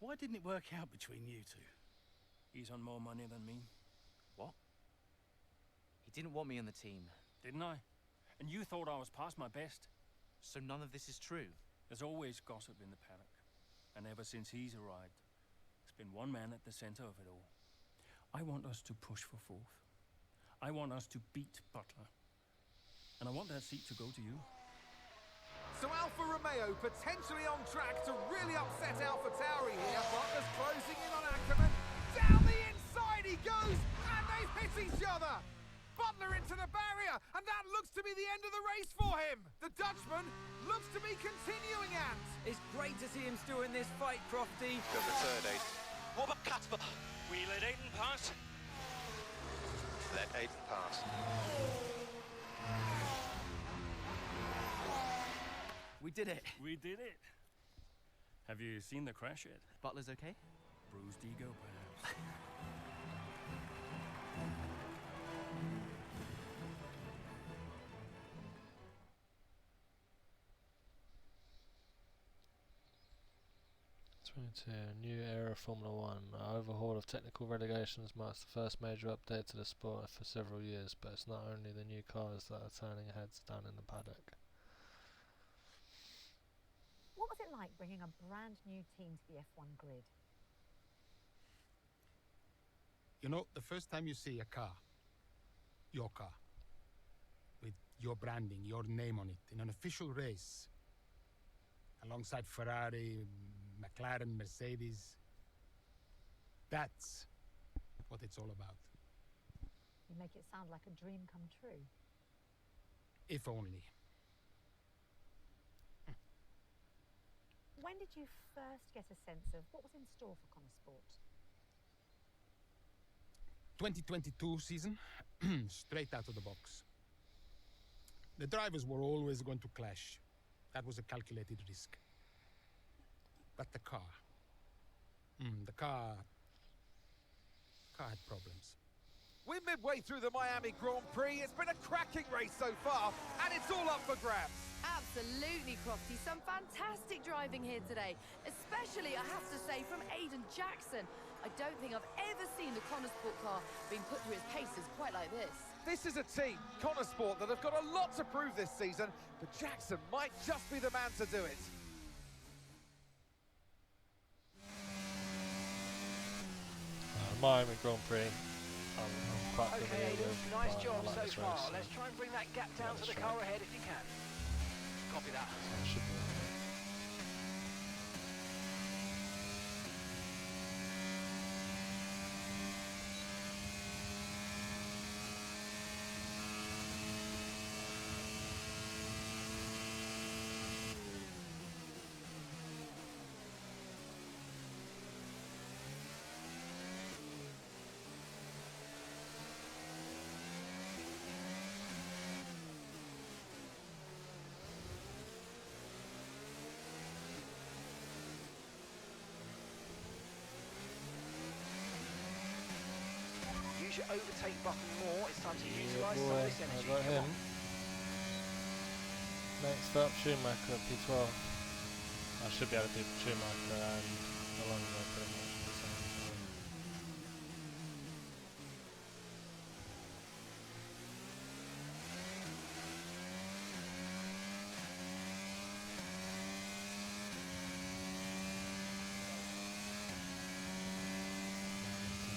Why didn't it work out between you two? He's on more money than me, What? He didn't want me on the team. didn't I? And you thought I was past my best? So none of this is true. There's always gossip in the paddock. And ever since he's arrived, there's been one man at the center of it all. I want us to push for fourth. I want us to beat Butler. And I want that seat to go to you. So Alfa Romeo potentially on track to really upset Alpha Tauri here. Butler's closing in on Ackerman. Down the inside he goes, and they've hit each other. Butler into the barrier, and that looks to be the end of the race for him. The Dutchman looks to be continuing, and It's great to see him still in this fight, Crofty. Got the third, Aiden. What about Casper? We let Aiden pass. Let Aiden pass. We did it. We did it. Have you seen the crash yet? Butler's okay? Bruised ego, perhaps. New era Formula One. An overhaul of technical relegations marks the first major update to the sport for several years, but it's not only the new cars that are turning heads down in the paddock. What was it like bringing a brand new team to the F1 grid? You know, the first time you see a car, your car, with your branding, your name on it, in an official race, alongside Ferrari, McLaren, Mercedes, that's what it's all about. You make it sound like a dream come true. If only. When did you first get a sense of what was in store for Connor Sport? 2022 season, straight out of the box. The drivers were always going to clash. That was a calculated risk. But the car had problems. we're midway through the Miami Grand Prix. It's been a cracking race so far, and it's all up for grabs. Absolutely, Crofty. Some fantastic driving here today, especially, I have to say, from Aiden Jackson. I don't think I've ever seen the Connor Sport car being put through its paces quite like this. This is a team, Connor Sport, that have got a lot to prove this season, but Jackson might just be the man to do it. Miami Grand Prix. I'm quite familiar Okay, Aiden, with, nice but I job like so this far. race, so Let's try and bring that gap down to let's the try. car ahead if you can. Copy that. it should be alright. Use your overtake button more. It's time to Yeah, utilise some boy, of this I energy. got Come him. on. Next up, Schumacher P12. I should be able to do Schumacher and Alonso pretty much the same.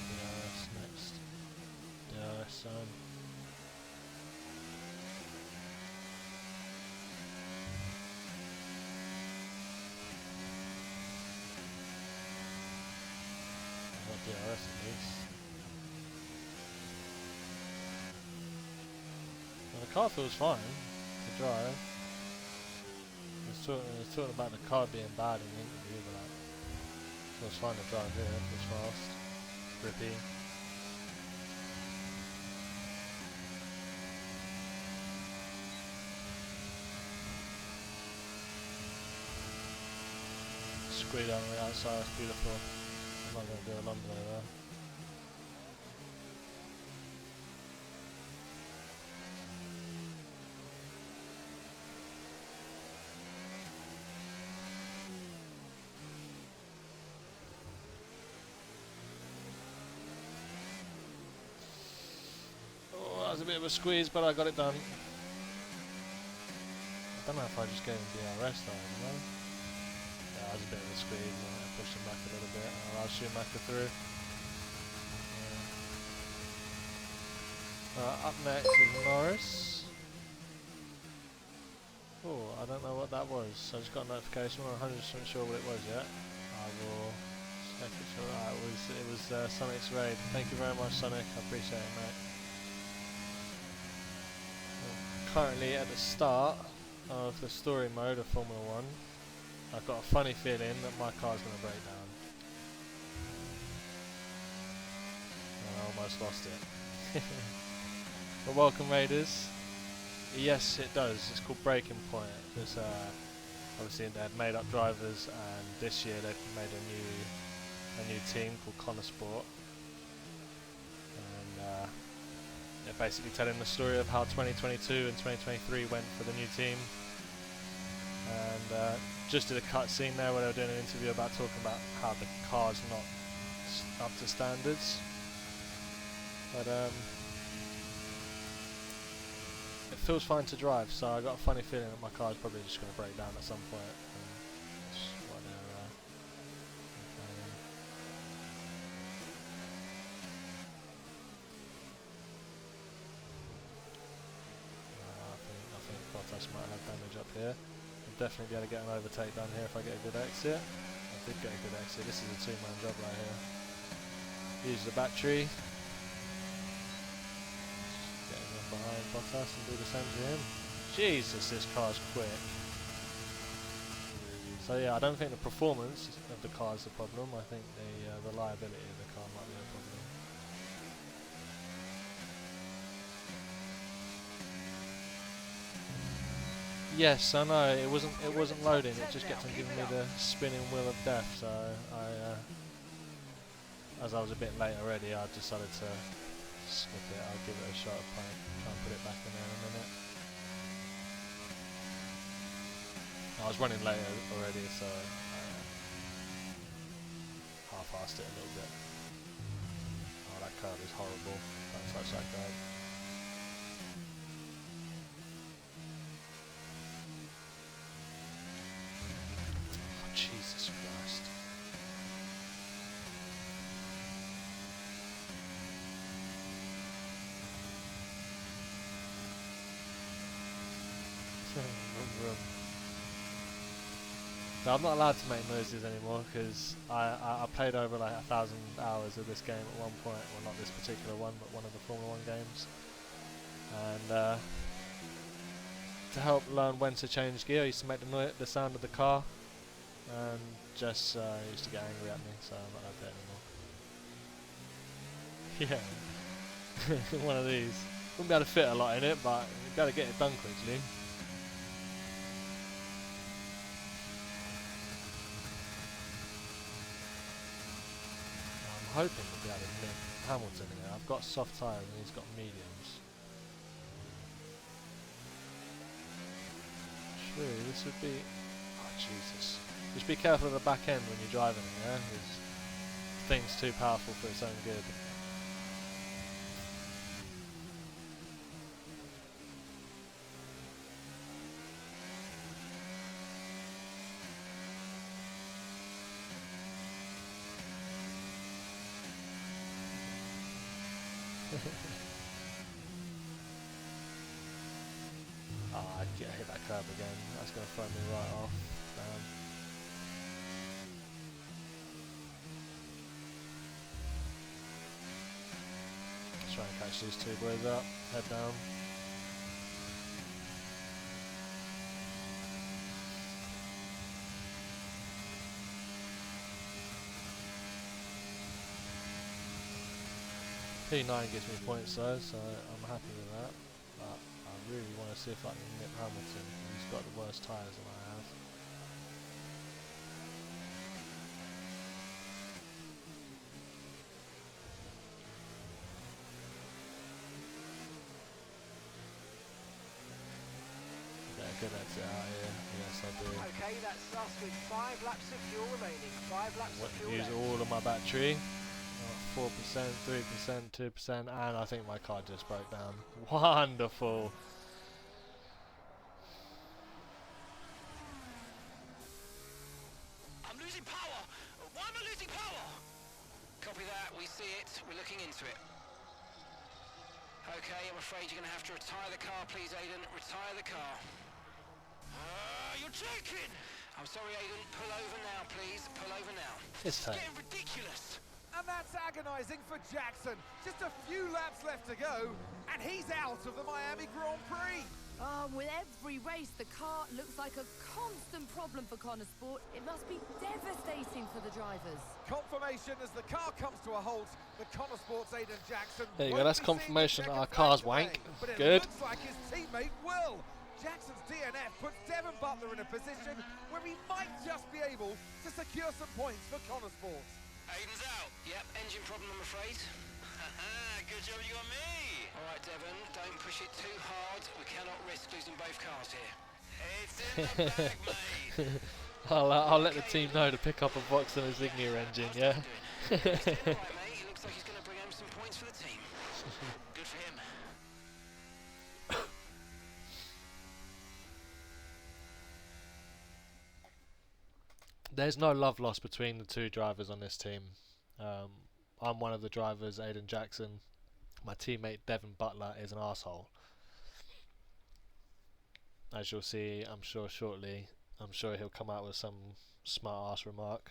DRS next. DRS zone. Got DRS at least. Well, the car feels fine to drive. He was talking about the car being bad in the interview, but like, feels fine to drive here. Feels fast, grippy. Squeeze on the outside, it's beautiful. I'm not going to do a lumber there. was a bit of a squeeze, but I got it done. I don't know if I just gave him DRS though, you know? Yeah, it was a bit of a squeeze, and I pushed him back a little bit, and allowed Schumacher through. Up next is Norris. Oh, I don't know what that was. I just got a notification. I'm not 100% sure what it was yet. I will check it. It was Sonic's raid. Thank you very much, Sonic. I appreciate it, mate. Currently at the start of the story mode of Formula 1. I've got a funny feeling that my car's going to break down. And I almost lost it. But welcome, Raiders. Yes, it does. It's called Breaking Point. There's obviously they had made up drivers, and this year they've made a new team called Connor Sport. And they're basically telling the story of how 2022 and 2023 went for the new team. And just did a cutscene there where they were doing an interview about talking about how the car's not up to standards. But it feels fine to drive, so I got a funny feeling that my car's probably just going to break down at some point. That's what I think Bottas might have damage up here. I'll definitely be able to get an overtake done here if I get a good exit. I did get a good exit. This is a two-man job right here. Use the battery. Get him behind Bottas and do the same to him. Jesus, this car's quick. So yeah, I don't think the performance of the car is the problem. I think the reliability of the car might be a problem. Yes, I know it wasn't loading. It just kept on giving me the spinning wheel of death. So as I was a bit late already, I decided to skip it. I'll give it a shot. Try and put it back in there in a minute. I was running late already, so I half-assed it a little bit. Oh, that curve is horrible. Don't touch that curve. Oh, Jesus Christ. Vroom. So I'm not allowed to make noises anymore because I played over like 1,000 hours of this game at one point. Well, not this particular one, but one of the Formula 1 games. And to help learn when to change gear, I used to make the sound of the car, and Jess used to get angry at me, so I'm not allowed to do it anymore. Yeah, one of these. Wouldn't be able to fit a lot in it, but you've got to get it done quickly. I'm hoping to be able to nip Hamilton in there. I've got soft tyres and he's got mediums. Surely this would be... Oh Jesus. Just be careful of the back end when you're driving it, yeah? Because the thing's too powerful for its own good. Oh, I hit that curb again. That's going to throw me right off. Let's try and catch these two boys up. Head down. P9 gives me points though, so I'm happy with that. But I really want to see if I can nip Hamilton. He's got the worst tyres than I have. Get a good exit out here. Yes, I do. Okay, that's us with 5 laps of fuel remaining. 5 laps of fuel Use left. all of my battery. 4%, 3%, 2%, and I think my car just broke down. Wonderful. I'm losing power. Why am I losing power? Copy that. We see it. We're looking into it. Okay, I'm afraid you're going to have to retire the car, please, Aiden. Retire the car. You're joking! I'm sorry, Aiden. Pull over now, please. Pull over now. It's time. Getting ridiculous. And that's agonising for Jackson. Just a few laps left to go, and he's out of the Miami Grand Prix. With every race, the car looks like a constant problem for Connor Sport. It must be devastating for the drivers. Confirmation as the car comes to a halt. The Connor Sports Aiden Jackson. There you go, won't that's be seeing confirmation the that our checkered car's flag wank. today, but it Good. looks like his teammate will. Jackson's DNF puts Devon Butler in a position where he might just be able to secure some points for Connor Sports. Aiden's out. Yep, engine problem, I'm afraid. Good job you got me. All right, Devon, don't push it too hard. We cannot risk losing both cars here. It's in the bag, mate. I'll let the team know to pick up a Vauxhall Insignia engine, yeah? He's doing all right, mate. He looks like he's going to bring home some points for the team. Good for him. There's no love lost between the two drivers on this team. I'm one of the drivers, Aiden Jackson. My teammate Devon Butler is an arsehole. As you'll see, I'm sure shortly, I'm sure he'll come out with some smart ass remark.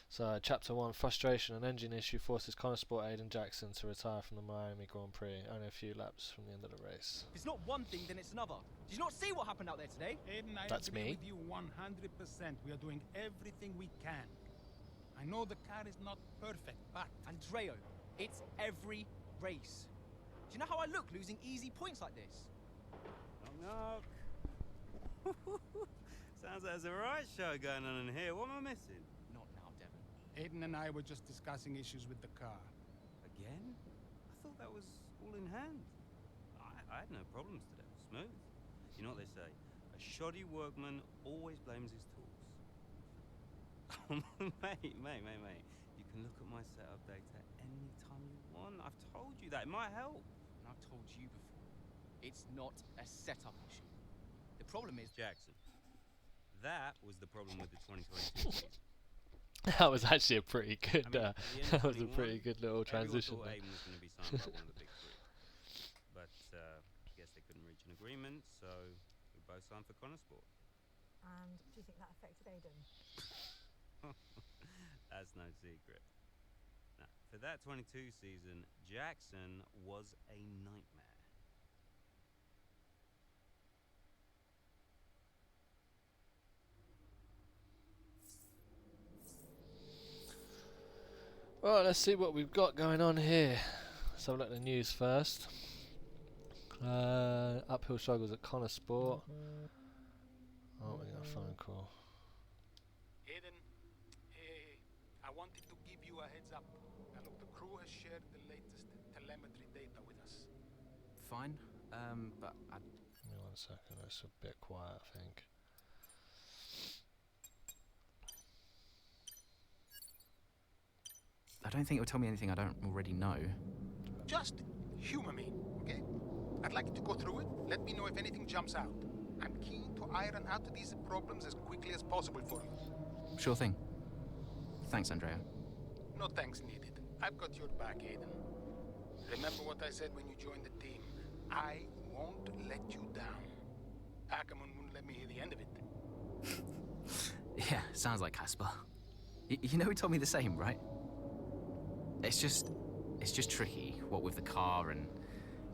So, Chapter 1, frustration. An engine issue forces Connor Sport Aiden Jackson to retire from the Miami Grand Prix, only a few laps from the end of the race. If it's not one thing, then it's another. Did you not see what happened out there today? Aiden, I That's agree me. with you 100%. We are doing everything we can. I know the car is not perfect, but... Andreo, it's every race. Do you know how I look losing easy points like this? Knock, knock. Sounds like there's a right show going on in here. What am I missing? Not now, Devon. Aiden and I were just discussing issues with the car. Again? I thought that was all in hand. I had no problems today. Smooth. You know what they say? A shoddy workman always blames his tools. mate. You can look at my setup data anytime you want. I've told you that. It might help. And I've told you before. It's not a setup issue. The problem is... Jackson. That was the problem with the 2022 season. That was actually a pretty good. I mean, at the end that of was a 21, pretty good little transition. Everyone thought there. Aiden was going to be signed by one of the big three. But I guess they couldn't reach an agreement, so we both signed for Connor Sport. And do you think that affected Aiden? That's no secret. Now, for that 22 season, Jackson was a nightmare. Right, let's see what we've got going on here. Let's have a look at the news first. Uphill struggles at Connor Sport. Oh, we got a phone call. Aiden, I wanted to give you a heads up. Now look, the crew has shared the latest telemetry data with us. Fine, but I... Give me 1 second, it's a bit quiet, I think. I don't think it will tell me anything I don't already know. Just humor me, okay? I'd like you to go through it. Let me know if anything jumps out. I'm keen to iron out these problems as quickly as possible for you. Sure thing. Thanks, Andrea. No thanks needed. I've got your back, Aiden. Remember what I said when you joined the team. I won't let you down. Ackerman wouldn't let me hear the end of it. Yeah, sounds like Casper. You know he told me the same, right? It's just tricky, what with the car and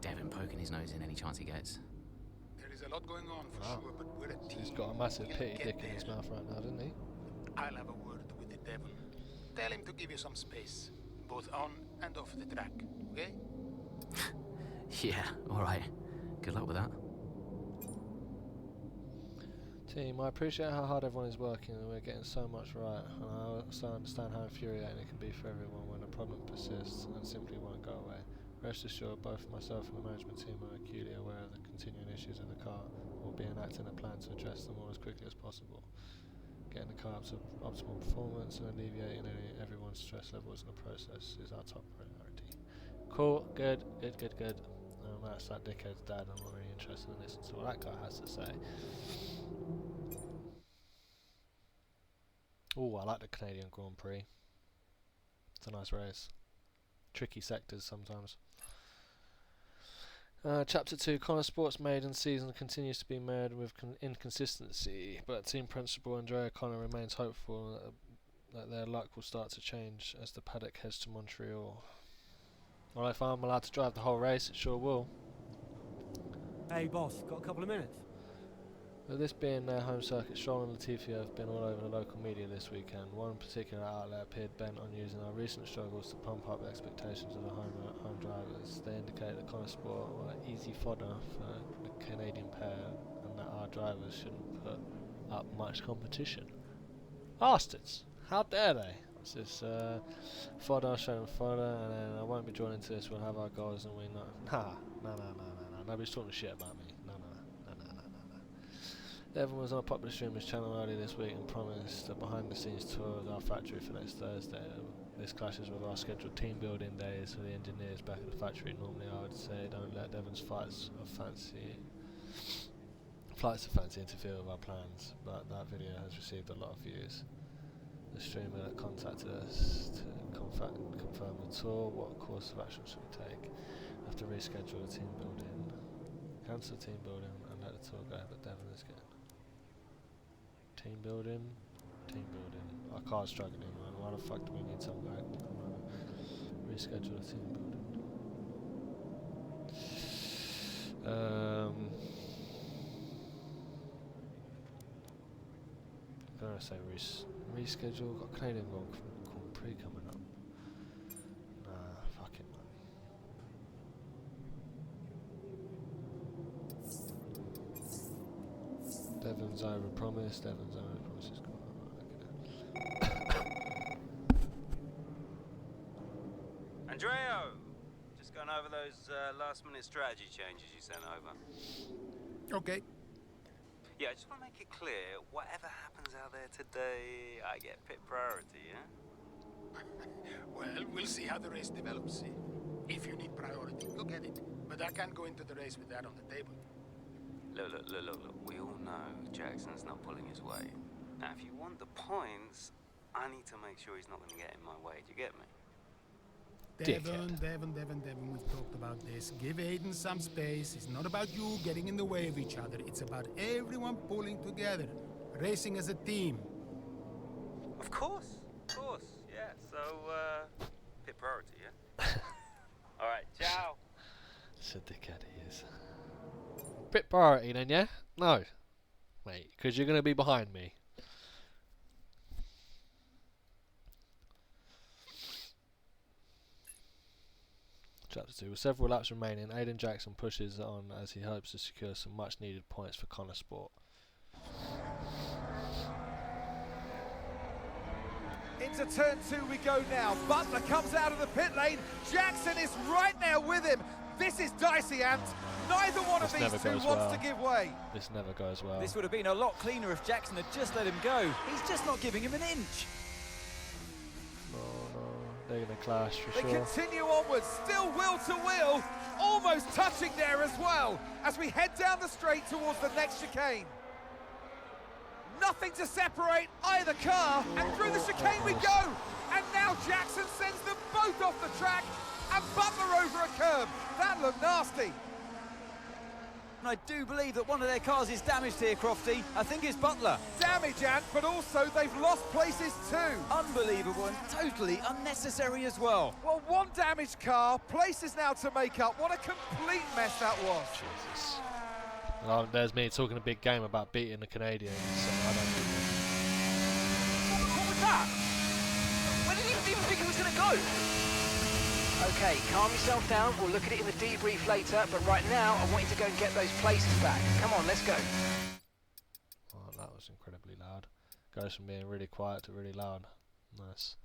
Devon poking his nose in any chance he gets. There is a lot going on for sure, but we're a team. He's got a massive We'll pity get dick in there. his mouth right now, doesn't he? I'll have a word with the Devon. Tell him to give you some space, both on and off the track, okay? Yeah, alright. Good luck with that. Team, I appreciate how hard everyone is working and we're getting so much right, and I also understand how infuriating it can be for everyone when a problem persists and simply won't go away. Rest assured, both myself and the management team are acutely aware of the continuing issues in the car and will be enacting a plan to address them all as quickly as possible. getting the car up to optimal performance and alleviating everyone's stress levels in the process is our top priority. Cool, good. That's that dickhead's dad. I'm not really interested in listening to what that guy has to say. Oh, I like the Canadian Grand Prix. It's a nice race. Tricky sectors sometimes. Chapter 2, Connor Sports' maiden season continues to be marred with inconsistency, but team principal Andrea Connor remains hopeful that their luck will start to change as the paddock heads to Montreal. Well, if I'm allowed to drive the whole race, it sure will. Hey boss, got a couple of minutes? With this being their home circuit, Stroll and Latifi have been all over the local media this weekend. One particular outlet appeared bent on using our recent struggles to pump up expectations of the home drivers. They indicate that Connor Sport were easy fodder for the Canadian pair and that our drivers shouldn't put up much competition. Bastards! How dare they? This is fodder, show them fodder, and then I won't be drawn into this, we'll have our goals and we know. No. Nobody's talking shit about me. No. Devon was on a popular streamer's channel earlier this week and promised a behind-the-scenes tour of our factory for next Thursday. This clashes with our scheduled team building days for the engineers back at the factory. Normally I would say don't let Devon's flights of fancy interfere with our plans, but that video has received a lot of views. The streamer that contacted us to confirm the tour. What course of action should we take? Have to reschedule the team building, cancel the team building and let the tour go, but Devon is good. Team building. Our car's struggling, man. Why the fuck do we need some guy to reschedule the team building? I'm gonna say reschedule. Got Canadian Grand Prix coming up. Nah, fuck it, man. Devon's overpromised. Is cool. Andreo! Just going over those last-minute strategy changes you sent over. Okay. Yeah, I just want to make it clear, whatever happens out there today, I get pit priority, yeah? Well, we'll see how the race develops. If you need priority, you'll get it. But I can't go into the race with that on the table. Look. We all know Jackson's not pulling his weight. Now, if you want the points, I need to make sure he's not going to get in my way. Do you get me? Devon, we've talked about this. Give Aiden some space. It's not about you getting in the way of each other. It's about everyone pulling together, racing as a team. Of course, yeah. So, pit priority, yeah? All right, ciao. It's a dickhead he is. Pit priority then, yeah? No. Mate, because you're going to be behind me. Chapter 2. With several laps remaining, Aiden Jackson pushes on as he hopes to secure some much needed points for Connor Sport. Into turn 2 we go now. Butler comes out of the pit lane. Jackson is right there with him. This is dicey, Ant. Neither one of these two wants to give way. This never goes well. This would have been a lot cleaner if Jackson had just let him go. He's just not giving him an inch. No. They're going to clash for sure. They continue onwards, still wheel to wheel. Almost touching there as well as we head down the straight towards the next chicane. Nothing to separate either car, and through the chicane we go. And now Jackson sends them both off the track and Butler over a curb. That looked nasty. And I do believe that one of their cars is damaged here, Crofty. I think it's Butler. Damage, Ant, but also they've lost places too. Unbelievable and totally unnecessary as well. Well, one damaged car, places now to make up. What a complete mess that was. Jesus. Well, there's me talking a big game about beating the Canadians. So I don't What was that? Where did you even think it was going to go? Okay, calm yourself down. We'll look at it in the debrief later, but right now I want you to go and get those places back. Come on, let's go. Oh, that was incredibly loud. Goes from being really quiet to really loud. Nice.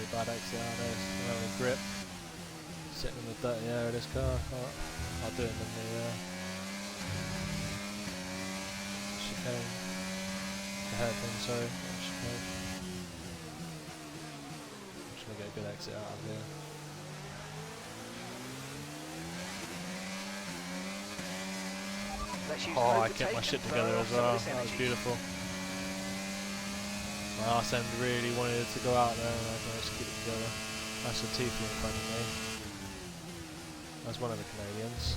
really bad exit out of this. I don't have a grip. Sitting in the dirty air of this car. I'll do it in the chicane. The hairpin, sorry. Not chicane. I'm just going to get a good exit out of here. Oh, I kept my shit together as well. That was beautiful. My arse end really wanted it to go out there and I managed to keep it together. That's a Tiffany in front of me. That's one of the Canadians.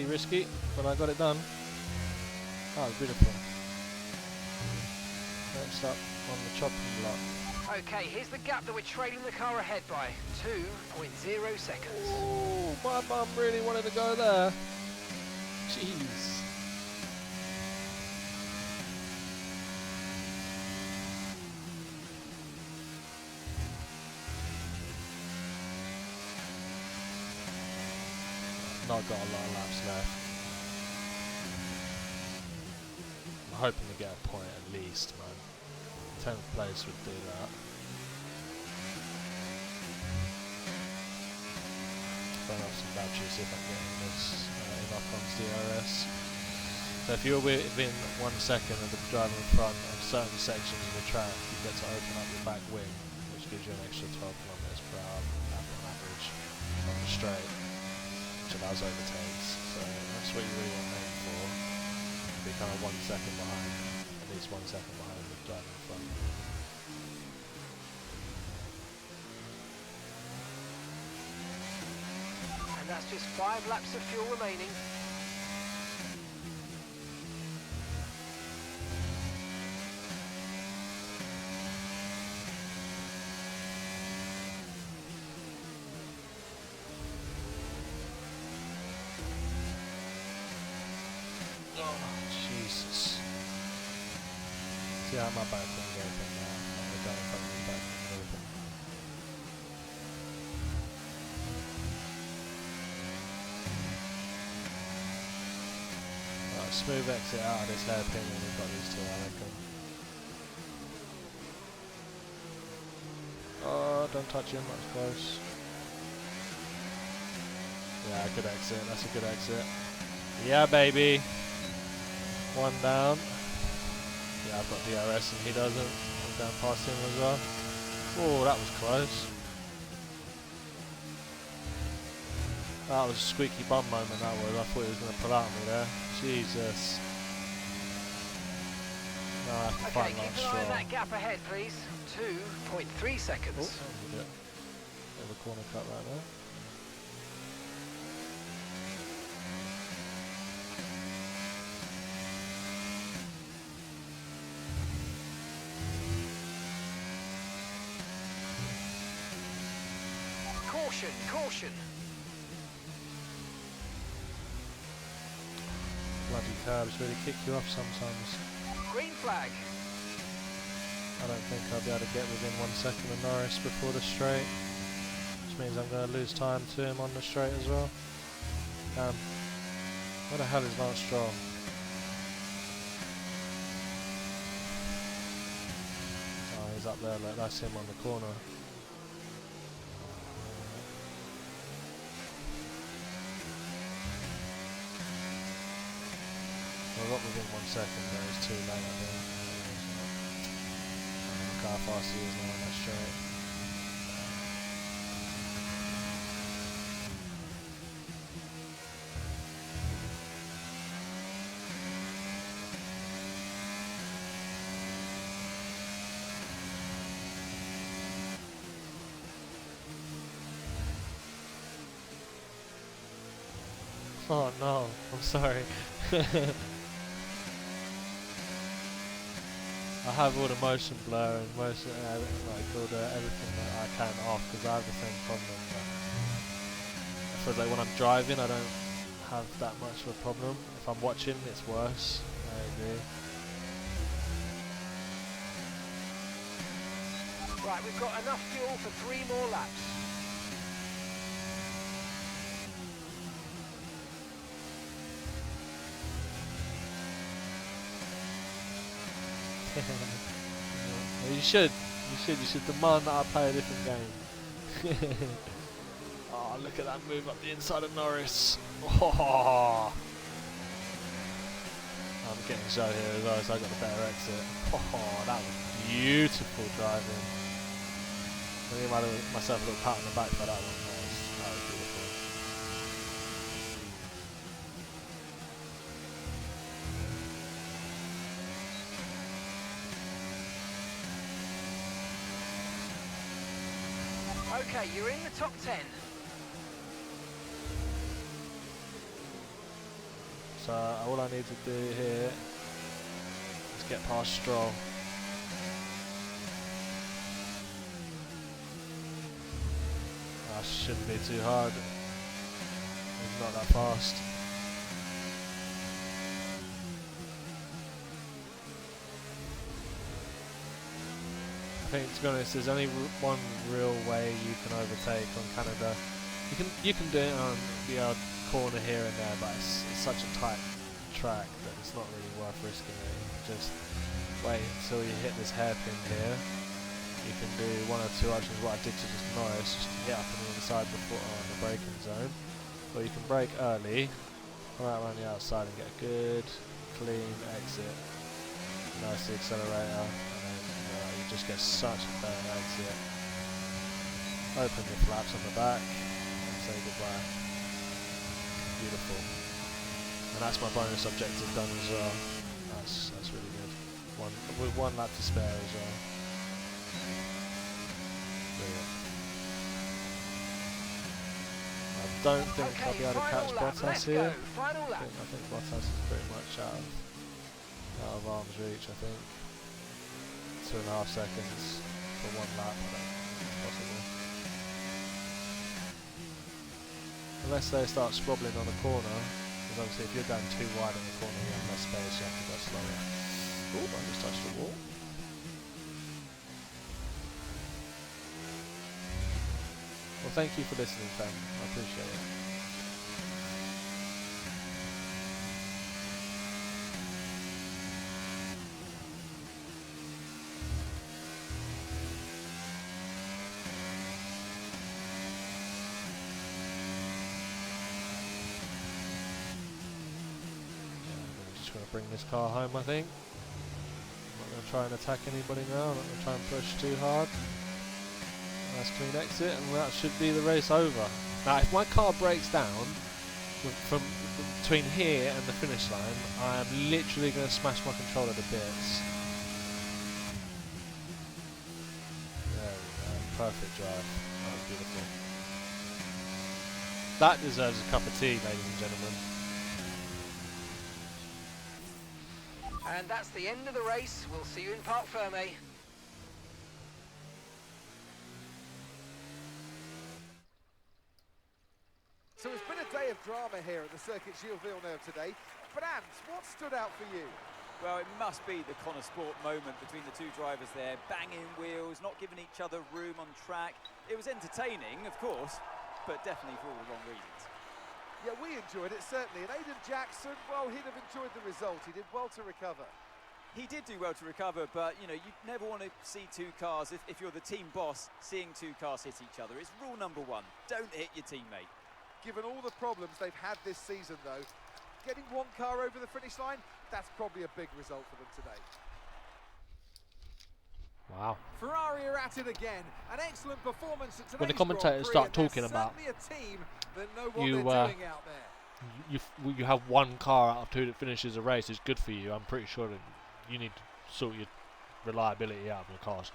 Risky, but I got it done. Oh, beautiful. Next up on the chopping block. Okay, here's the gap that we're trailing the car ahead by. 2.0 seconds. Oh, my bum really wanted to go there. Jeez. Not got a lot of laps left. I'm hoping to get a point at least, man. 10th place would do that. Burn off some batteries, see if I can get in this Inocon's DRS. So if you're within 1 second of the driver in front of certain sections of the track, you get to open up your back wing, which gives you an extra 12 kilometers per hour lap on average on the straight. Which allows overtakes, so that's what you really want to aim for. Be kind of 1 second behind, at least 1 second behind the driver in front. And that's just 5 laps of fuel remaining. Jesus. See how my back wing open now. I don't know if I can back wing open. Right, smooth exit out of this hairpin when we've got these two, I reckon. Oh, don't touch him, that's close. Yeah, good exit, that's a good exit. Yeah, baby. 1 down. Yeah, I've got DRS and he doesn't. I'm down past him as well. Oh, that was close. That was a squeaky bum moment, that was. I thought he was going to pull out me there. Jesus. Now I have to find that straw. Keep an eye on that gap ahead, please. 2.3 seconds. Oh, that was a bit of a corner cut right there. Caution, caution. Bloody curbs really kick you off sometimes. Green flag. I don't think I'll be able to get within 1 second of Norris before the straight. Which means I'm going to lose time to him on the straight as well. Where the hell is Lance Stroll? Oh, he's up there, look, that's him on the corner. I got within 1 second, but it's too late, I think. Look how fast he is now on that straight. Oh no, I'm sorry. I have all the motion blur and motion, like all the everything that I can off because I have the same problem. But I feel like when I'm driving, I don't have that much of a problem. If I'm watching, it's worse. agree. Right, we've got enough fuel for 3 more laps. You should demand that I play a different game. Oh, look at that move up the inside of Norris. Oh. I'm getting Zhou here as well, so I got the better exit. Oh, that was beautiful driving. I think I might have myself a little pat on the back for that one. That was beautiful. Okay, you're in the top 10. So all I need to do here is get past Stroll. That shouldn't be too hard. It's not that fast. I think, to be honest, there's only one real way you can overtake on Canada. You can do it on the odd corner here and there, but it's such a tight track that it's not really worth risking it. Just wait until you hit this hairpin here. You can do 1 or 2 options. What I did to just Norris, just hit up on the inside before on the braking zone, or you can brake early, right around the outside and get a good, clean exit. Nice accelerator, and then you just get such a better exit. Open your flaps on the back and say goodbye. Beautiful. And that's my bonus objective done as well. That's really good. With 1 lap to spare as well. Brilliant. I don't think I'll be able to catch Bottas here. I think Bottas is pretty much out of arm's reach, I think. 2.5 seconds for 1 lap. I don't think it's possible. Unless they start squabbling on a corner, because obviously if you're going too wide on the corner you have less space, you have to go slower. Oh, I just touched the wall. Well, thank you for listening, Fem. I appreciate it. Bring this car home, I think. I'm not going to try and attack anybody now. I'm not going to try and push too hard. Nice clean exit, and that should be the race over. Now, if my car breaks down from between here and the finish line, I am literally going to smash my controller to bits. There we go. Perfect drive. That was beautiful. That deserves a cup of tea, ladies and gentlemen. And that's the end of the race. We'll see you in Parc Fermé. So it's been a day of drama here at the Circuit Gilles Villeneuve today. But Ant, what stood out for you? Well, it must be the Connor Sport moment between the 2 drivers there, banging wheels, not giving each other room on track. It was entertaining, of course, but definitely for all the wrong reasons. Yeah, we enjoyed it, certainly. And Aiden Jackson, well, he'd have enjoyed the result. He did well to recover. He did do well to recover, but, you know, you never want to see 2 cars, if you're the team boss, seeing 2 cars hit each other. It's rule number 1, don't hit your teammate. Given all the problems they've had this season, though, getting 1 car over the finish line, that's probably a big result for them today. Wow. Ferrari are at it again. An excellent performance at today's When the commentators start talking about you have 1 car out of 2 that finishes a race is good for you, I'm pretty sure that you need to sort your reliability out of your cars.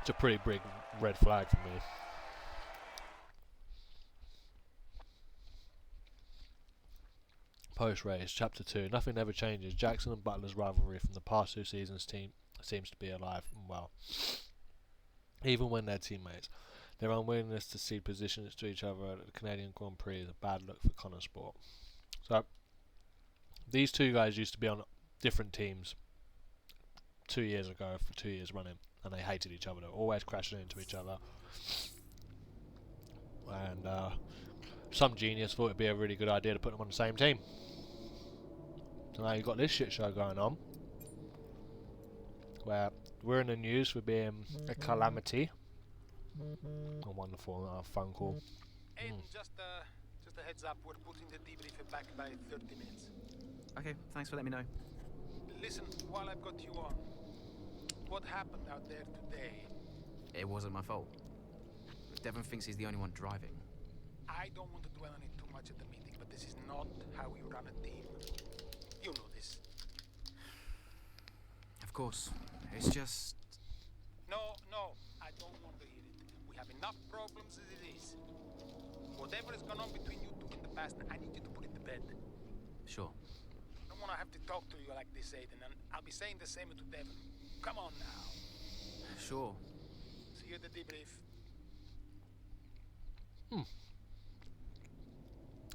It's a pretty big red flag for me. Post-race, Chapter 2. Nothing ever changes. Jackson and Butler's rivalry from the past 2 seasons seems to be alive and well, even when they're teammates. Their unwillingness to cede positions to each other at the Canadian Grand Prix is a bad look for Connor Sport. So, these two guys used to be on different teams 2 years ago for 2 years running, and they hated each other. They were always crashing into each other. And some genius thought it'd be a really good idea to put them on the same team. So now you've got this shit show going on, where we're in the news for being a calamity. A wonderful phone call. Aiden, just a heads up, we're putting the debriefer back by 30 minutes. Okay, thanks for letting me know. Listen, while I've got you on, what happened out there today? It wasn't my fault. Devon thinks he's the only one driving. I don't want to dwell on it too much at the meeting, but this is not how we run a team. You know this. Of course. It's just... No, I don't want to hear it. We have enough problems as it is. Whatever has gone on between you two in the past, I need you to put it to bed. Sure. I don't want to have to talk to you like this, Aiden, and I'll be saying the same to Devon. Come on now. Sure. See you at the debrief.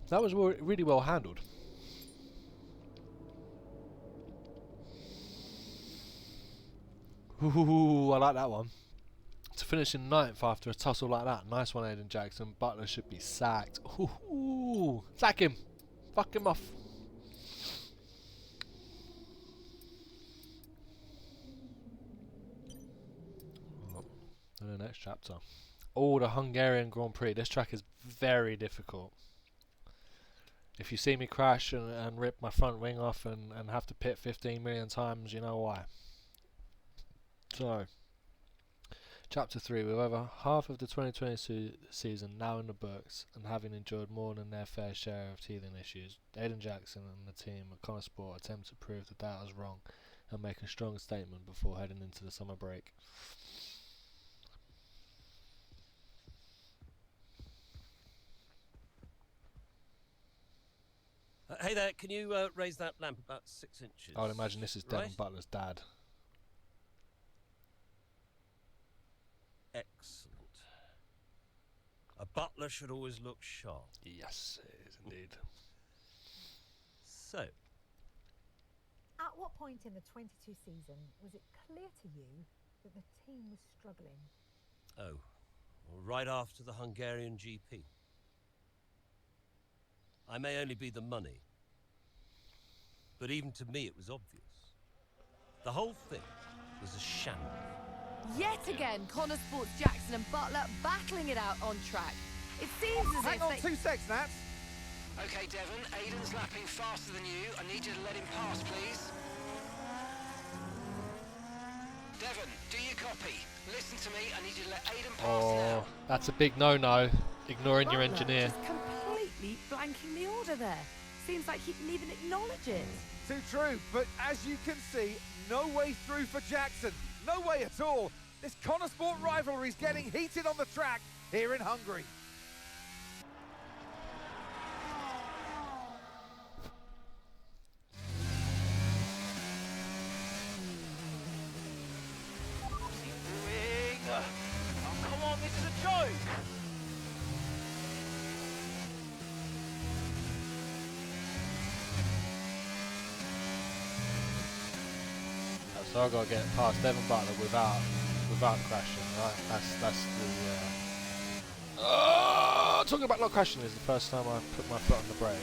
That was really well handled. Ooh, I like that one. To finish in 9th after a tussle like that. Nice one, Aiden Jackson. Butler should be sacked. Ooh, sack him. Fuck him off. And the next chapter. Oh, the Hungarian Grand Prix. This track is very difficult. If you see me crash and rip my front wing off and have to pit 15 million times, you know why. So, Chapter 3. With over half of the 2022 season now in the books and having endured more than their fair share of teething issues, Aiden Jackson and the team at Connor Sport attempt to prove the doubters wrong and make a strong statement before heading into the summer break. Hey there, can you raise that lamp about 6 inches? I would imagine this is Devon Butler's dad. Excellent. A butler should always look sharp. Yes, it is indeed. So. At what point in the 22 season was it clear to you that the team was struggling? Oh, well, right after the Hungarian GP. I may only be the money, but even to me it was obvious. The whole thing was a shambles. Yet again, Connor Sport's Jackson and Butler battling it out on track. It seems as Hang if on they... 2 seconds, Nats. Okay, Devon, Aiden's lapping faster than you. I need you to let him pass, please. Devon, do you copy? Listen to me, I need you to let Aiden pass now. That's a big no-no, ignoring Butler your engineer. just completely blanking the order there. Seems like he didn't even acknowledge it. Too true, but as you can see, no way through for Jackson. No way at all. This Connor Sport rivalry is getting heated on the track here in Hungary. Oh, come on, this is a joke. So I've got to get past Devon Butler without crashing, right? That's the talking about not crashing is the first time I put my foot on the brake.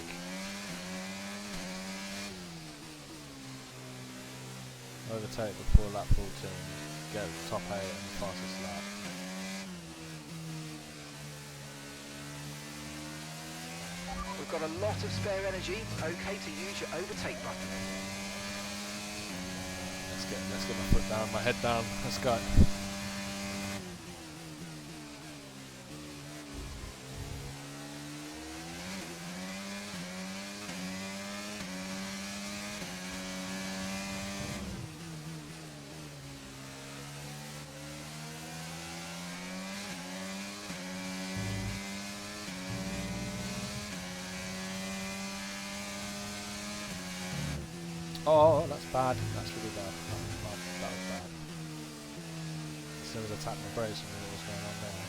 Overtake before lap 14, get the top 8 and the fastest lap. We've got a lot of spare energy. Okay to use your overtake button. Let's get my foot down, my head down. Let's go. Oh, that's bad. That's really bad. That was bad. As soon as I tapped my brakes, I knew what was going on there.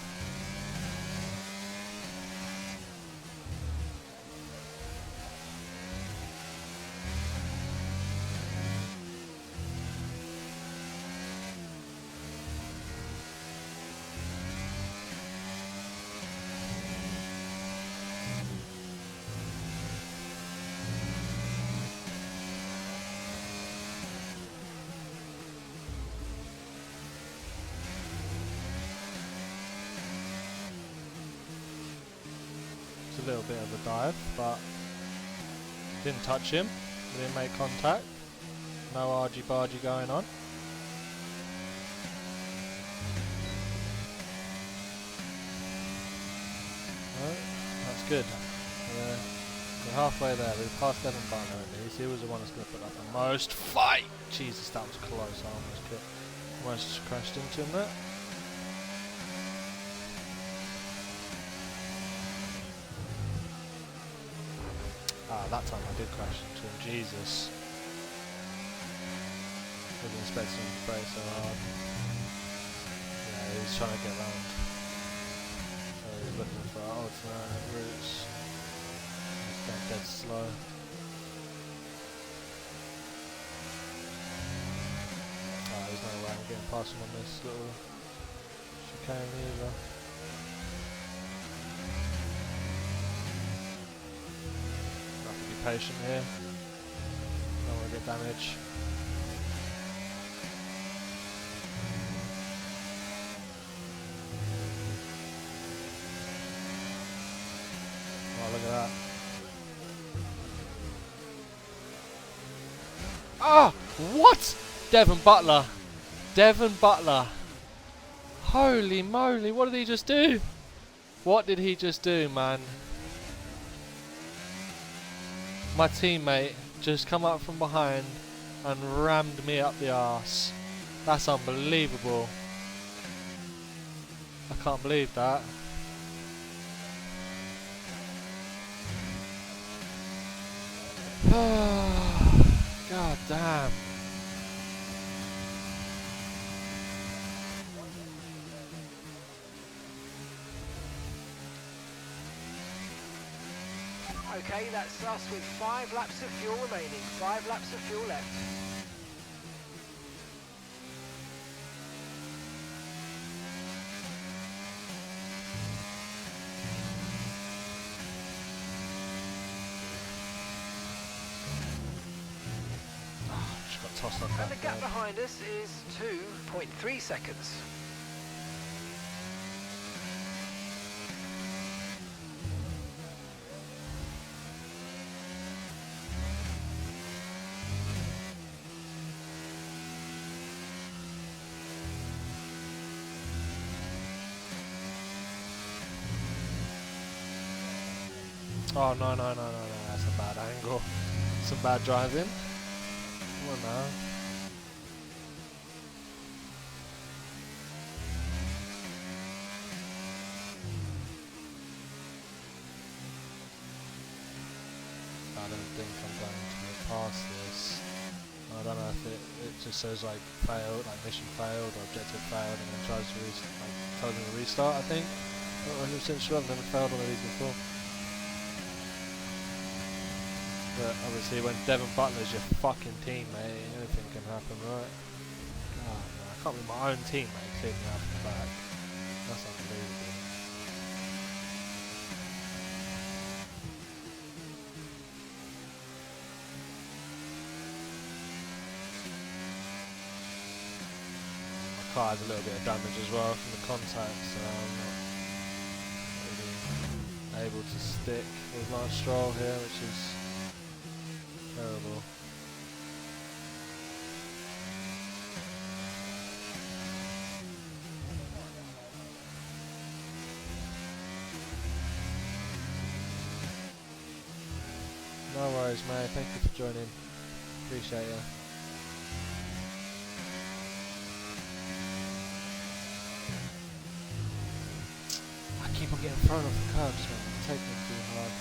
a little bit of a dive, but didn't touch him. We didn't make contact. No argy-bargy going on. Right, that's good. We're halfway there. We've passed Devon Butler at least. He was the one that's going to put up the most fight. Jesus, that was close. I almost crashed into him there. That time I did crash into him. Jesus. Wasn't expecting him to brake so hard. Yeah, he was trying to get round. So he's looking for alternate routes. He's going dead slow. There's no way I'm getting past him on this little chicane either. Patient here. Don't want to get damage. Oh, look at that. Ah! What? Devon Butler. Devon Butler. Holy moly, what did he just do? What did he just do, man? My teammate just come up from behind and rammed me up the arse. That's unbelievable. I can't believe that. God damn. Okay, that's us with 5 laps of fuel remaining. 5 laps of fuel left. Just got tossed off And that the gap bed. behind us is 2.3 seconds. Oh no, that's a bad angle. Some bad driving. Come on now. I don't think I'm going to make past this. I don't know if it just says like failed, like mission failed or objective failed, and then tries to tells me to restart. I think. Not 100% sure. I've never failed one of these before. But obviously when Devon Butler's your fucking teammate, anything can happen, right? God, man, I can't believe my own teammate cleared me out from the back. That's unbelievable. My car has a little bit of damage as well from the contact, so I'm not really able to stick with Lance Stroll here, which is terrible. No worries, mate. Thank you for joining. Appreciate you. I keep on getting thrown off the curbs, man. I'm taking it too hard.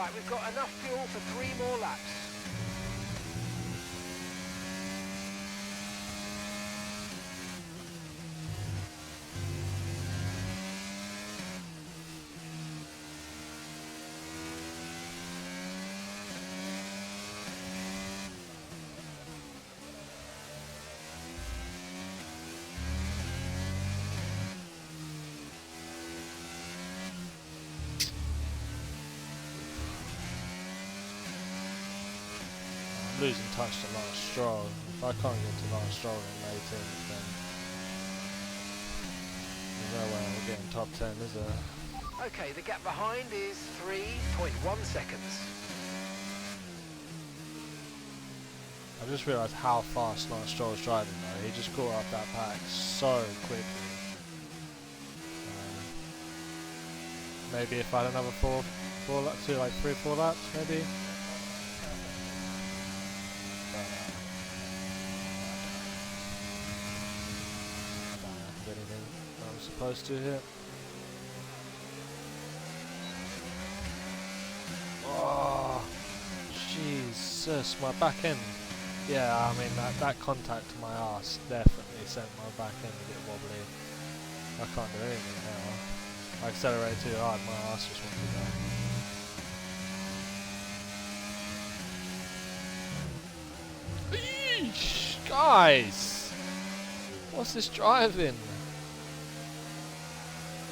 Right, we've got enough fuel for 3 more laps. Losing touch to Lance Stroll. If I can't get to Lance Stroll in 18th, then there's no way I'm getting top 10, is there? Okay, the gap behind is 3.1 seconds. I just realised how fast Lance Stroll's driving though. He just caught up that pack so quickly. Maybe if I had another 3 or 4 laps, maybe. Anything I'm supposed to here. Oh, Jesus, my back end. Yeah, I mean that contact to my arse definitely sent my back end a bit wobbly. I can't do anything now. I accelerate too hard, my arse just wants to go. Eesh, guys! What's this driving?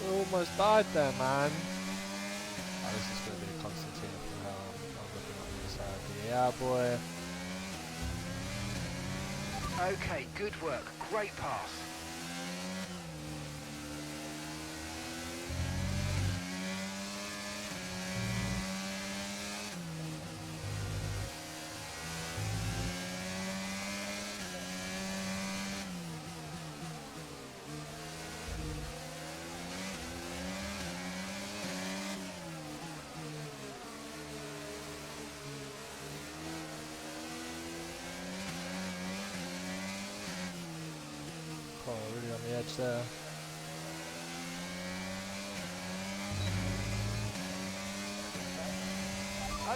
We almost died there, man. Oh, this is going to be a Constantine from hell. I'm looking on the side. Yeah, boy. Okay, good work. Great pass. Oh, really on the edge there.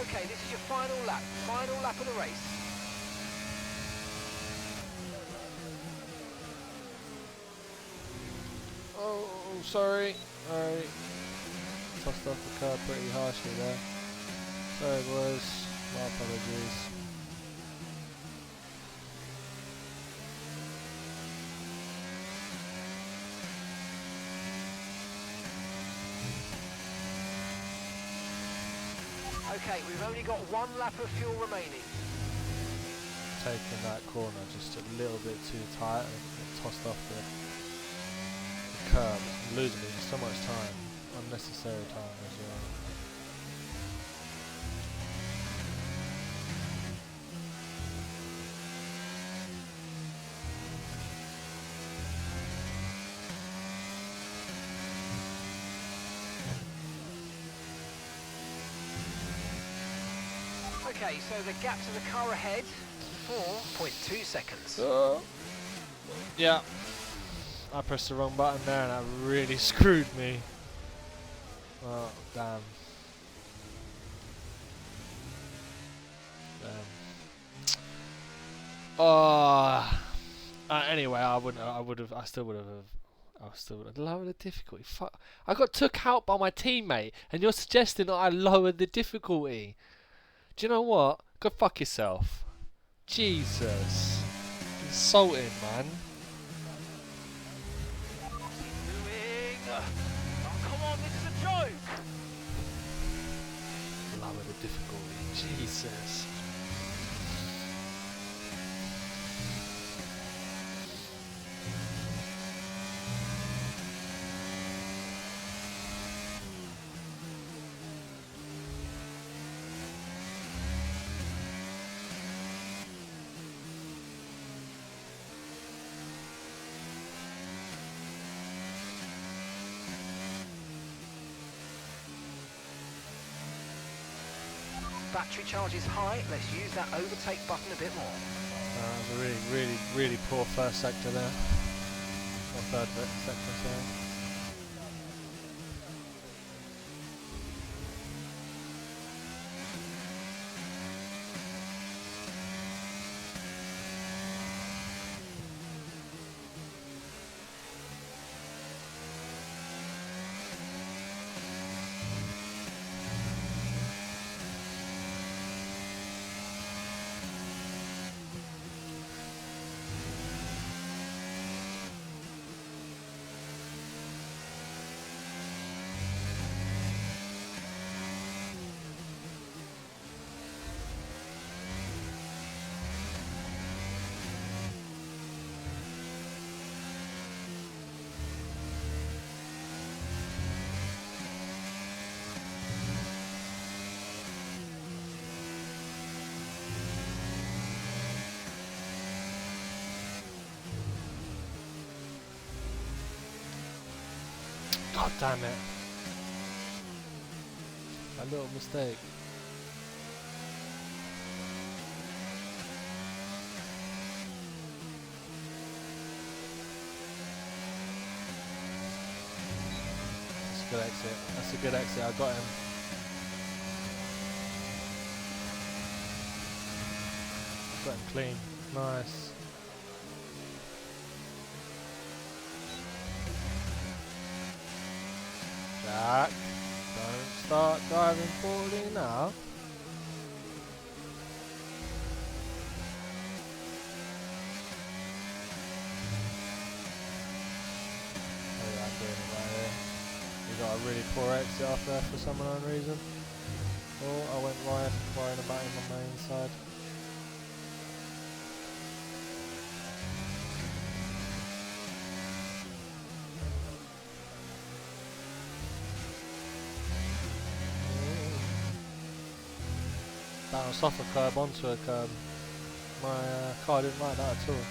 Okay, this is your final lap of the race. Oh, sorry. Alright. Tossed off the curb pretty harshly there. Sorry, boys. My apologies. Okay, we've only got 1 lap of fuel remaining. Taking that corner just a little bit too tight and tossed off the curb. I'm losing so much time. Unnecessary time as well. Okay, so the gap to the car ahead, 4.2 seconds. Yeah. I pressed the wrong button there and that really screwed me. Oh, damn. Oh. Anyway, I still would have lowered the difficulty. Fuck. I got took out by my teammate and you're suggesting that I lowered the difficulty. Do you know what? Go fuck yourself. Jesus. Insulting, man. Come on, this is a joke! Lower the difficulty. Jesus. Battery charge is high, let's use that overtake button a bit more. That was a really poor first sector there. Or third sector, sorry. Oh, damn it. A little mistake. That's a good exit. That's a good exit. I got him. Got him clean. Nice. Jack, don't start driving poorly now. Oh yeah, I'm doing it right here. We got a really poor exit off there for some unknown reason. Oh, I went right about in my main side. Bounced off a curb onto a curb. My car didn't like that at all.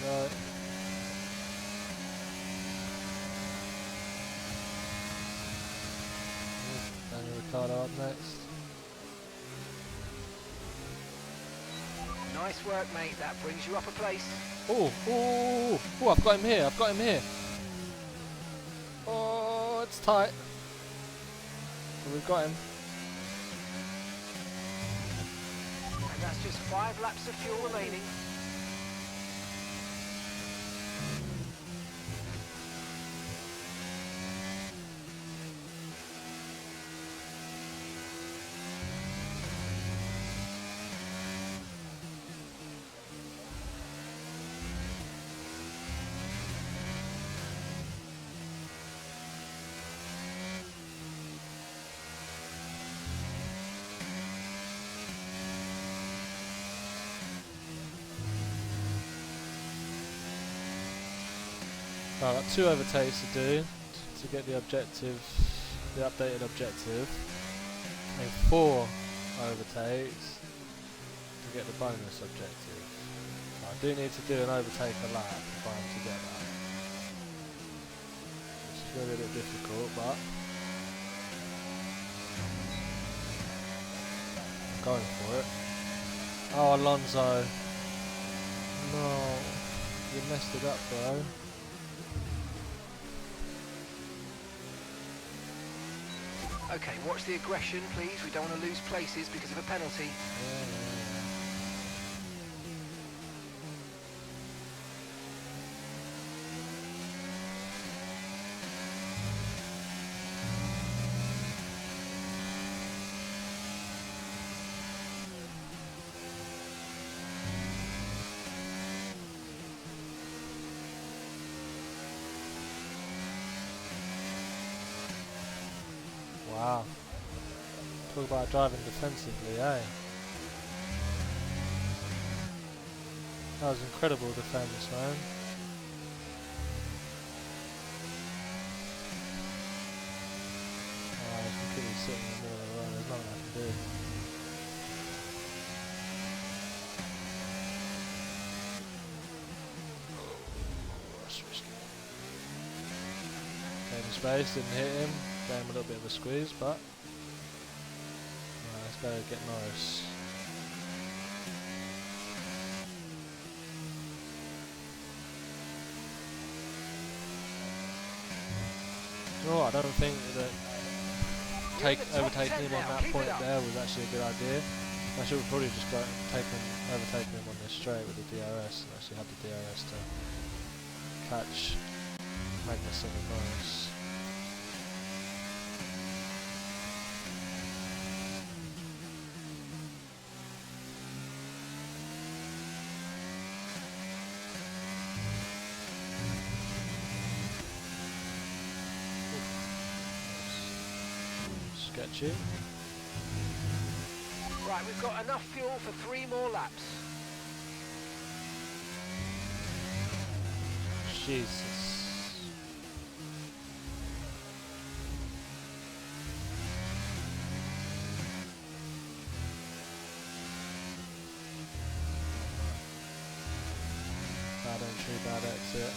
Right. Daniel Ricciardo up next. Nice work, mate. That brings you up a place. Oh, oh, oh, I've got him here. I've got him here. Oh, it's tight. But we've got him. And that's just 5 laps of fuel remaining. Right, I've got 2 overtakes to do to get the objective, the updated objective, and 4 overtakes to get the bonus objective. I do need to do an overtake a lap if I am to get that, which is going to be a bit difficult, but I'm going for it. Oh, Alonso, no, you messed it up, bro. Okay, watch the aggression, please. We don't want to lose places because of a penalty. Wow. Talk about driving defensively, eh? That was incredible defence, man. Oh, he's completely sitting in the middle of the road. There's nothing I can do. That's risky. Gave him space, didn't hit him. Gave him a little bit of a squeeze, but let's go get Norris. Oh, I don't think that overtaking him on that point there was actually a good idea. I should have probably just overtaken him on this straight with the DRS and actually had the DRS to catch Magnussen and Norris. sketchy. Right, we've got enough fuel for 3 more laps. Jesus. Bad entry, bad exit.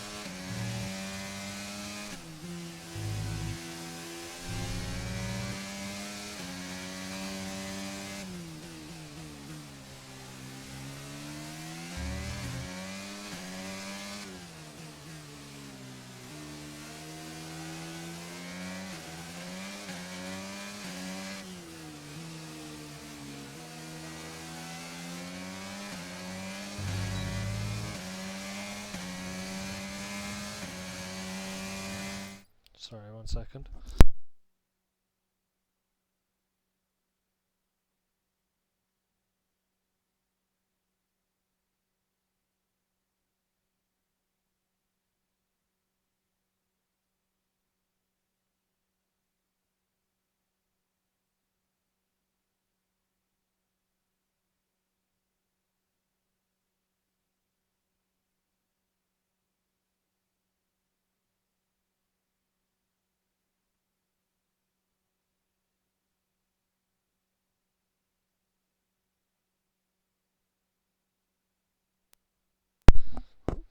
Sorry, 1 second.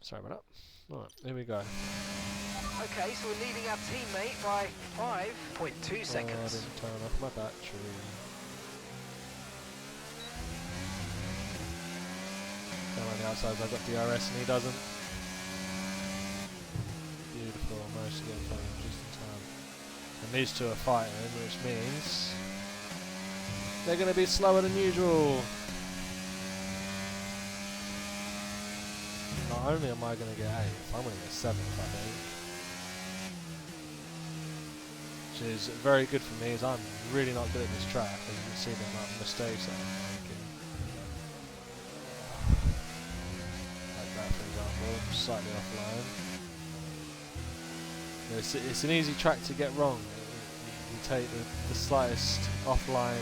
Sorry about that. Alright, here we go. Okay, so we're leading our teammate by 5.2 seconds. I didn't turn off my battery. Down on the outside, I've got DRS and he doesn't. Beautiful, I managed to get in front of him just in time. And these two are fighting, which means they're going to be slower than usual. Not only am I going to get 8th, I'm going to get 7th, I think. Which is very good for me, as I'm really not good at this track, as you can see the amount of mistakes that I'm making. Like that, for example, slightly offline. It's an easy track to get wrong. You take the slightest offline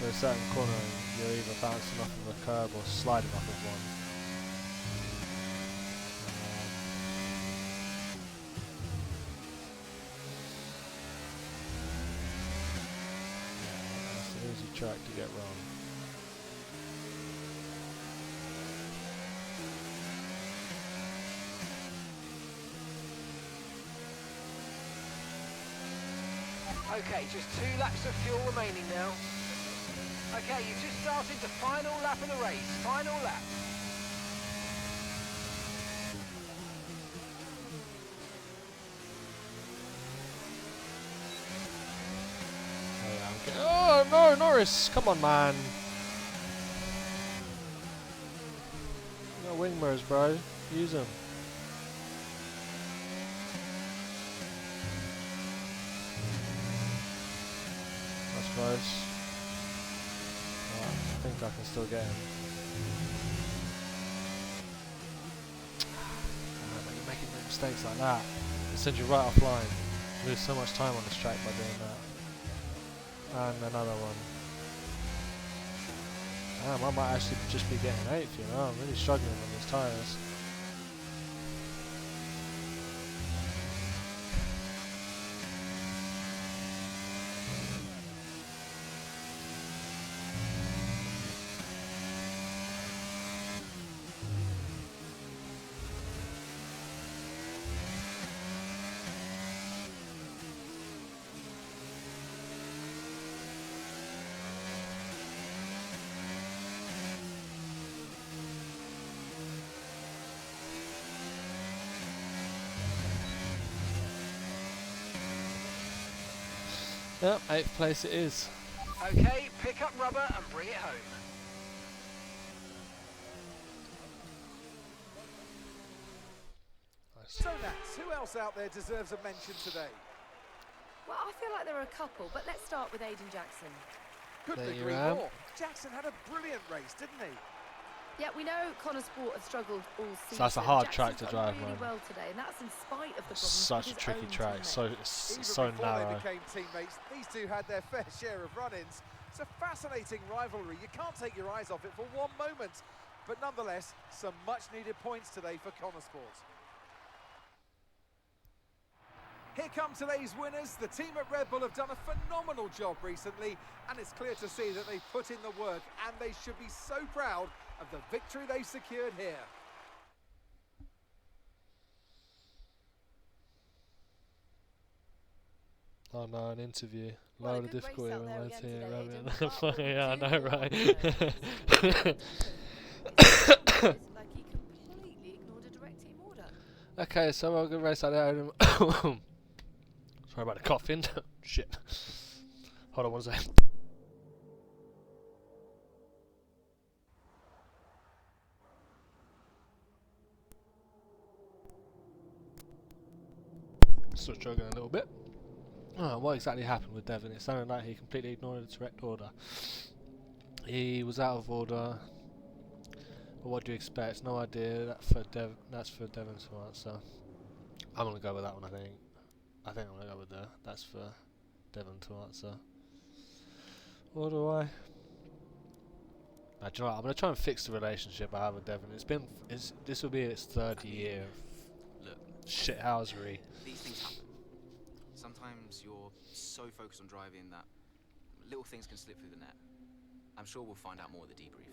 for a certain corner, and you're either bouncing off of a curb or sliding off of one. Track to get wrong. Okay, just 2 laps of fuel remaining now. Okay, you've just started the final lap of the race. Final lap. Oh no, Norris! Come on, man. You got wing mirrors, bro. Use them. That's close. Right, I think I can still get him. But you're making mistakes like that. It sends you right offline. You lose so much time on this track by doing that. And another one. Damn, I might actually just be getting 8th, you know. I'm really struggling on these tyres. Yep, 8th place it is. Okay, pick up rubber and bring it home. So Nats, who else out there deserves a mention today? Well, I feel like there are a couple, but let's start with Aiden Jackson. Couldn't There you agree are. more. Jackson had a brilliant race, didn't he? Yeah, we know Connor Sport have struggled all season. So that's a hard Jackson's track to done drive, really man. well today, and that's in spite of the problems Such a with his tricky own track. teammates. So Even so before narrow. they became teammates, these two had their fair share of run-ins. It's a fascinating rivalry. You can't take your eyes off it for one moment. But nonetheless, some much-needed points today for Connor Sport. Here come today's winners. The team at Red Bull have done a phenomenal job recently, and it's clear to see that they've put in the work, and they should be so proud of the victory they've secured here. Oh no, an interview. Well, a Lower the good race difficulty out when there I again see it. today, Rather Aidan. than But what we yeah, I do know, want right? to know is like he completely ignored a direct team order. Okay, so we're gonna race out there. Sorry about the coughing. Shit. Hold on one second. Still struggling a little bit. Oh, what exactly happened with Devon? It sounded like he completely ignored the direct order. He was out of order. But what do you expect? No idea. That's for Devon to answer. I'm gonna go with that one. I think I'm gonna go with that's for Devon to answer. Or do I? Do you know what? I'm gonna try and fix the relationship I have with Devon. This will be its third year Look, of shithousery. these things happen. Sometimes you're so focused on driving that little things can slip through the net. I'm sure we'll find out more at the debrief.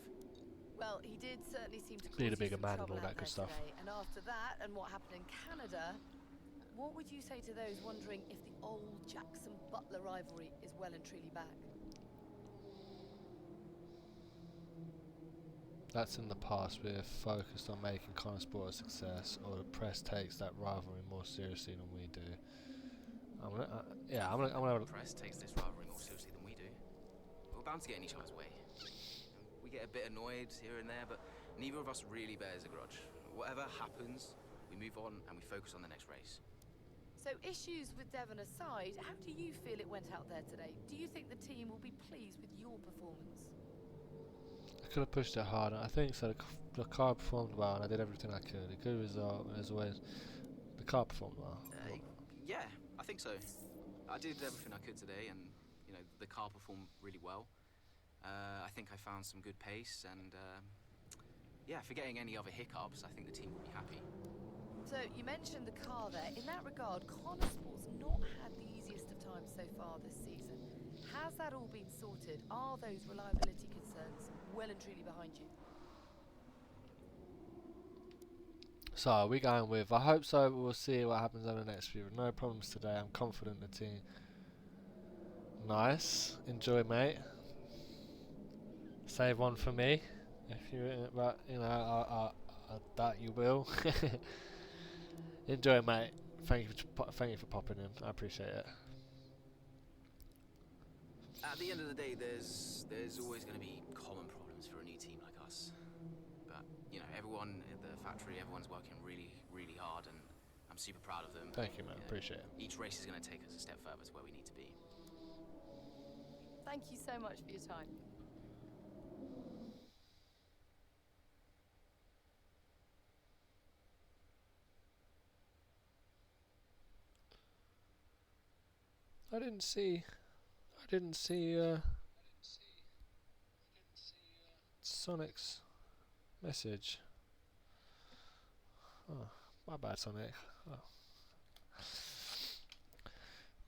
Well, he did certainly seem to cause Need a you bigger some man and trouble all that out good there stuff. today. And after that, and what happened in Canada, what would you say to those wondering if the old Jackson-Butler rivalry is well and truly back? That's in the past. We're focused on making Connor Sport a success, or the press takes that rivalry more seriously than we do. I'm gonna. The press takes this rivalry more seriously than we do. We're bound to get in each other's way. We get a bit annoyed here and there, but neither of us really bears a grudge. Whatever happens, we move on and we focus on the next race. So issues with Devon aside, how do you feel it went out there today? Do you think the team will be pleased with your performance? I could have pushed it harder. I think so. The car performed well, and I did everything I could. A good result, as always. The car performed well. Yeah, I think so. I did everything I could today, and the car performed really well. I think I found some good pace, and yeah, forgetting any other hiccups, I think the team will be happy. So you mentioned the car there. In that regard, Connor Sport's not had the easiest of times so far this season. Has that all been sorted? Are those reliability concerns well and truly behind you? So are we going with? I hope so. But we'll see what happens over the next few. No problems today. I'm confident in the team. Nice. Enjoy, mate. Save one for me, if you. But I doubt you will. Enjoy, mate. Thank you for popping in. I appreciate it. At the end of the day, there's always going to be common problems for a new team like us. But everyone at the factory, everyone's working really, really hard, and I'm super proud of them. Thank you, man. Appreciate it. Each race is going to take us a step further to where we need to be. Thank you so much for your time. I didn't see Sonic's message. Oh, my bad, Sonic. Oh.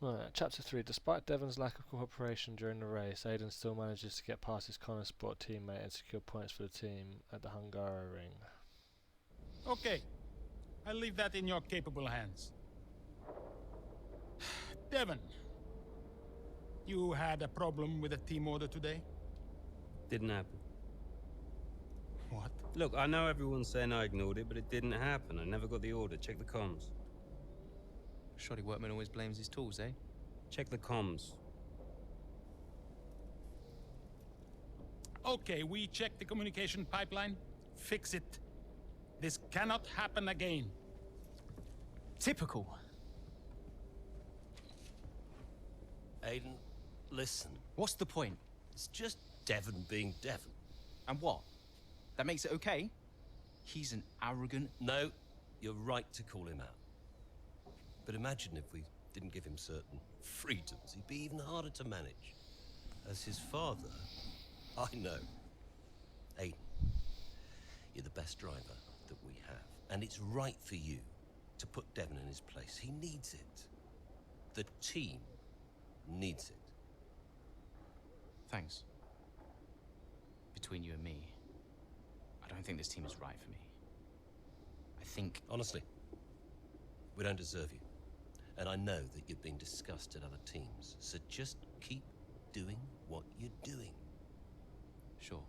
Right, chapter 3. Despite Devon's lack of cooperation during the race, Aidan still manages to get past his Connor Sport teammate and secure points for the team at the Hungaroring. Okay, I'll leave that in your capable hands. Devon, you had a problem with a team order today? Didn't happen. What? Look, I know everyone's saying I ignored it, but it didn't happen. I never got the order. Check the comms. Shoddy workman always blames his tools, eh? Check the comms. Okay, we checked the communication pipeline. Fix it. This cannot happen again. Typical. Aidan, listen. What's the point? It's just Devon being Devon. And what? That makes it okay? He's an arrogant... No, you're right to call him out. But imagine if we didn't give him certain freedoms. He'd be even harder to manage. As his father, I know. Aiden, you're the best driver that we have. And it's right for you to put Devon in his place. He needs it. The team needs it. Thanks. Between you and me, I don't think this team is right for me. I think... Honestly, we don't deserve you. And I know that you're being discussed at other teams. So just keep doing what you're doing. Sure.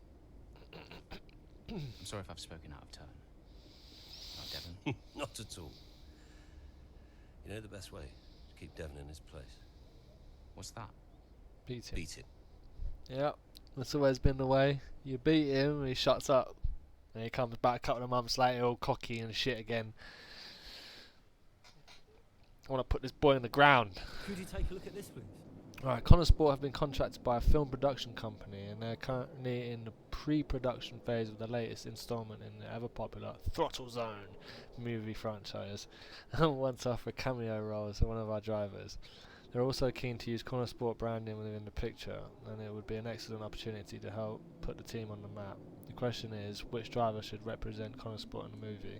I'm sorry if I've spoken out of turn. Not Devon. Not at all. You know the best way to keep Devon in his place? What's that? Beat him. Beat him. Yep, that's always been the way. You beat him, he shuts up. And he comes back a couple of months later all cocky and shit again. I want to put this boy in the ground. Could you take a look at this, please? Right, Connor Sport have been contracted by a film production company and they're currently in the pre-production phase of the latest installment in the ever-popular Throttle Zone movie franchise and want to offer a cameo role as one of our drivers. They're also keen to use Connor Sport branding within the picture and it would be an excellent opportunity to help put the team on the map. The question is, which driver should represent Connor Sport in the movie?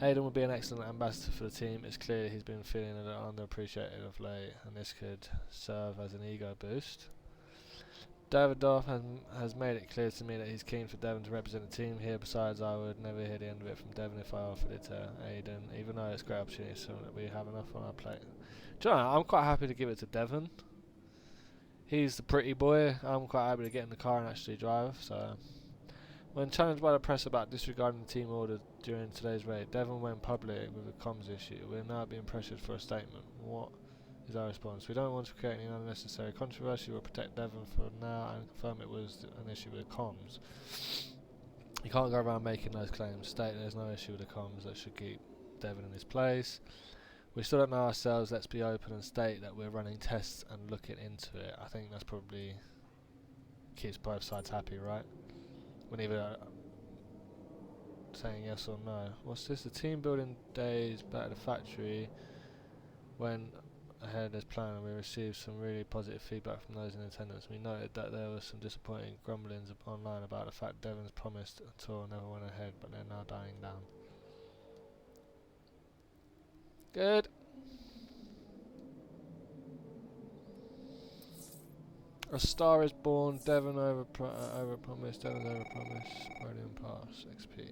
Aiden would be an excellent ambassador for the team. It's clear he's been feeling a little underappreciated of late, and this could serve as an ego boost. Davidoff has made it clear to me that he's keen for Devon to represent the team here. Besides, I would never hear the end of it from Devon if I offered it to Aiden, even though it's a great opportunity, so that we have enough on our plate. Do you know, I'm quite happy to give it to Devon. He's the pretty boy. I'm quite happy to get in the car and actually drive, so... When challenged by the press about disregarding the team order during today's raid, Devon went public with a comms issue. We're now being pressured for a statement. What is our response? We don't want to create any unnecessary controversy. We'll protect Devon for now and confirm it was an issue with comms. You can't go around making those claims. State there's no issue with the comms that should keep Devon in his place. We still don't know ourselves. Let's be open and state that we're running tests and looking into it. I think that's probably keeps both sides happy, right? When either saying yes or no. What's this? The team building days back at the factory went ahead as planned and we received some really positive feedback from those in attendance. We noted that there was some disappointing grumblings online about the fact Devon's promised a tour never went ahead, but they're now dying down. Good. A star is born. Devon overpromised. Devon overpromised. Podium pass. XP.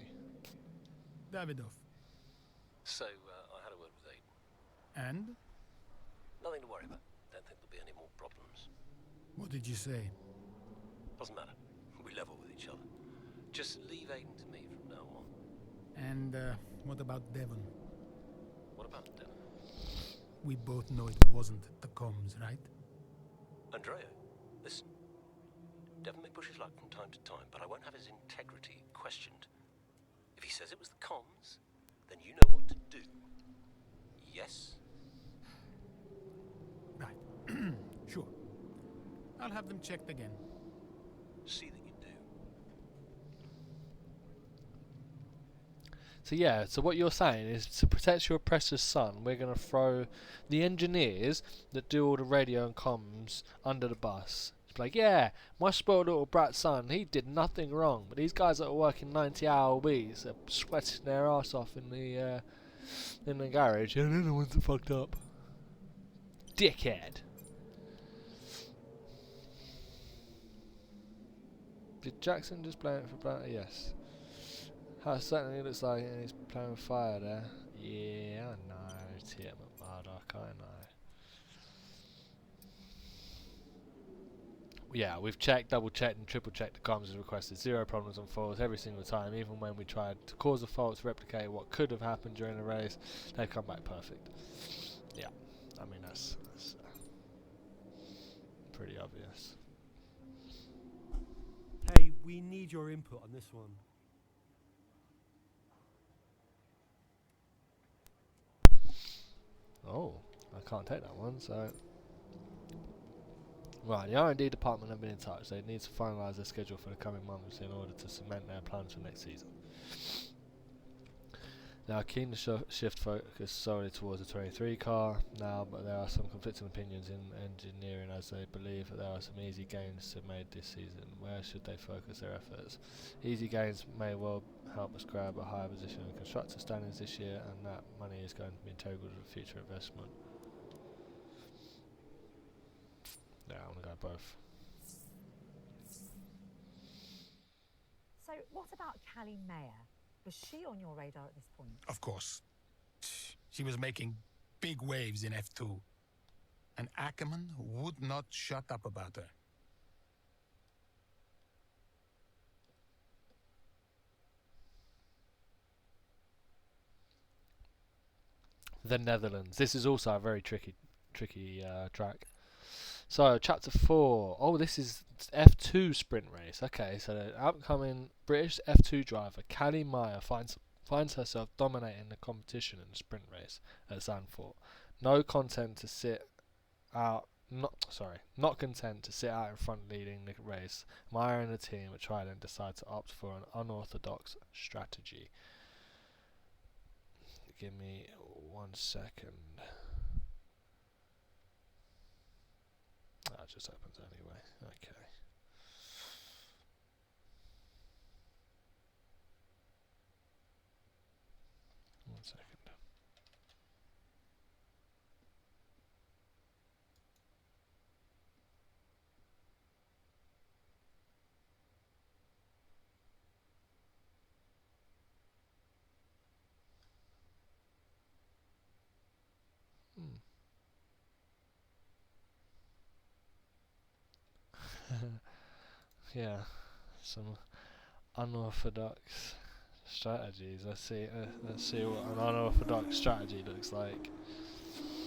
Davidoff. So, I had a word with Aiden. And? Nothing to worry about. Don't think there'll be any more problems. What did you say? Doesn't matter. We level with each other. Just leave Aiden to me from now on. And, what about Devon? What about Devon? We both know it wasn't the comms, right? Andrea, listen. Devon may push his luck from time to time, but I won't have his integrity questioned. If he says it was the comms, then you know what to do. Yes? Right. Sure. I'll have them checked again. See that you do. So yeah, so what you're saying is to protect your oppressor's son, we're going to throw the engineers that do all the radio and comms under the bus. It's like, yeah, my spoiled little brat son, he did nothing wrong, but these guys that are working 90-hour weeks are sweating their ass off in the garage, and they're the ones that fucked up. Dickhead. Did Jackson just blame it for Blanter? Yes. It certainly looks like he's playing with fire there. Yeah, I know. T.M. Murdoch, I know. Yeah, we've checked, double checked and triple checked the comms as requested. 0 problems on faults every single time, even when we tried to cause the faults, replicate what could have happened during the race. They've come back perfect. Yeah, I mean that's pretty obvious. Hey, we need your input on this one. Oh, I can't take that one, so Right, the R&D department have been in touch. They need to finalise their schedule for the coming months in order to cement their plans for next season. They are keen to shift focus solely towards the 23 car now, but there are some conflicting opinions in engineering as they believe that there are some easy gains to be made this season. Where should they focus their efforts? Easy gains may well help us grab a higher position in constructor standings this year, and that money is going to be integral to the future investment. Yeah, I want to go both. So, what about Callie Mayer? Was she on your radar at this point? Of course. She was making big waves in F2. And Ackerman would not shut up about her. The Netherlands. This is also a very tricky track. So, chapter 4. Oh, this is F2 sprint race. Okay, so the upcoming British F2 driver, Callie Mayer, finds herself dominating the competition in the sprint race at Zandvoort. Not content to sit out in front leading the race, Mayer and the team would try and decide to opt for an unorthodox strategy. Give me 1 second. That just opens anyway. Okay. One second. Yeah, some unorthodox strategies. Let's see what an unorthodox strategy looks like.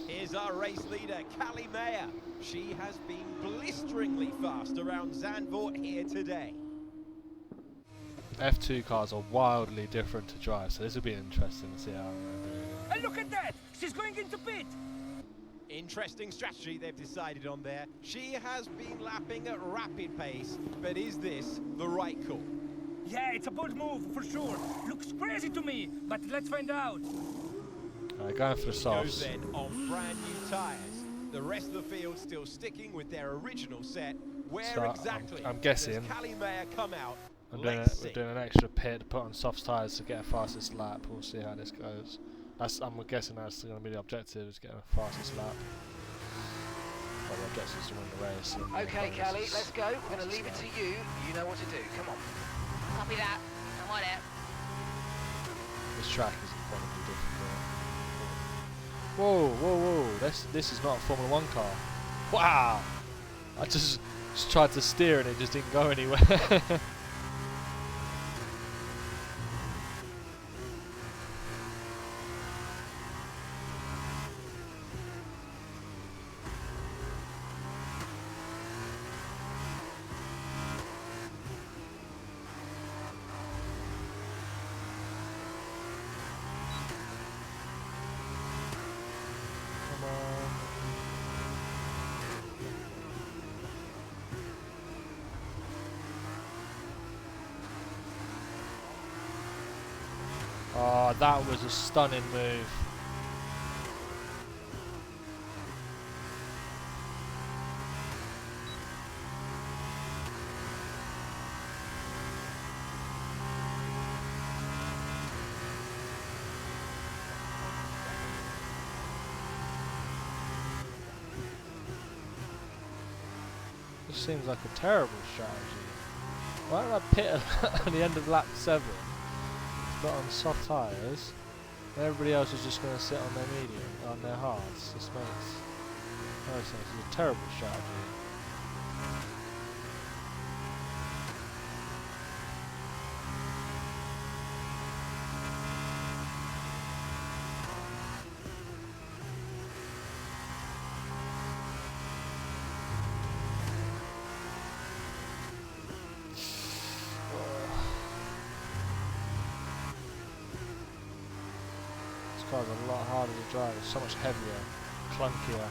Here's our race leader, Callie Mayer. She has been blisteringly fast around Zandvoort here today. F2 cars are wildly different to drive, so this will be interesting to see how they do. And look at that! She's going into pit! Interesting strategy they've decided on there. She has been lapping at rapid pace, but is this the right call? Yeah, it's a bold move, for sure. Looks crazy to me, but let's find out. Alright, going for the softs. Goes then on brand new tyres. The rest of the field still sticking with their original set. Where exactly I'm guessing does Callie Mayer come out? we're doing an extra pit to put on soft tyres to get a fastest lap. We'll see how this goes. I'm guessing that's going to be the objective, is getting the fastest lap. Well, the objective is to win the race. Okay, Callie, let's go. We're going to leave it to you. You know what to do. Come on. Copy that. I'm on it. This track is incredibly difficult. Whoa. This is not a Formula 1 car. Wow! I just tried to steer and it just didn't go anywhere. Oh, that was a stunning move. This seems like a terrible strategy. Why don't I pit at the end of lap 7? Got on soft tyres, and everybody else is just going to sit on their medium, on their hards. This makes no sense. It's a terrible strategy. Car's a lot harder to drive, it's so much heavier, clunkier.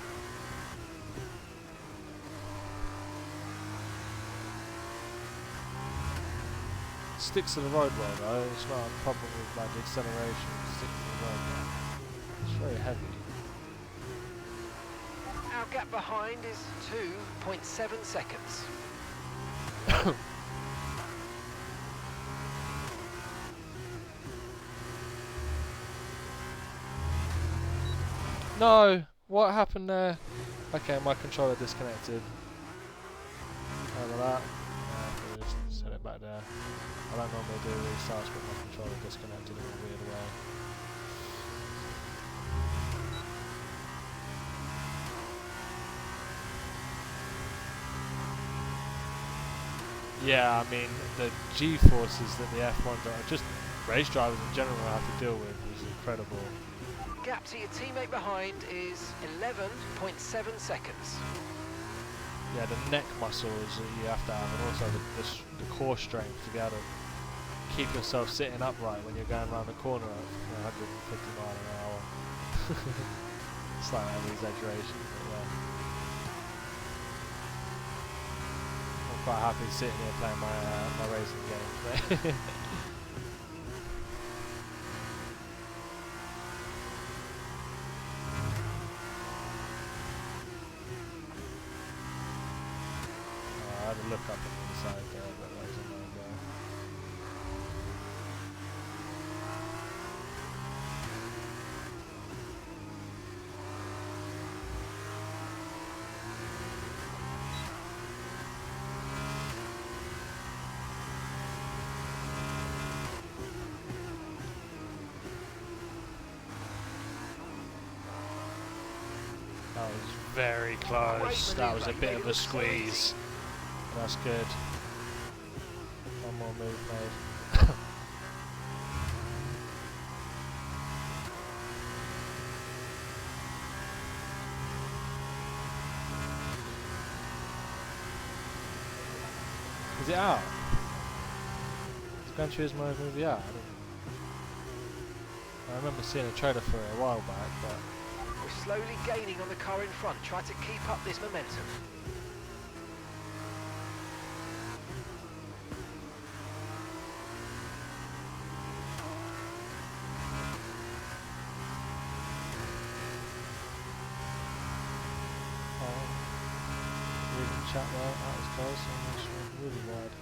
sticks to the road well though. It's not a problem with like the acceleration. It sticks to the road well. It's very heavy. Our gap behind is 2.7 seconds. No! What happened there? Okay, my controller disconnected. Over that. Yeah, just set it back there. I don't normally do restarts, but my controller disconnected in a weird way. Yeah, I mean, the G-forces that the F1 are just race drivers in general have to deal with is incredible. Gap to your teammate behind is 11.7 seconds. Yeah, the neck muscles that you have to have, and also the core strength to be able to keep yourself sitting upright when you're going around the corner at 150 miles an hour. Slight exaggeration, but yeah. I'm quite happy sitting here playing my racing games. I had a look up on the inside there, but that was a no-go. That was very close. That was a bit of a squeeze. That's good. One more move made. Is it out? Is Gran Turismo movie out? I remember seeing a trailer for it a while back, but We're slowly gaining on the car in front. Try to keep up this momentum. reading chat there, that was close, and this one really wide.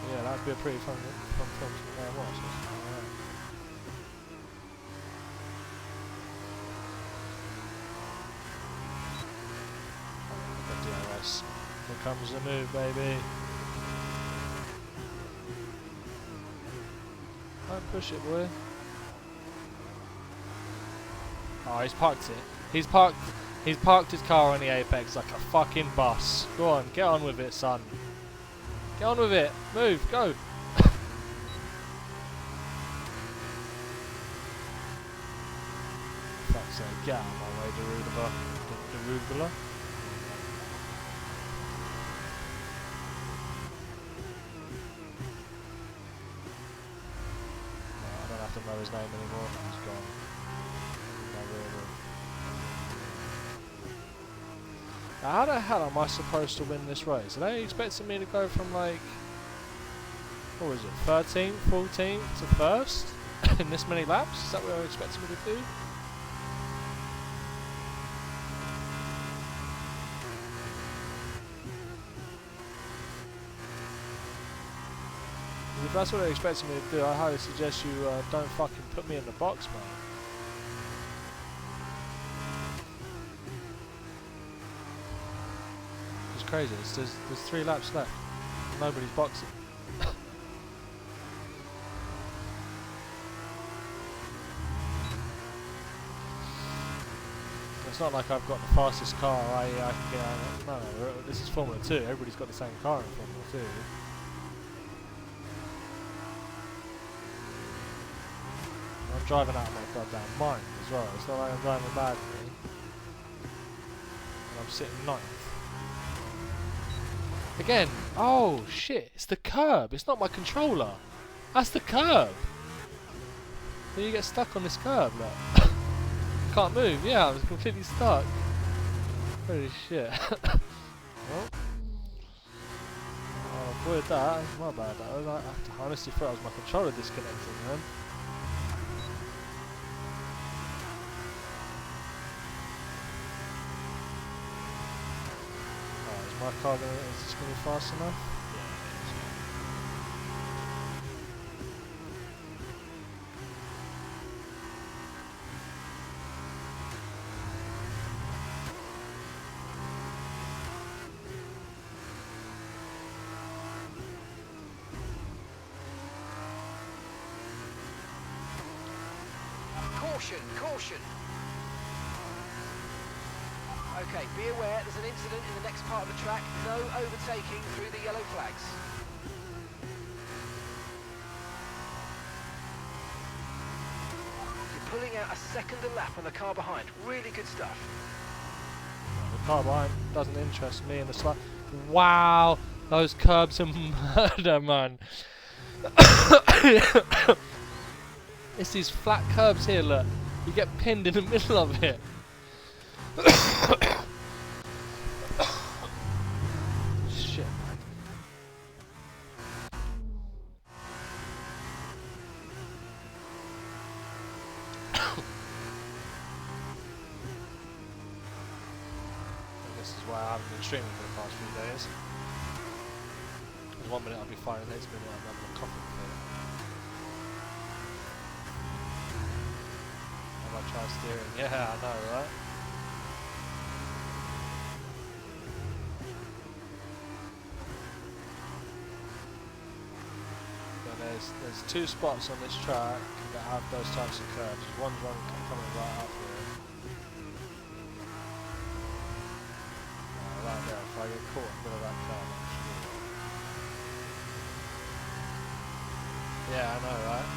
Yeah, that'd be a pretty fun film to watch. DRS. Here comes the move, baby. Don't push it, boy. Oh, he's parked it. He's parked his car on the apex like a fucking boss. Go on, get on with it, son. Get on with it. Move, go. Fuck's sake, get out of my way, Derugula. I don't have to know his name anymore. He's gone. No real. Now, how the hell am I supposed to win this race? Are they expecting me to go from like, what was it, 13th, 14th to 1st in this many laps? Is that what they're expecting me to do? If that's what they're expecting me to do, I highly suggest you don't fucking put me in the box, man. It's crazy. There's 3 laps left. Nobody's boxing. It's not like I've got the fastest car. I can get out. No, this is Formula 2. Everybody's got the same car in Formula 2. I'm driving out of my goddamn mind as well. It's not like I'm driving badly. And I'm sitting 9th. Again, oh shit, it's the curb. It's not my controller. That's the curb. Then you get stuck on this curb, look. Can't move, yeah, I'm completely stuck. Holy shit. Well, I avoided that, that's my bad. I honestly thought it was my controller disconnecting, man. Alright, is my car is this going to be fast enough? Caution, caution. Okay, be aware there's an incident in the next part of the track. No overtaking through the yellow flags. You're pulling out a second a lap on the car behind. Really good stuff. The car behind doesn't interest me in the slight. Wow, those curbs are murder, man. It's these flat curbs here, look. You get pinned in the middle of it. Shit, man. This is why I haven't been streaming for the past few days. 'Cause 1 minute I'll be fine, the next minute I'm having a coffee fit. Try steering. Yeah, I know, right? But there's two spots on this track that have those types of curves. One's one coming right up here. Right there. If I get caught in the middle of that curve, I'm screwed. Yeah, I know, right?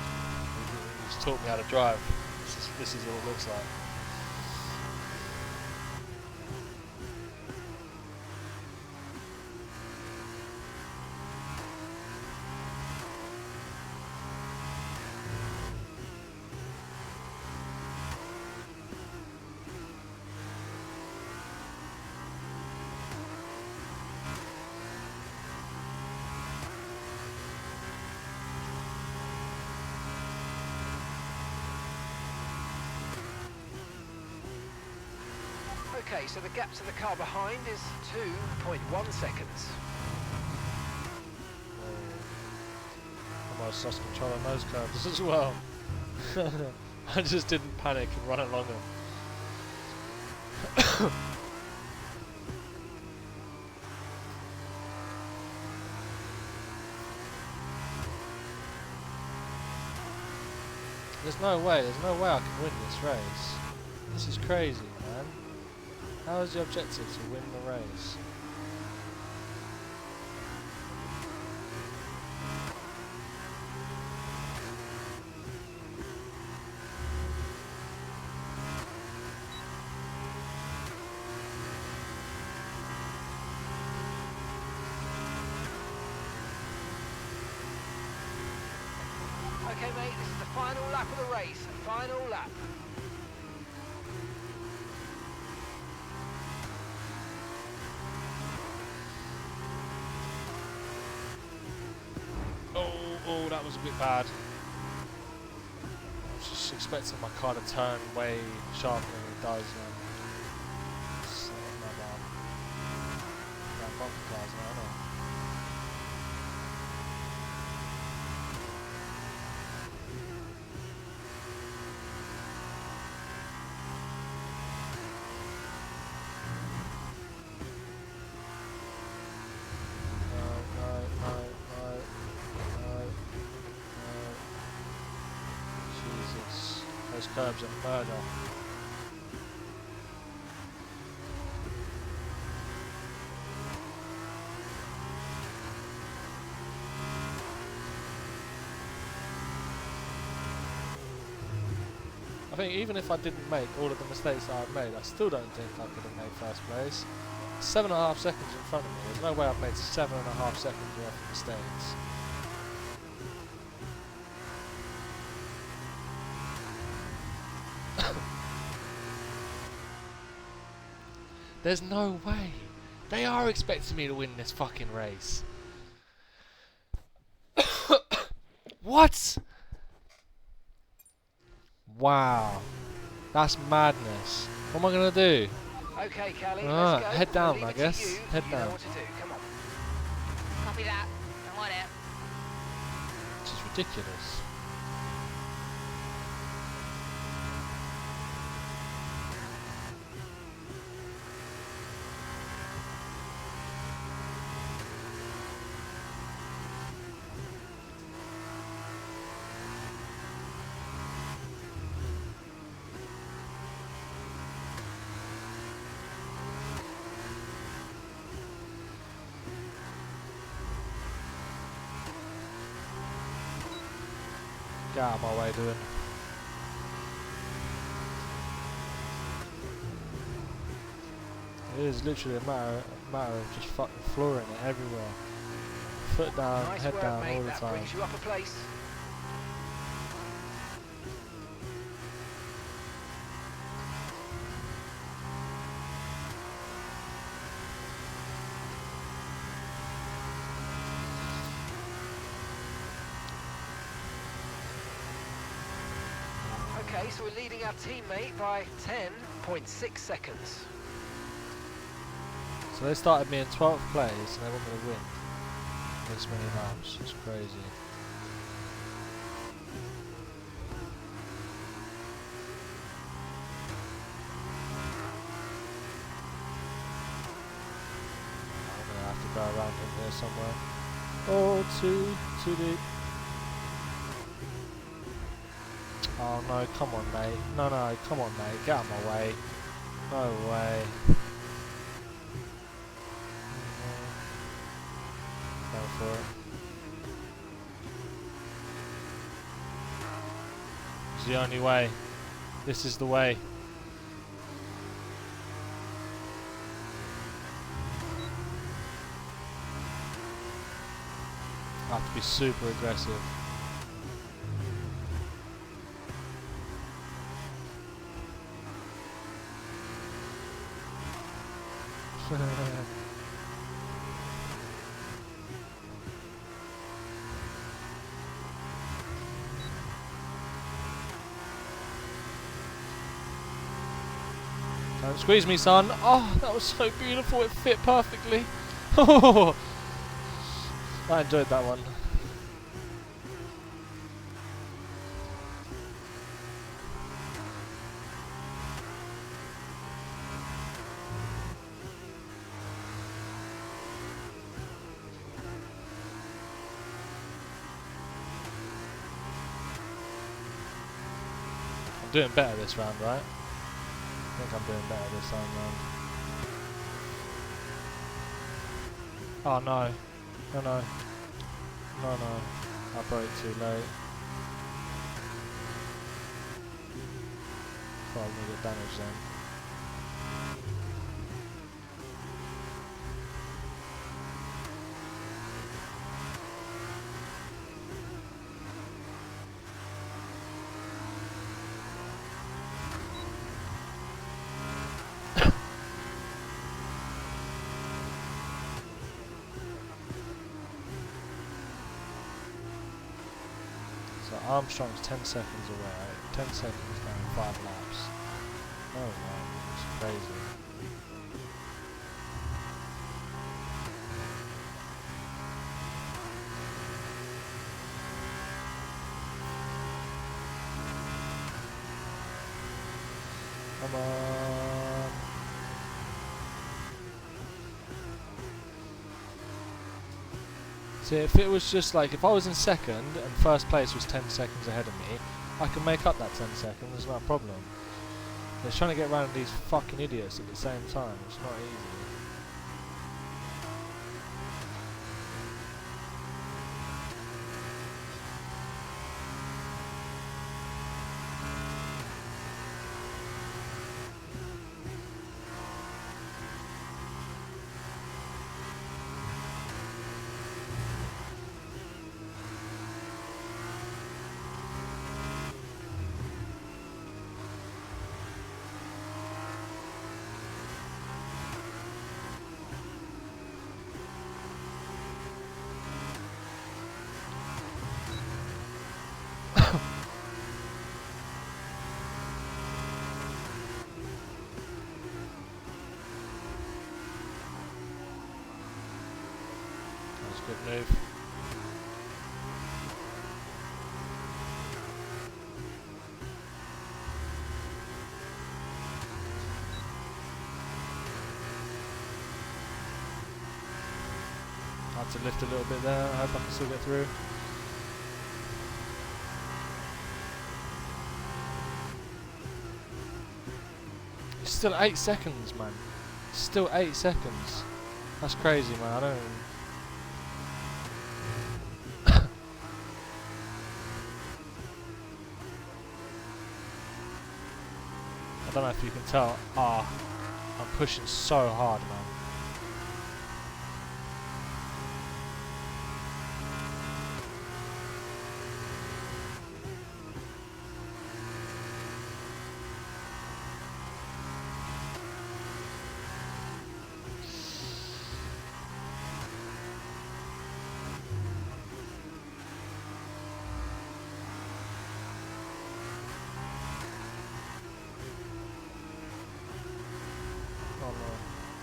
He's taught me how to drive. This is what it looks like. Okay, so the gap to the car behind is 2.1 seconds. I almost lost control on those curves as well. I just didn't panic and run along them. There's no way I can win this race. This is crazy, man. How is the objective to win the race? Okay, mate, this is the final lap of the race. Final lap. Oh, that was a bit bad. I was just expecting my car to turn way sharper than it does. It's not bad. Yeah, bumper cars now, isn't it? Those curbs are murder. I think even if I didn't make all of the mistakes that I've made, I still don't think I could have made first place. 7.5 seconds in front of me. There's no way I've made 7.5 seconds worth of mistakes. There's no way. They are expecting me to win this fucking race. What? Wow. That's madness. What am I going to do? Okay, Callie, Ah, let's go. head down, Leave I it to guess. you. Head You down. know what to do. Come on. Copy that. I'm on it. This is ridiculous. Get out of my way, doing. It is literally a matter of just fucking flooring it everywhere. Foot down, Nice head work, down mate. all the That time. brings you up a place. Okay, so we're leading our teammate by 10.6 seconds. So they started me in 12th place and they want me to win this many laps. It's crazy. I'm gonna have to go around in here somewhere. Oh, too deep. Oh no, come on mate. No, come on mate. Get out of my way. No way. Go for it. It's the only way. This is the way. I have to be super aggressive. Don't squeeze me, son. Oh, that was so beautiful. It fit perfectly. Oh, I enjoyed that one. I'm doing better this round, right? I think I'm doing better this time round. Oh no. No, no. No, no. I broke too late. Thought I was going to get damaged then. So Armstrong's 10 seconds away, 10 seconds down 5 laps. Oh man, it's crazy. Come on. See, if it was just like, if I was in second and first place was 10 seconds ahead of me, I can make up that 10 seconds, it's not a problem. They're trying to get around these fucking idiots at the same time, it's not easy. move. Had to lift a little bit there. I hope I can still get through. It's still 8 seconds, man. Still 8 seconds. That's crazy, man. I don't even... I don't know if you can tell. I'm pushing so hard, man.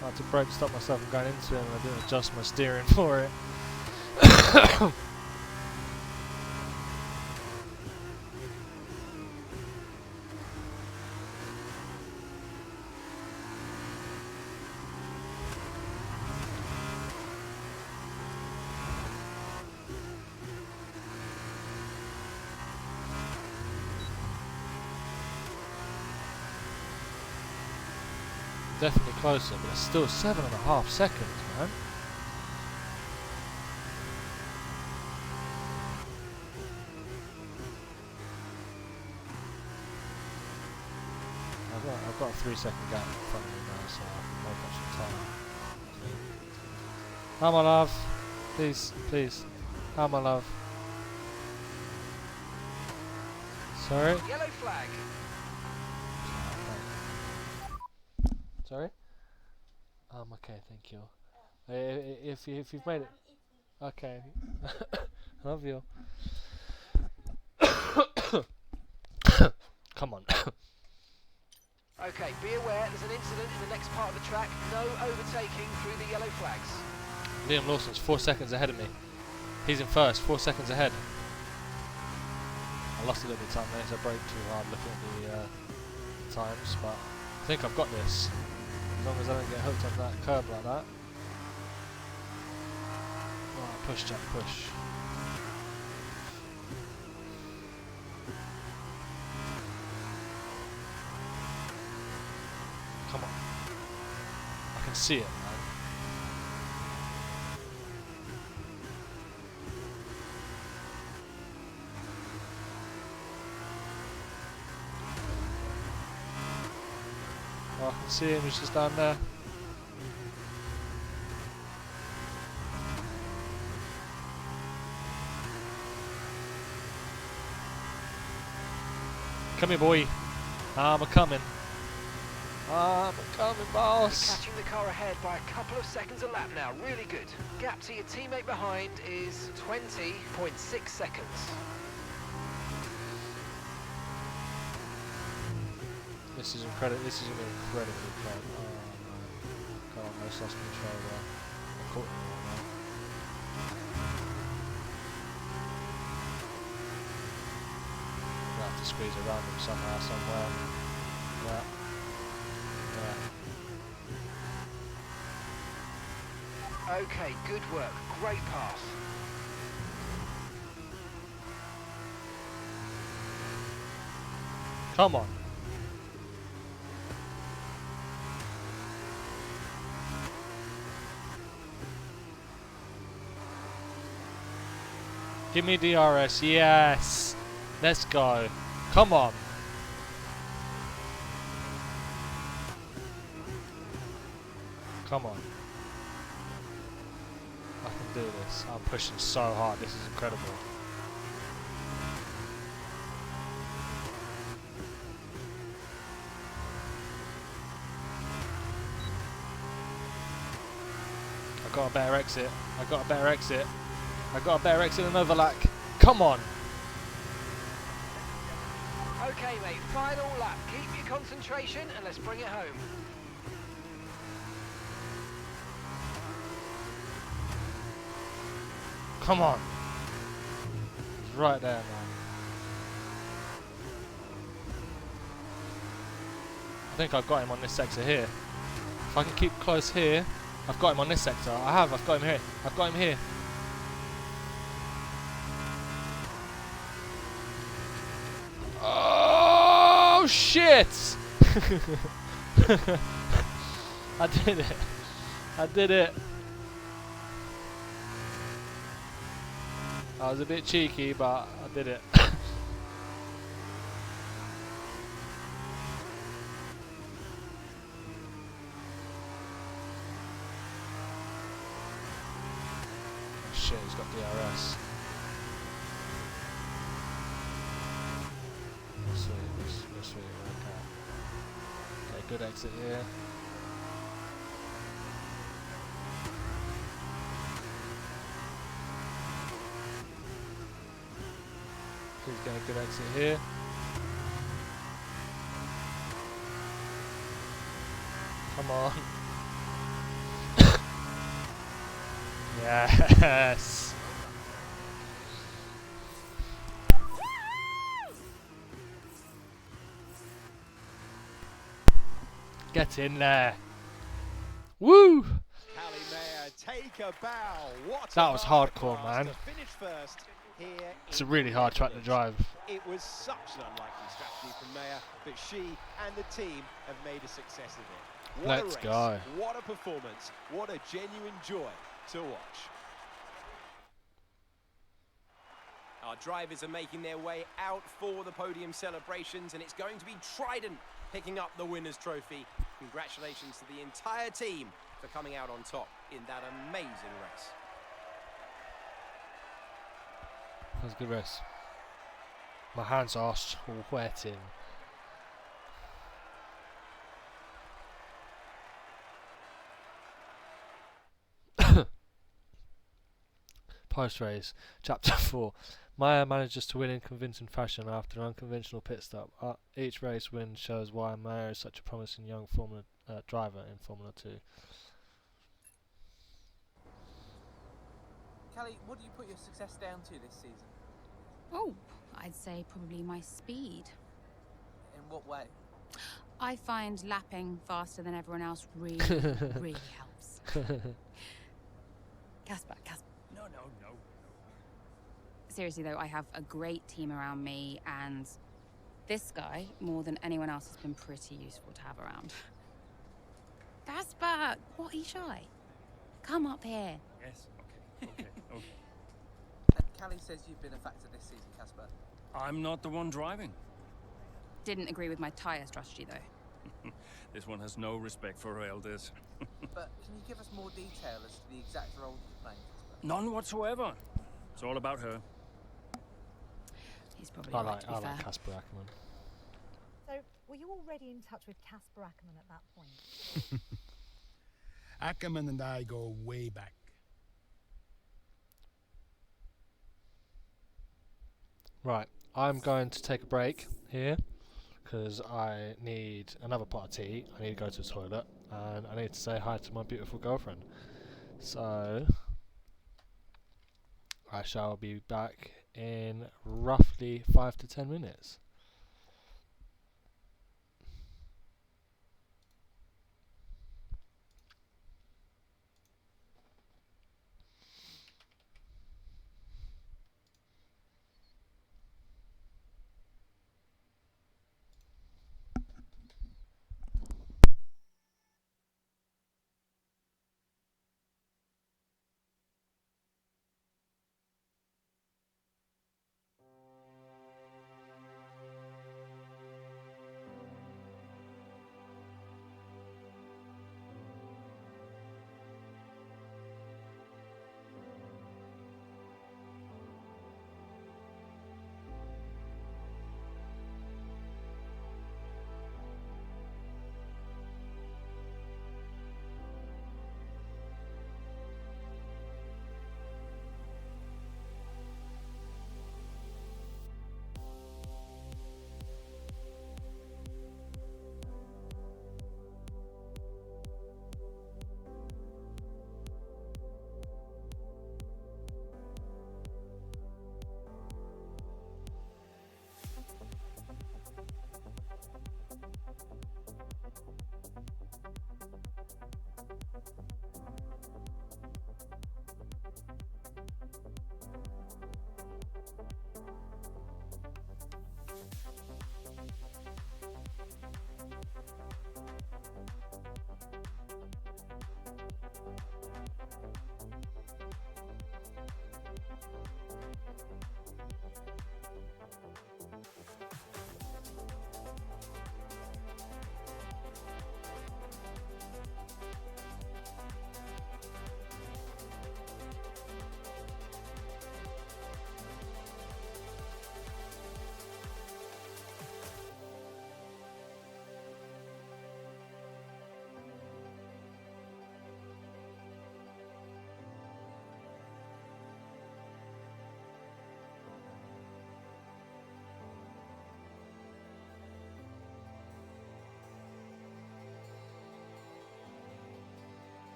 I had to brake stop myself from going into it, and I didn't adjust my steering for it. Definitely closer, but it's still 7.5 seconds, man. I've got a 3-second gap in front of me now, so I can make up some time. Hi, my love. Please, please. Hi, my love. Sorry? Yellow flag. Sorry? Okay, thank you. If you've made it, okay. Love you. Come on. Okay, be aware there's an incident in the next part of the track. No overtaking through the yellow flags. Liam Lawson's 4 seconds ahead of me. He's in first, 4 seconds ahead. I lost a little bit of time there, so I braked too hard looking at the times, but I think I've got this. As long as I don't get hooked on that curb like that. Right, push, Jack, push. Come on. I can see it, man. Oh, I can see him, he's just down there. Come here, boy. I'm a-coming. I'm a-coming, boss. You're catching the car ahead by a couple of seconds a lap now. Really good. Gap to your teammate behind is 20.6 seconds. This is incredible. This is an incredibly close. Oh no! God, I lost control there. I caught him now. I have to squeeze around him somehow, somewhere. Yeah. Yeah. Okay, good work. Great pass. Come on. Give me DRS, yes! Let's go. Come on. Come on. I can do this. I'm pushing so hard, this is incredible. I got a better exit. I got a better exit. I got a better exit than Overlack. Come on. Okay, mate, final lap. Keep your concentration and let's bring it home. Come on. He's right there, man. I think I've got him on this sector here. If I can keep close here, I've got him on this sector. I've got him here. I've got him here. Oh shit! I did it. I did it. I was a bit cheeky, but I did it. Shit, he's got DRS. Sweet, okay. Okay, good exit here. He's getting a good exit here. Come on. Yes. Get in there. Woo! Take a bow. What that was hardcore, man. To finish first here it's a really hard track to drive. It was such an unlikely strategy from Mayer, but she and the team have made a success of it. What Let's a race, go. What a performance. What a genuine joy to watch. Our drivers are making their way out for the podium celebrations, and it's going to be Trident picking up the winner's trophy. Congratulations to the entire team for coming out on top in that amazing race. That was a good race. My hands are sweating. Post-race, Chapter 4. Mayer manages to win in convincing fashion after an unconventional pit stop. Each race win shows why Mayer is such a promising young Formula driver in Formula 2. Callie, what do you put your success down to this season? Oh, I'd say probably my speed. In what way? I find lapping faster than everyone else really, really helps. Casper. No. Seriously though, I have a great team around me, and this guy, more than anyone else, has been pretty useful to have around. Casper, what are you shy? Come up here. Yes, okay. And Callie says you've been a factor this season, Casper. I'm not the one driving. Didn't agree with my tyre strategy though. This one has no respect for her elders. But can you give us more detail as to the exact role that you're playing, Casper? None whatsoever. It's all about her. He's probably right, to be I fair. like Casper Ackerman. So, were you already in touch with Casper Ackerman at that point? Ackerman and I go way back. Right, I'm going to take a break here because I need another pot of tea. I need to go to the toilet and I need to say hi to my beautiful girlfriend. So I shall be back in roughly 5 to 10 minutes.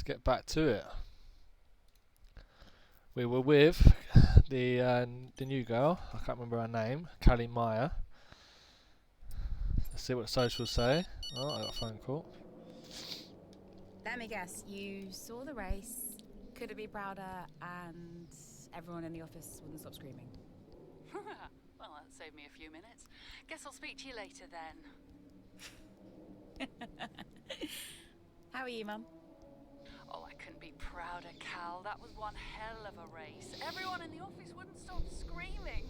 get back to it. We were with the new girl. I can't remember her name. Callie Meyer. Let's see what the socials say. Oh, I got a phone call. Let me guess, you saw the race, couldn't be prouder, and everyone in the office wouldn't stop screaming. Well, that saved me a few minutes. Guess I'll speak to you later then. How are you, Mum? Oh, I couldn't be prouder, Cal. That was one hell of a race. Everyone in the office wouldn't stop screaming.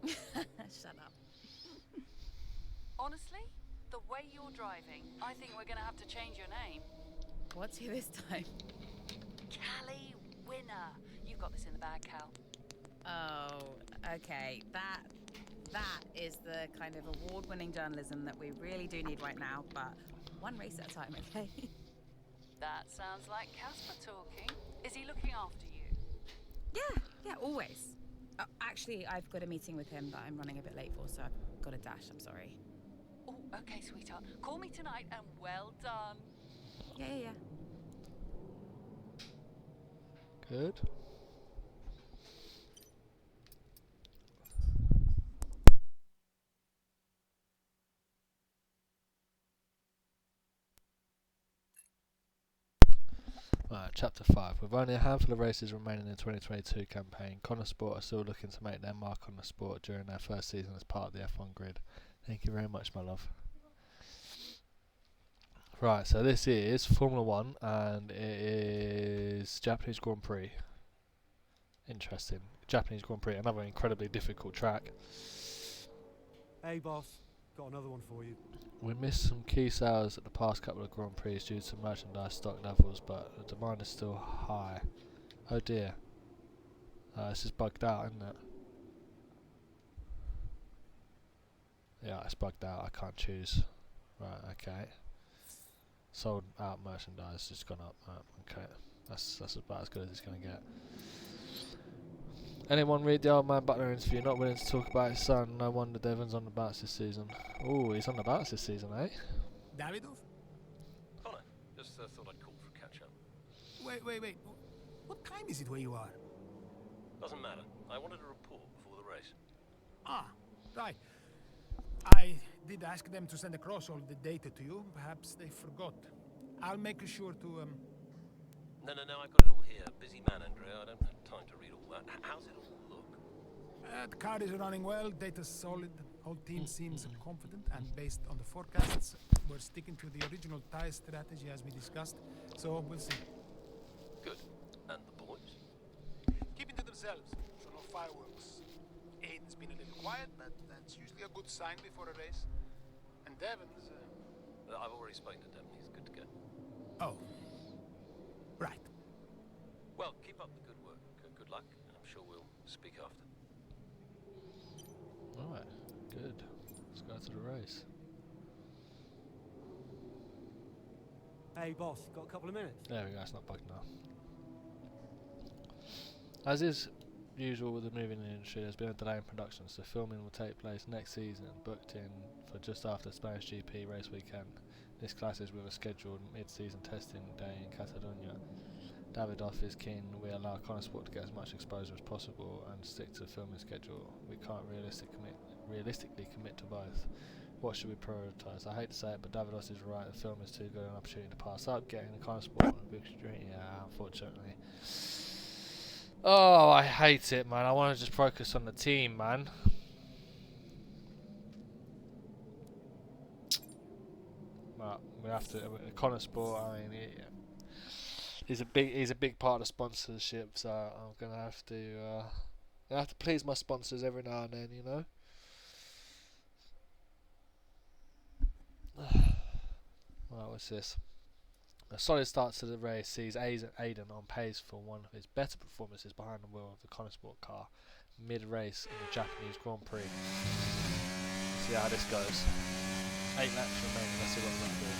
Shut up. Honestly, the way you're driving, I think we're gonna have to change your name. What's here this time? Callie Winner. You've got this in the bag, Cal. Oh, okay. That is the kind of award-winning journalism that we really do need right now, but one race at a time, okay? That sounds like Casper talking. Is he looking after you? Yeah, always. Actually, I've got a meeting with him that I'm running a bit late for, so I've got to dash. I'm sorry. Oh, okay, sweetheart. Call me tonight and well done. Yeah. Good. Right, Chapter 5. With only a handful of races remaining in the 2022 campaign, Connor Sport are still looking to make their mark on the sport during their first season as part of the F1 grid. Thank you very much, my love. Right, so this is Formula 1 and it is Japanese Grand Prix. Interesting. Japanese Grand Prix, another incredibly difficult track. Hey, boss. Got another one for you. We missed some key sales at the past couple of Grand Prix due to merchandise stock levels, but the demand is still high. Oh dear. This is bugged out, isn't it? Yeah, it's bugged out. I can't choose. Right, okay. Sold out merchandise, just gone up. Okay. That's about as good as it's going to get. Anyone read the old man Butler interview? Not willing to talk about his son. No wonder Devon's on the bounce this season. Oh, he's on the bounce this season, eh? Davidov? Connor, just thought I'd call for a catch-up. Wait. What time is it where you are? Doesn't matter. I wanted a report before the race. Ah, right. I did ask them to send across all the data to you. Perhaps they forgot. I'll make sure to, No, I've got it all here. Busy man, Andrea. I don't have time to read all that. How's it all look? The car is running well, data's solid, whole team seems confident, and based on the forecasts, we're sticking to the original tire strategy as we discussed, so we'll see. Good. And the boys? Keeping to themselves, so no fireworks. Aiden's been a little quiet, but that's usually a good sign before a race. And Devon's... I've already spoken to Devon. He's good to go. Oh. Right. Well, keep up the good work. Good luck, and I'm sure we'll speak after. Alright, good. Let's go to the race. Hey, boss. Got a couple of minutes? There we go, it's not bugged now. As is usual with the movie industry, there's been a delay in production, so filming will take place next season, booked in for just after Spanish GP race weekend. This clashes with a scheduled mid-season testing day in Catalonia. Davidoff is keen we allow Connor Sport to get as much exposure as possible and stick to the filming schedule. We can't realistically commit to both. What should we prioritise? I hate to say it, but Davidoff is right. The film is too good an opportunity to pass up. Getting the Connor Sport on a big screen, yeah, unfortunately. Oh, I hate it, man. I want to just focus on the team, man. But we have to. Connor Sport. I mean, he's a big part of the sponsorship. So I'm gonna have to please my sponsors every now and then, you know. Right, what's this? A solid start to the race sees Aiden on pace for one of his better performances behind the wheel of the Connor Sport car mid-race in the Japanese Grand Prix. Let's see how this goes. 8 laps remaining, let's see what we're going to do.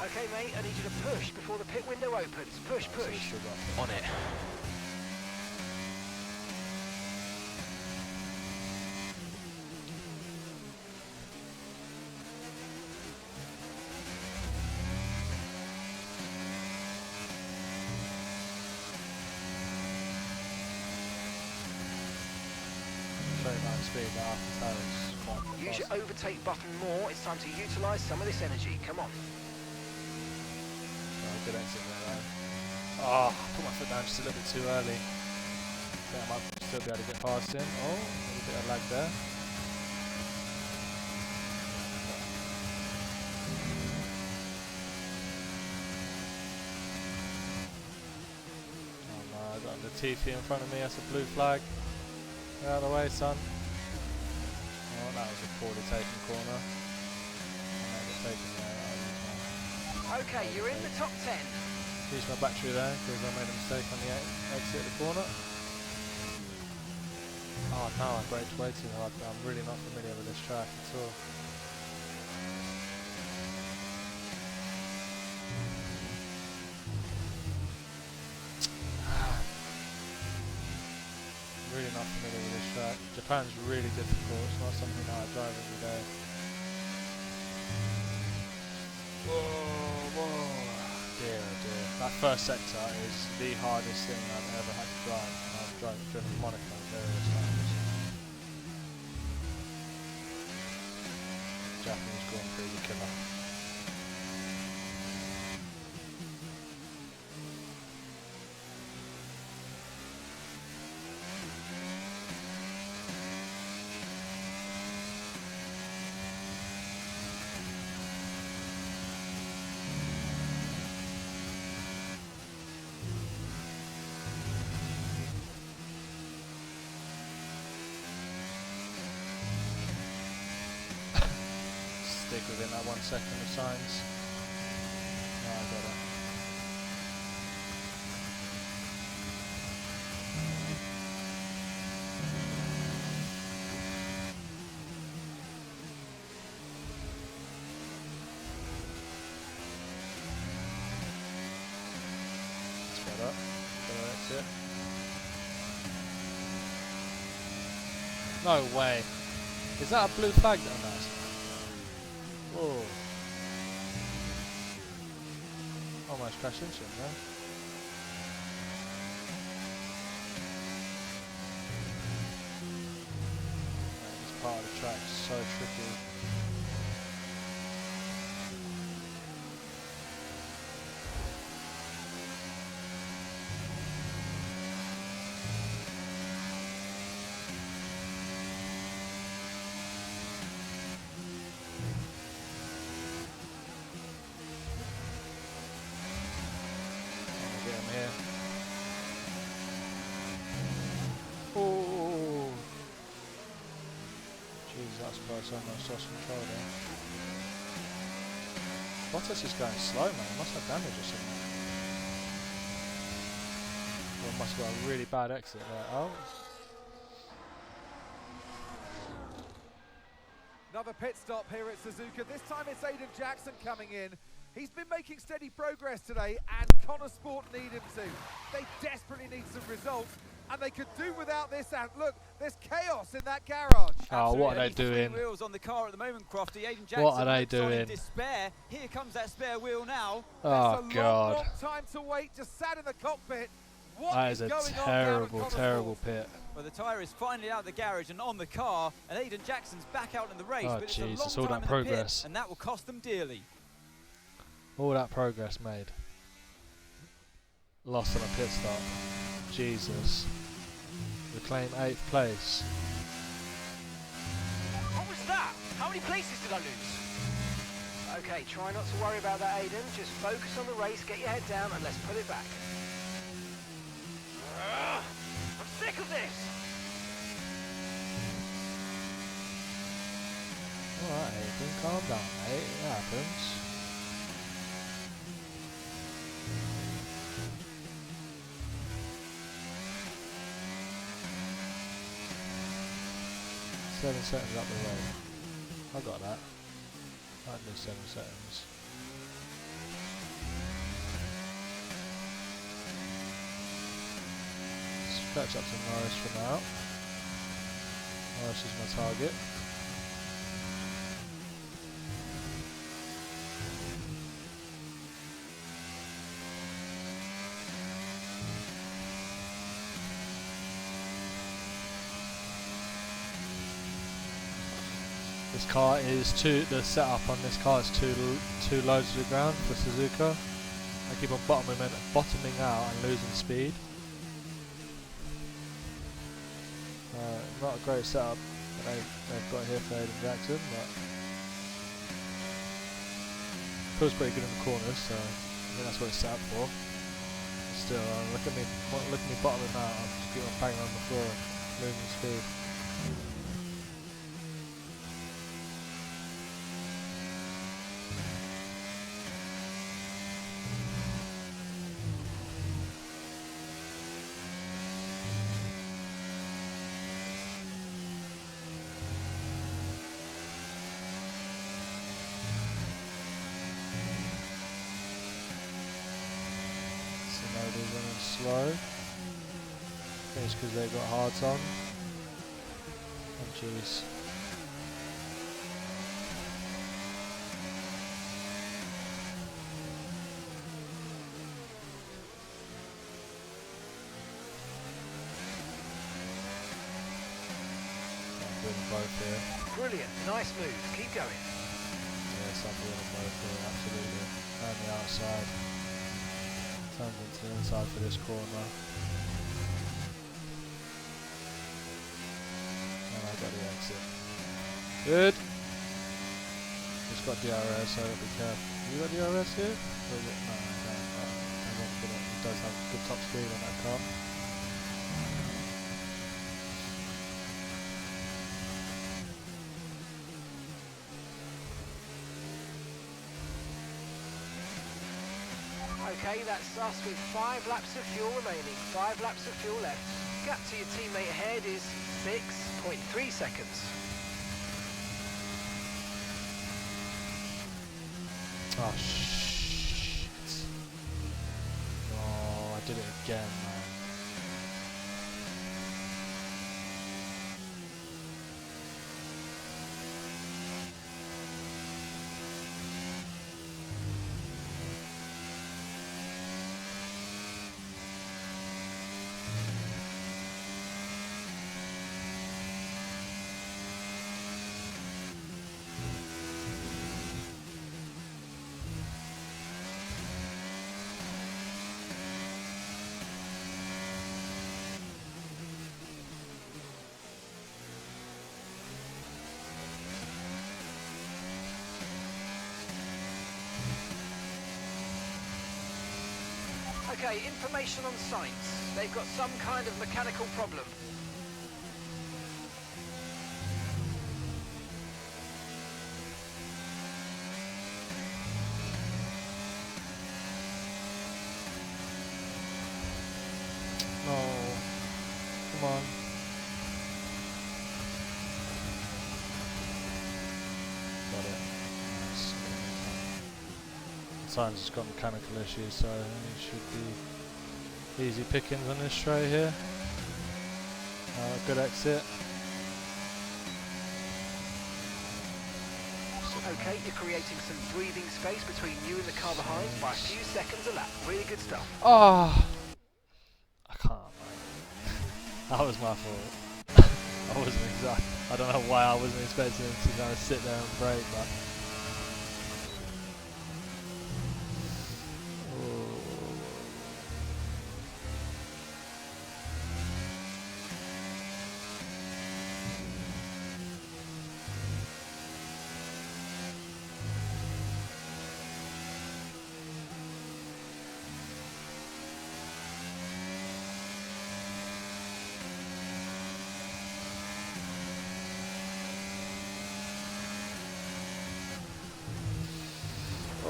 Okay, mate, I need you to push before the pit window opens. Push. On it. 29 speed that after tires is quite Use fast. your overtake button more. It's time to utilise some of this energy. Come on. Oh, good exit there though. Oh, I put my foot down just a little bit too early. I might still be able to get past him. Oh, a bit of lag there. Oh no, I got Latifi in front of me. That's a blue flag. Get out of the way, son. Oh, that was a poorly taken corner. Okay, you're in the top 10. Use my battery there because I made a mistake on the exit of the corner. Oh no, I braked way too hard. I'm really not familiar with this track at all. Really not familiar with this track. Japan's really difficult. It's not something that I drive every day. Whoa, whoa. Dear, oh dear. That first sector is the hardest thing I've ever had to drive. And I've driven Monaco various times. Japanese Grand Prix, the killer. Stick within that 1 second of signs. Oh, I got it. Sped up. Better exit. No way. Is that a blue flag that I'm asking? Whoa. Almost crashed into him there. This part of the track is so tricky. Here. Oh, jeez, that's close. Almost lost control there. Bottas is going slow, man. Must have damage or something. Well, must have got a really bad exit there. Oh. Another pit stop here at Suzuka. This time it's Aiden Jackson coming in. He's been making steady progress today, and Connor Sport need him to. They desperately need some results, and they could do without this out. Look, there's chaos in that garage. Oh, what are they doing? Wheels on the car at the moment, Crofty. Aiden Jackson What are they looks on in doing? despair. Here comes that spare wheel now. Oh, That's a God. long time to wait, just sat in the cockpit. What That is a going terrible, on terrible pit. Well, the tyre is finally out of the garage and on the car, and Aiden Jackson's back out in the race. Oh, but it's a jeez, long it's all time that in the progress. pit, and that will cost them dearly. All that progress made. Lost on a pit stop. Jesus. Reclaim 8th place. What was that? How many places did I lose? Okay, try not to worry about that, Aiden. Just focus on the race, get your head down, and let's put it back. I'm sick of this! Alright, Aiden, calm down, mate. It happens. Seven seconds up the road. I got that. Might do 7 seconds. Scratch up to Norris for now. Norris is my target. This car is the setup on this car is too low to the ground for Suzuka. I keep on bottoming out and losing speed. Not a great setup that they've got here for Aiden Jackson, but feels pretty good in the corners, so I think that's what it's set up for. Still, look at me bottoming out. I just keep on banging on the floor, losing speed. Running slow. I think it's because they've got hards on. Oh jeez. I'm doing them both here. Brilliant, nice move, keep going. Yes, I'm doing them both here, absolutely. And the outside. Turns into the inside for this corner. And I got the exit. Good! It's got DRS, so be careful. You got DRS here? Or is it? No, it does have good top speed on that car. Okay, that's us with 5 laps of fuel remaining, 5 laps of fuel left. Gap to your teammate ahead is 6.3 seconds. Oh shit. Oh, I did it again, man. Okay, information on site. They've got some kind of mechanical problem. Oh, come on. Got it. Nice. Sainz has got mechanical issues, so it should be easy pickings on this straight here. Good exit. Okay, you're creating some breathing space between you and the car behind by a few seconds a lap. Really good stuff. Oh, I can't, man. That was my fault. I wasn't exact. I don't know why I wasn't expecting him to kind of sit there and brake, but.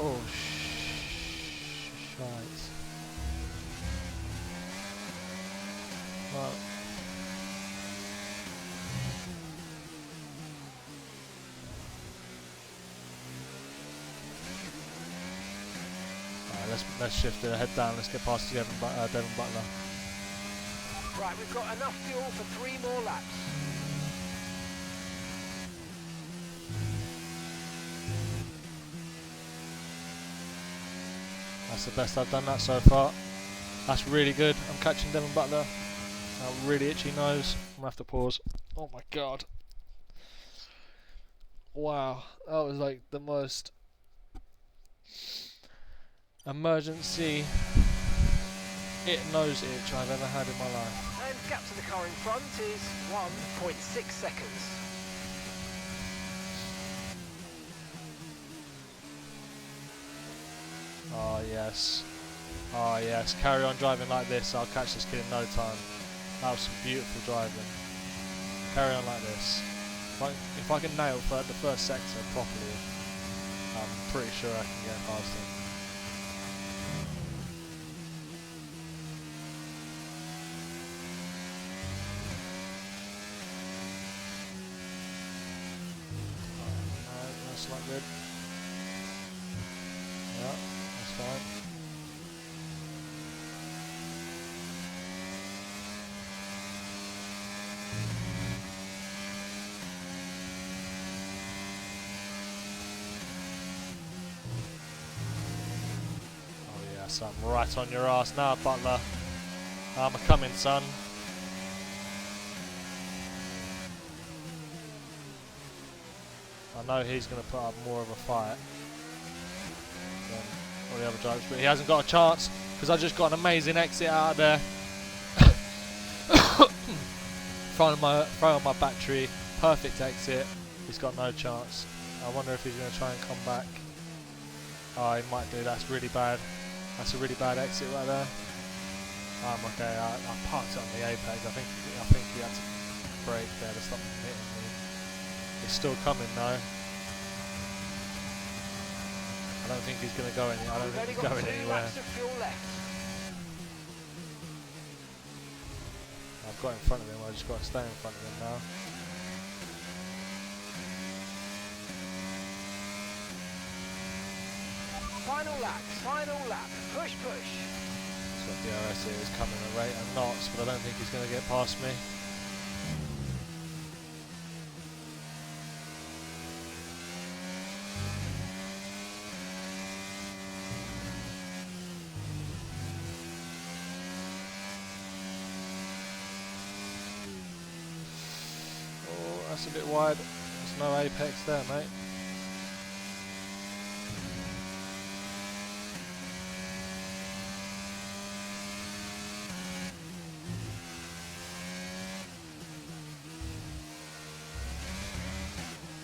Oh, shite. Well. Alright, let's shift the head down. Let's get past Devon Butler. Right, we've got enough fuel for 3 more laps. That's the best I've done that so far. That's really good. I'm catching Devon Butler. A really itchy nose. I'm gonna have to pause. Oh my god. Wow, that was like the most emergency nose itch I've ever had in my life. And gap to the car in front is 1.6 seconds. Oh yes. Oh yes, carry on driving like this, I'll catch this kid in no time. That was some beautiful driving. Carry on like this. If I can nail the first sector properly, I'm pretty sure I can get past him. No, that's not good. Yeah, that's fine. I'm right on your ass now, Butler. I'm a-coming, son. I know he's going to put up more of a fight than all the other drivers, but he hasn't got a chance because I just got an amazing exit out of there. Throwing on my battery, perfect exit. He's got no chance. I wonder if he's going to try and come back. Oh, he might do. That's really bad. That's a really bad exit right there. Okay, I parked it on the apex. I think he had to brake there to stop him hitting me. He's still coming though. I don't think he's going to go anywhere. I don't think he's going anywhere. I've got in front of him. I just got to stay in front of him now. Final lap, push. So DRS here is coming at a rate of knots, but I don't think he's going to get past me. Oh, that's a bit wide. There's no apex there, mate.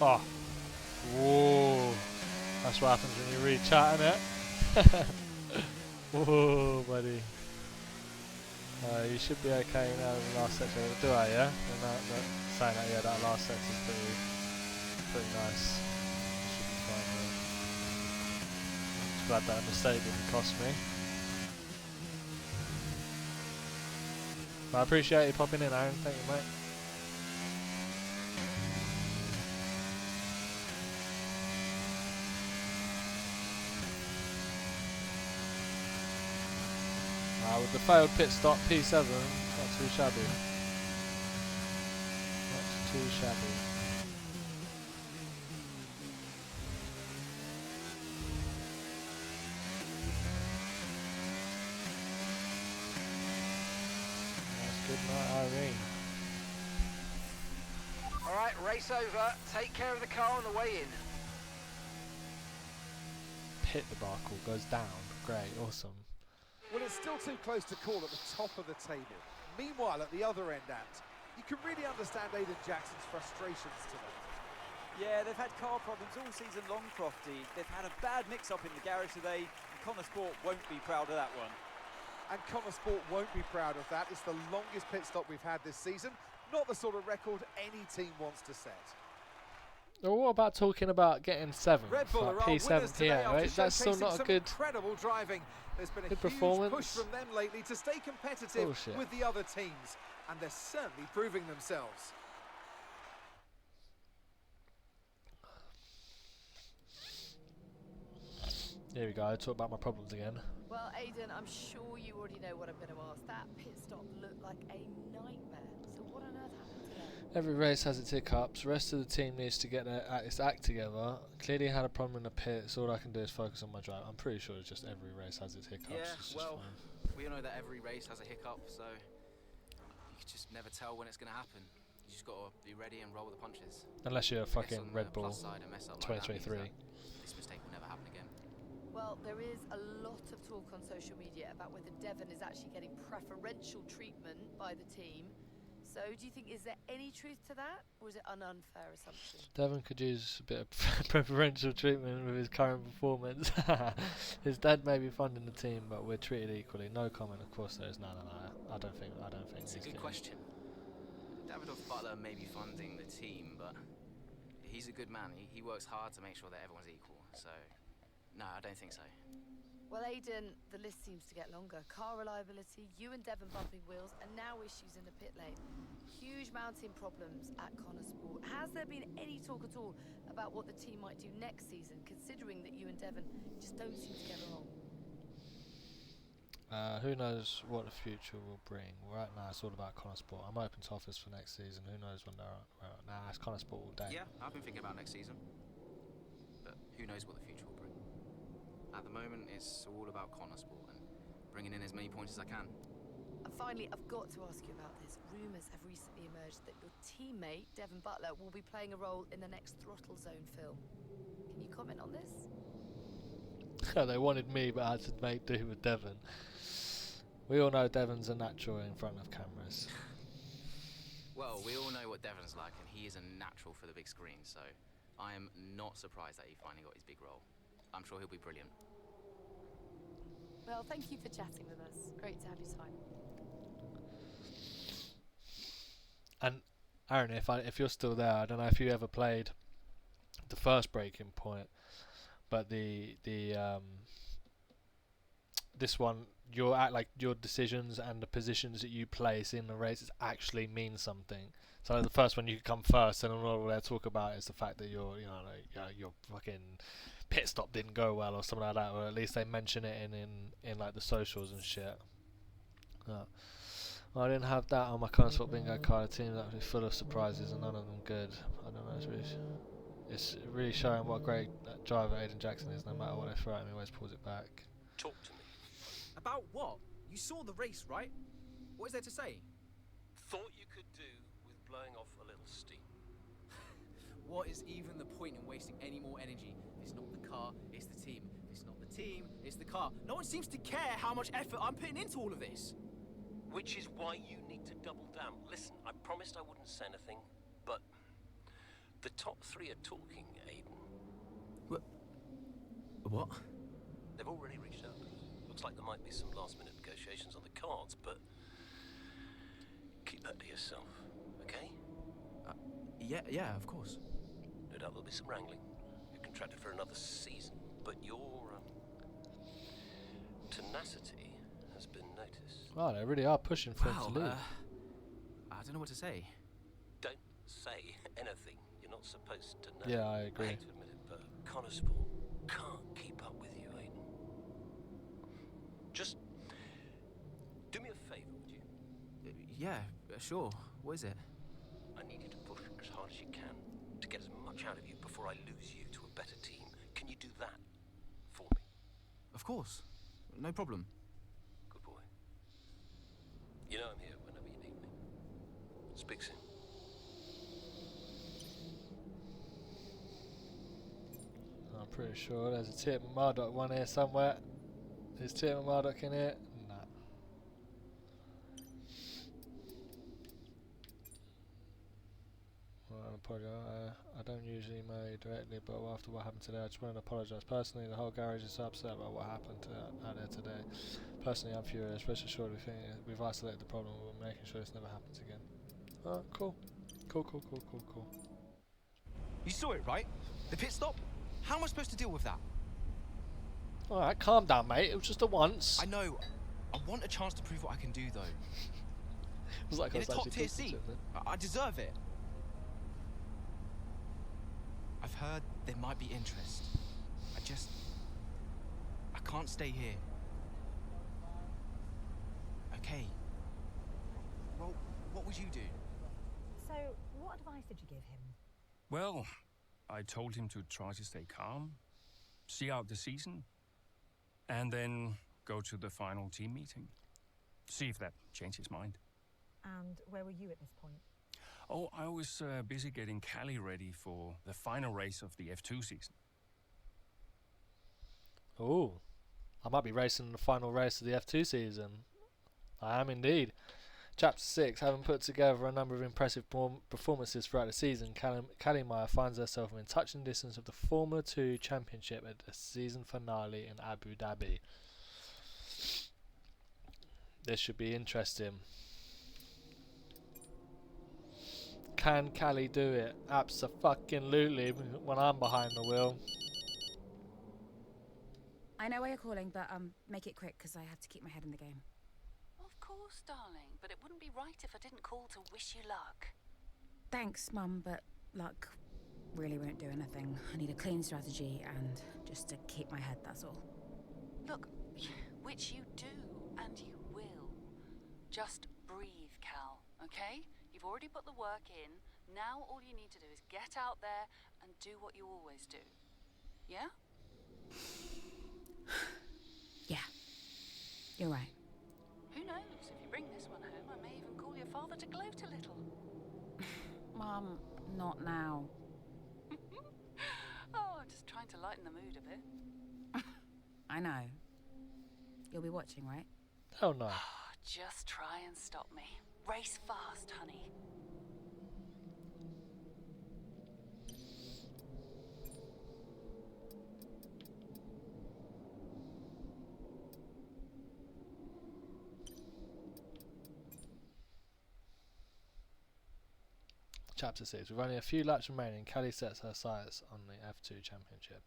Oh, whoa, that's what happens when you read chat, innit? Whoa, buddy. You should be okay now in the last section. Do I, yeah? Saying that, yeah, that last section's pretty nice. Should be fine there. Just glad that mistake didn't cost me. But I appreciate you popping in, Aaron. Thank you, mate. With the failed pit stop, P7, not too shabby. Not too shabby. That's good night, Irene. Alright, race over. Take care of the car on the way in. Pit debacle goes down. Great, awesome. Well, it's still too close to call at the top of the table. Meanwhile, at the other end, Ant, you can really understand Aiden Jackson's frustrations today. Yeah, they've had car problems all season long, Crofty. They've had a bad mix-up in the garage today, and Connor Sport won't be proud of that one. And Connor Sport won't be proud of that. It's the longest pit stop we've had this season. Not the sort of record any team wants to set. Well, what about talking about getting 7th, Red Bull like are our winners P7 today PA, right? after That's still showcasing not a some good incredible driving. There's been a huge performance. push from them lately to stay competitive Bullshit. with the other teams, and they're certainly proving themselves. Here we go, I talk about my problems again. Well, Aiden, I'm sure you already know what I'm going to ask. That pit stop looked like a nightmare. So what on earth happened today? Every race has its hiccups. The rest of the team needs to get its act together. Clearly had a problem in the pit, so all I can do is focus on my drive. I'm pretty sure it's just every race has its hiccups. Yeah, it's just well, fine. we all know that every race has a hiccup, so you can just never tell when it's going to happen. You just got to be ready and roll with the punches. Unless you're I guess fucking on the Red Bull plus side, a mess up like that means 2023. that this mistake will never happen again. Well, there is a lot of talk on social media about whether Devon is actually getting preferential treatment by the team. So, do you think, is there any truth to that, or is it an unfair assumption? Devon could use a bit of preferential treatment with his current performance. His dad may be funding the team, but we're treated equally. No comment, of course. There is no. I don't think. It's a good question. Davidoff Butler may be funding the team, but he's a good man. He works hard to make sure that everyone's equal. So, no, I don't think so. Well, Aidan, the list seems to get longer. Car reliability, you and Devon bumping wheels, and now issues in the pit lane. Huge mounting problems at Connor Sport. Has there been any talk at all about what the team might do next season, considering that you and Devon just don't seem to get along? Who knows what the future will bring? Right now, it's all about Connor Sport. I'm open to offers for next season. Who knows when they're at? Nah, it's Connor Sport all day. Yeah, I've been thinking about next season. But who knows what the future will bring. At the moment, it's all about Connor Sport and bringing in as many points as I can. And finally, I've got to ask you about this. Rumours have recently emerged that your teammate, Devon Butler, will be playing a role in the next Throttle Zone film. Can you comment on this? They wanted me, but I had to make do with Devon. We all know Devon's a natural in front of cameras. Well, we all know what Devon's like, and he is a natural for the big screen, so I am not surprised that he finally got his big role. I'm sure he'll be brilliant. Well, thank you for chatting with us. Great to have your time. And Aaron, if you're still there, I don't know if you ever played the first Breaking Point, but this one, your decisions and the positions that you place in the races actually mean something. So the first one, you come first, and all they talk about is the fact that your fucking pit stop didn't go well or something like that, or at least they mention it in like the socials and shit. Well, I didn't have that on my Connor Sport bingo card. The team's actually full of surprises and none of them good. I don't know. It's really showing what a great driver Aidan Jackson is. No matter what they throw at him, he always pulls it back. Talk to me. About what? You saw the race, right? What is there to say? Thought you could do with blowing off a little steam. What is even the point in wasting any more energy? It's not the car, it's the team. It's not the team, it's the car. No one seems to care how much effort I'm putting into all of this. Which is why you need to double down. Listen, I promised I wouldn't say anything, but the top three are talking, Aidan. What? They've already reached out to us. Looks like there might be some last-minute negotiations on the cards, but keep that to yourself, okay? Yeah, of course. No doubt there'll be some wrangling. You're contracted for another season, but your tenacity has been noticed. Wow, they really are pushing for him to leave. I don't know what to say. Don't say anything. You're not supposed to know. Yeah, I agree. I hate to admit it, but Connor Sport can't keep up with you, Aidan. Just do me a favour, would you? Yeah, sure. What is it? I need you to push as hard as you can to get as much out of you before I lose you to a better team. Can you do that for me? Of course. No problem. Good boy. You know I'm here whenever you need me. Speak soon. I'm pretty sure there's a Tip Murdoch one here somewhere. Is Tip Murdoch in here? Nah. Well, I apologise. I don't usually email you directly, but after what happened today, I just wanted to apologise personally. The whole garage is so upset about what happened out there today. Personally, I'm furious. Rest assured, we've isolated the problem. We're making sure this never happens again. Oh, cool. Cool. You saw it, right? The pit stop? How am I supposed to deal with that? Alright, calm down, mate. It was just a once. I know. I want a chance to prove what I can do, though. It was like in a top-tier seat. I deserve it. I've heard there might be interest. I can't stay here. Okay. Well, what would you do? So, what advice did you give him? Well, I told him to try to stay calm, see out the season, and then go to the final team meeting. See if that changed his mind. And where were you at this point? Oh, I was busy getting Callie ready for the final race of the F2 season. Oh, I might be racing in the final race of the F2 season. I am indeed. Chapter 6, having put together a number of impressive performances throughout the season, Callie Meyer finds herself in touching distance of the Formula 2 Championship at the season finale in Abu Dhabi. This should be interesting. Can Callie do it? Abso-fucking-lutely when I'm behind the wheel. I know why you're calling, but make it quick because I have to keep my head in the game. Of course, darling, but it wouldn't be right if I didn't call to wish you luck. Thanks, Mum, but luck really won't do anything. I need a clean strategy and just to keep my head, that's all. Look, which you do, and you will. Just breathe, Cal, okay? You've already put the work in. Now all you need to do is get out there and do what you always do. Yeah? Yeah, you're right. Who knows? If you bring this one home, I may even call your father to gloat a little. Mum, not now. Oh, I'm just trying to lighten the mood a bit. I know. You'll be watching, right? Oh no. Just try and stop me. Race fast, honey. Chapter 6. With only a few laps remaining, Callie sets her sights on the F2 Championship.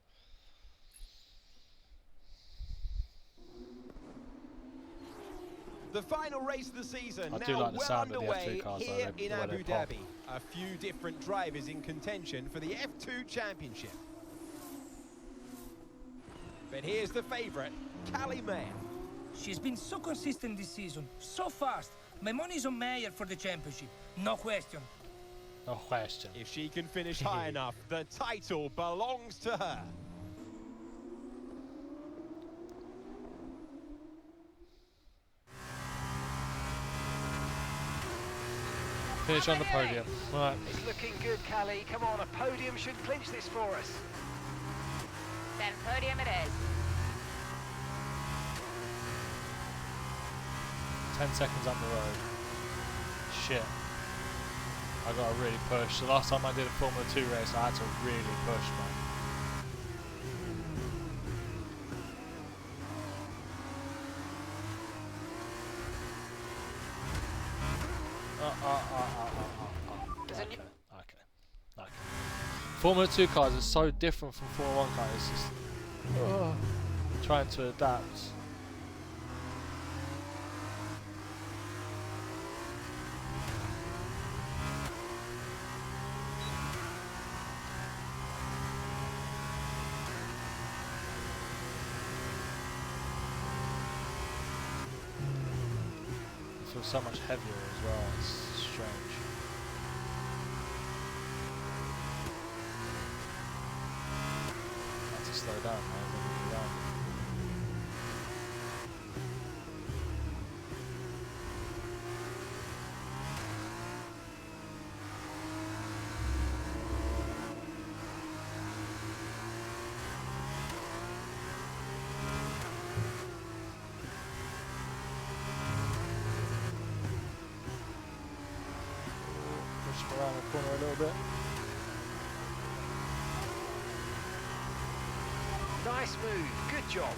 The final race of the season I now do like the well sound of the underway F2 cars, here though, in the way Abu they pop. Dhabi. A few different drivers in contention for the F2 Championship. But here's the favourite, Callie Meyer. She's been so consistent this season, so fast. My money's on Meyer for the championship, no question. No question. If she can finish high enough, the title belongs to her. Finish on the podium. Right. It's looking good, Callie. Come on, a podium should clinch this for us. Then podium it is. 10 seconds up the road. Shit. I gotta really push. The last time I did a Formula 2 race, I had to really push, man. Okay. Formula 2 cars are so different from Formula 1 cars. It's just trying to adapt. It feels so much heavier as well. It's strange. I have to slow down, man. Push around the corner a little bit. Nice move, good job.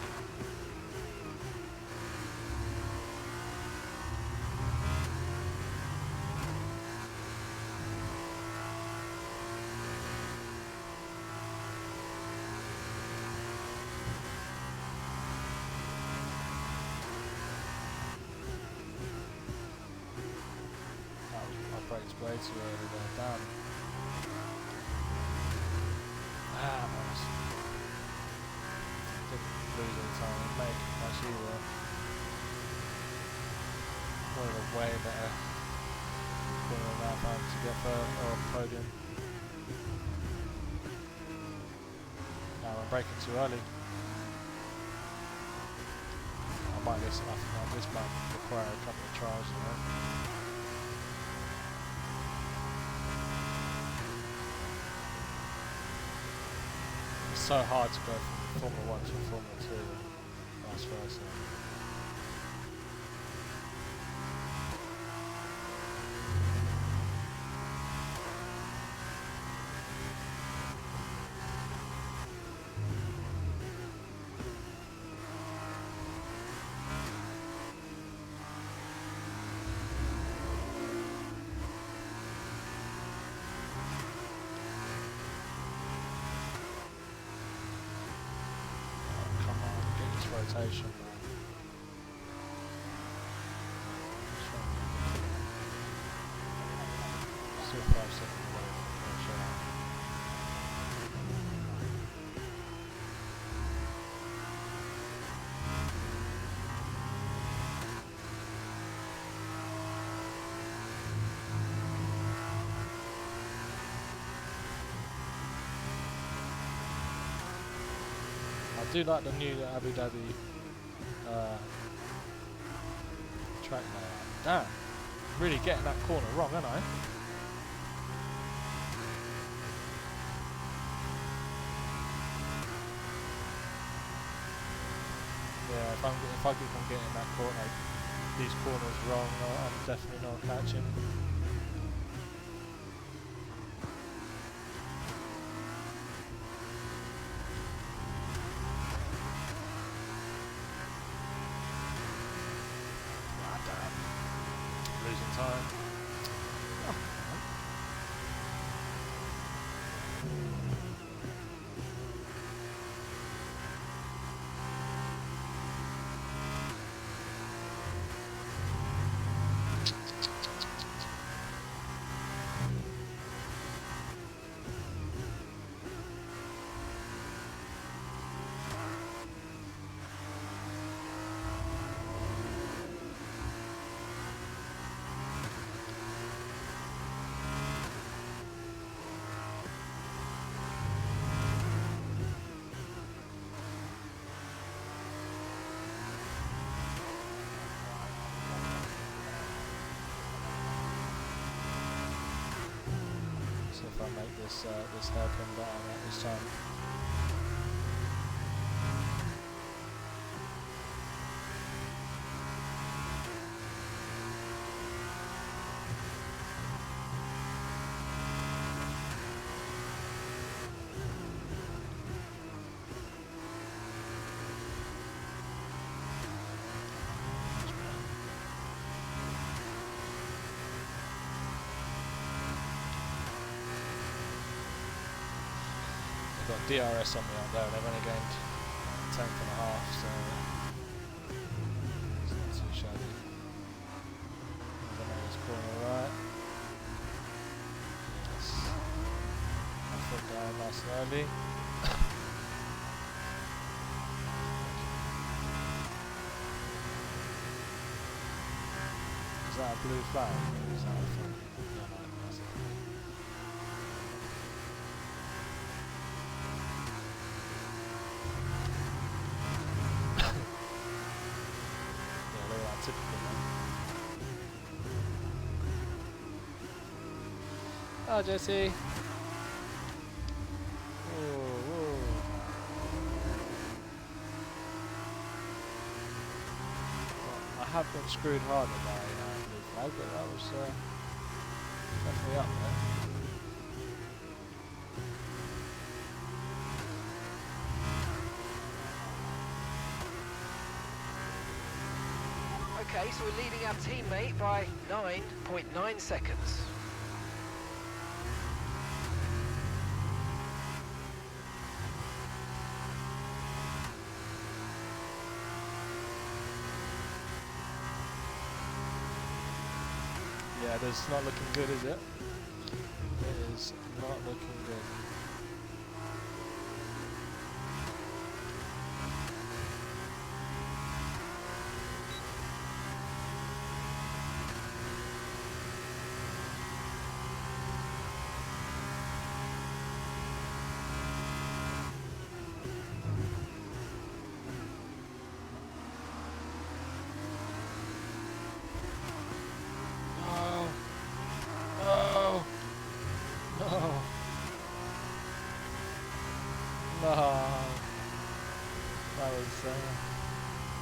My brakes way too early there. Damn. Almost. Didn't lose any time and make it much either. Would have way better been on that time to get first or podium. Now I'm braking too early. I might listen. I think this might require a couple of tries, you know. so hard to go from Formula 1 to Formula 2 and vice versa. Rotation. Still 5 seconds away from the shot. I do like the new Abu Dhabi track layout. Damn, really getting that corner wrong, aren't I? Yeah, if I keep on getting that corner, these corners wrong, I'm definitely not catching. Losing time. Oh, see if I make this hairpin better at this time. Got DRS on me out there, and they've only gained 10th and a half, so it's not too shabby. This corner right. Yes. My foot down nice and early. Is that a blue flag? Or is that a flag? No, that's it. Oh, Jesse. Whoa. Well, I have been screwed harder by blue flag, but that was definitely up there. Okay, so we're leading our teammate by 9.9 seconds. Yeah, it's not looking good, is it? It is not looking good. No. That was.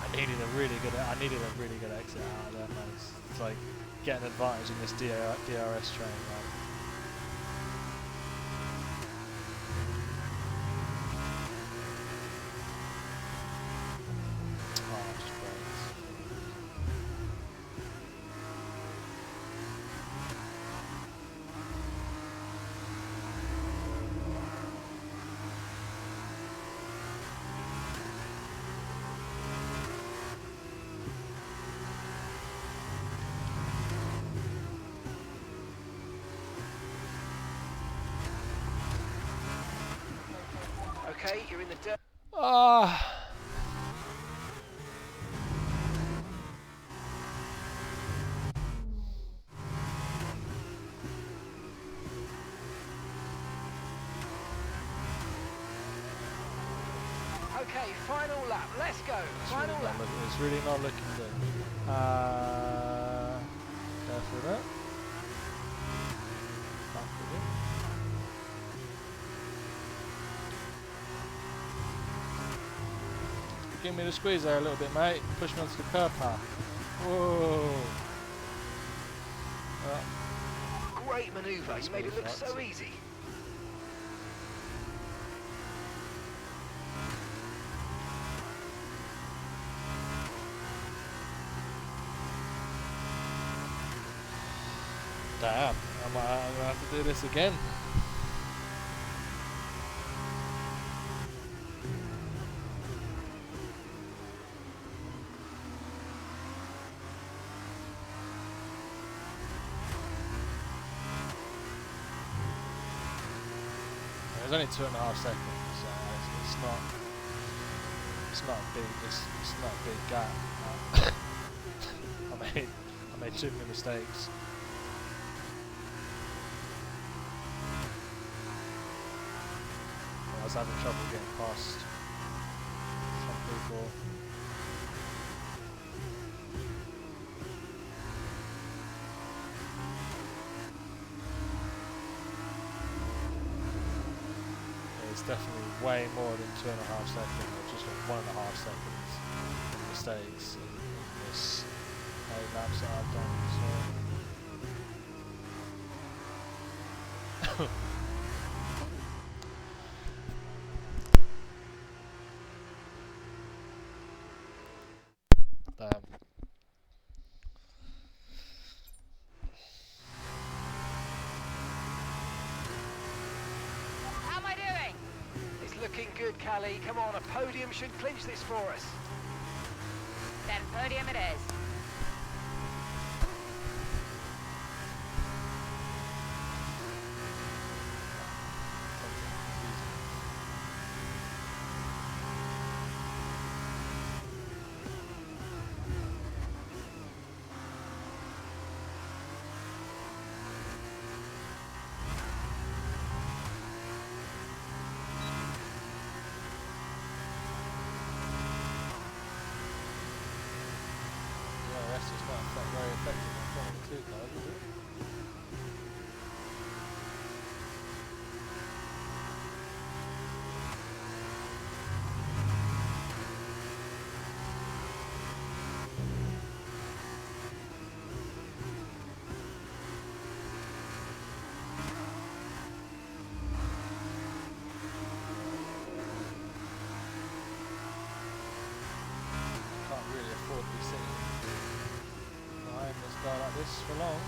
I needed a really good exit out of there, man. It's like getting an advantage in this DRS train, man. Oh, just brakes. Okay, you're in the dirt. Ah. Okay, final lap. Let's go. Final lap. It's really not looking good. Careful that. Back with it. Give me the squeeze there a little bit, mate. Push me onto the curb path. Whoa. Great manoeuvre. You made it look so easy. Damn, I'm gonna have to do this again. There's only 2.5 seconds, so it's not a big gap. I made too many mistakes. I was having trouble getting past some people. It's definitely way more than 2.5 seconds, or just like 1.5 seconds mistakes in this 8 laps that I've done. So. Damn. How am I doing? It's looking good, Callie. Come on, a podium should clinch this for us. Then podium it is. Very effective in front of the 2 cars, is it? Can't really afford to be sitting behind this guy like this for long.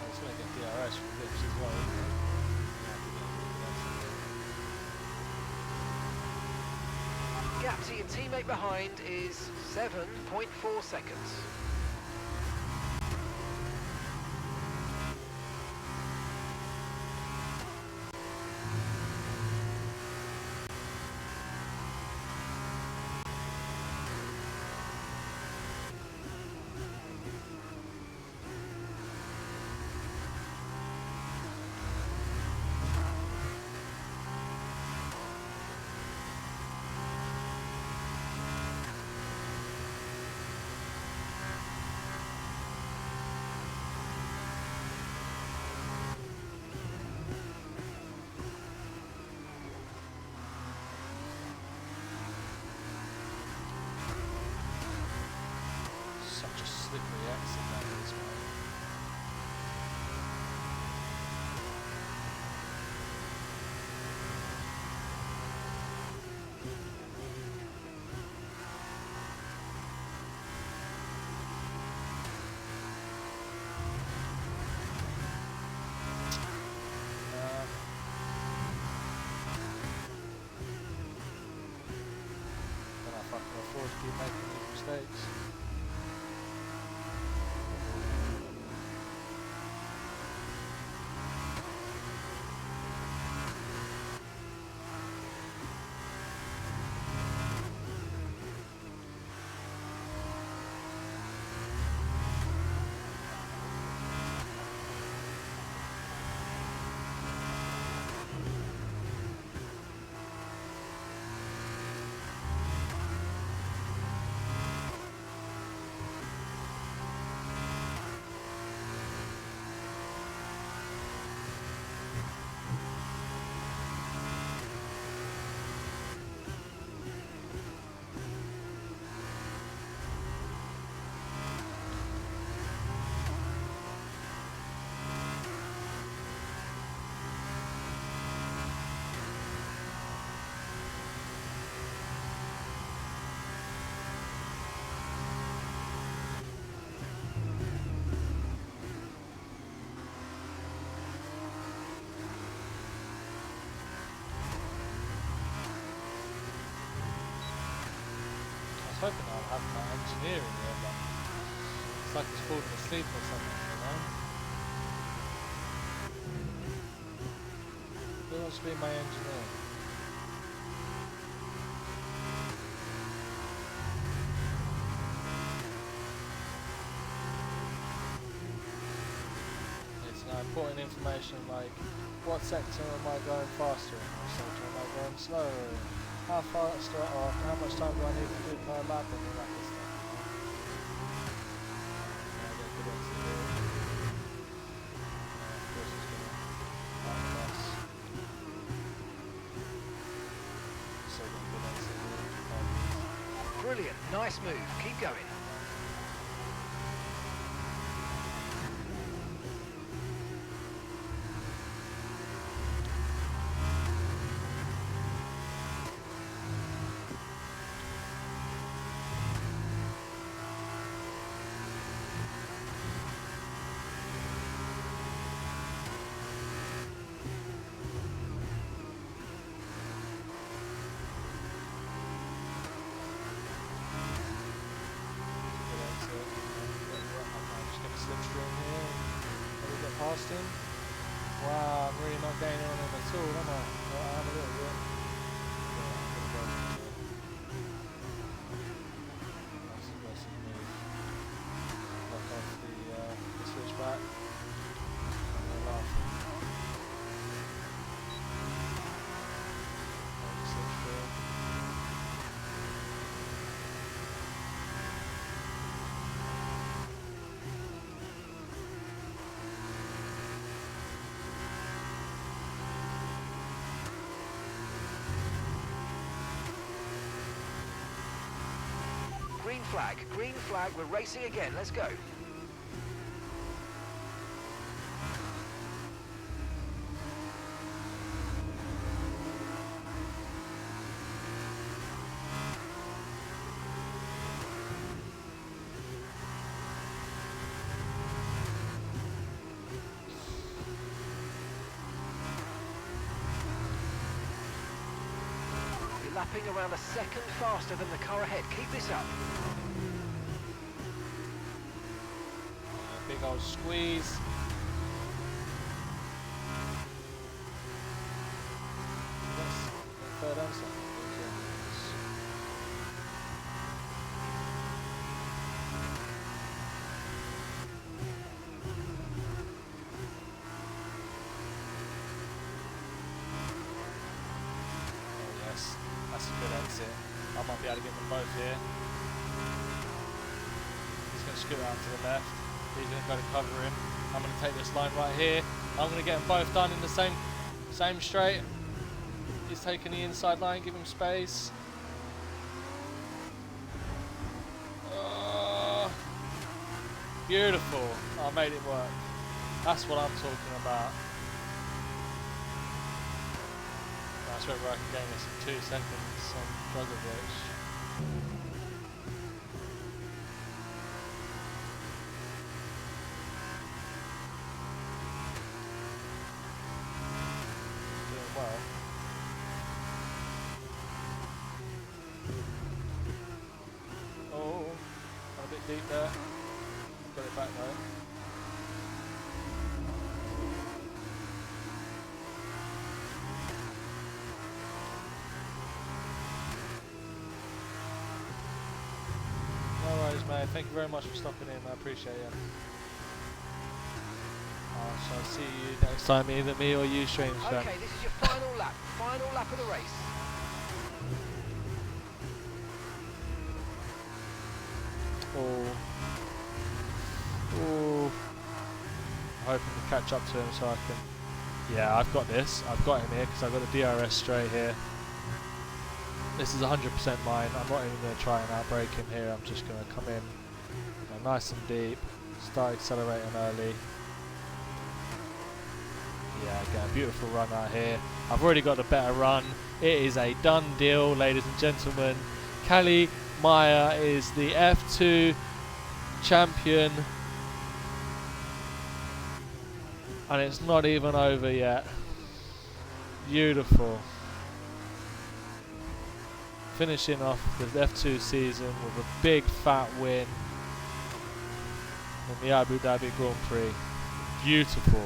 It's going to get DRS from Lips as well, isn't it? Gap to your teammate behind is 7.4 seconds. keep making these mistakes. I was hoping I'd have my engineer in here, but it's like he's falling asleep or something, you know? Who wants to be my engineer? It's now important information like what sector am I going faster in, what sector am I going slower in? How fast or how much time do I need to do per lap and all that good stuff. Yeah, get good engineering. Of course it's gonna like us. So good engineering. Brilliant, nice move. Keep going. Past him. Wow, I'm really not gaining on him at all, am I? Well, I am a little bit. Yeah, I'm gonna go for it. That's aggressive move. Knock off the switchback. And we're laughing. Green flag, we're racing again, let's go. You're lapping around a second faster than the car ahead, keep this up. Big old squeeze. Yes, third answer. Oh yes, that's a good exit. I might be able to get them both here. He's going to scoot out to the left. He's going to go to cover him. I'm going to take this line right here. I'm going to get them both done in the same straight. He's taking the inside line, give him space. Beautiful. I made it work. That's what I'm talking about. That's whether I can gain this in 2 seconds on Drogovic. deep there. Got it back though. No worries, mate. Thank you very much for stopping in. I appreciate it. I shall see you next time, either me or you, strange fan. Okay, this is your final lap of the race. Oh. I'm hoping to catch up to him so I can... Yeah, I've got this. I've got him here because I've got the DRS straight here. This is 100% mine. I'm not even going to try and outbrake him here. I'm just going to come in nice and deep, start accelerating early. Yeah, get a beautiful run out here. I've already got a better run. It is a done deal, ladies and gentlemen. Kalle Meyer is the F2 champion. And it's not even over yet. Beautiful. Finishing off the F2 season with a big fat win in the Abu Dhabi Grand Prix. Beautiful.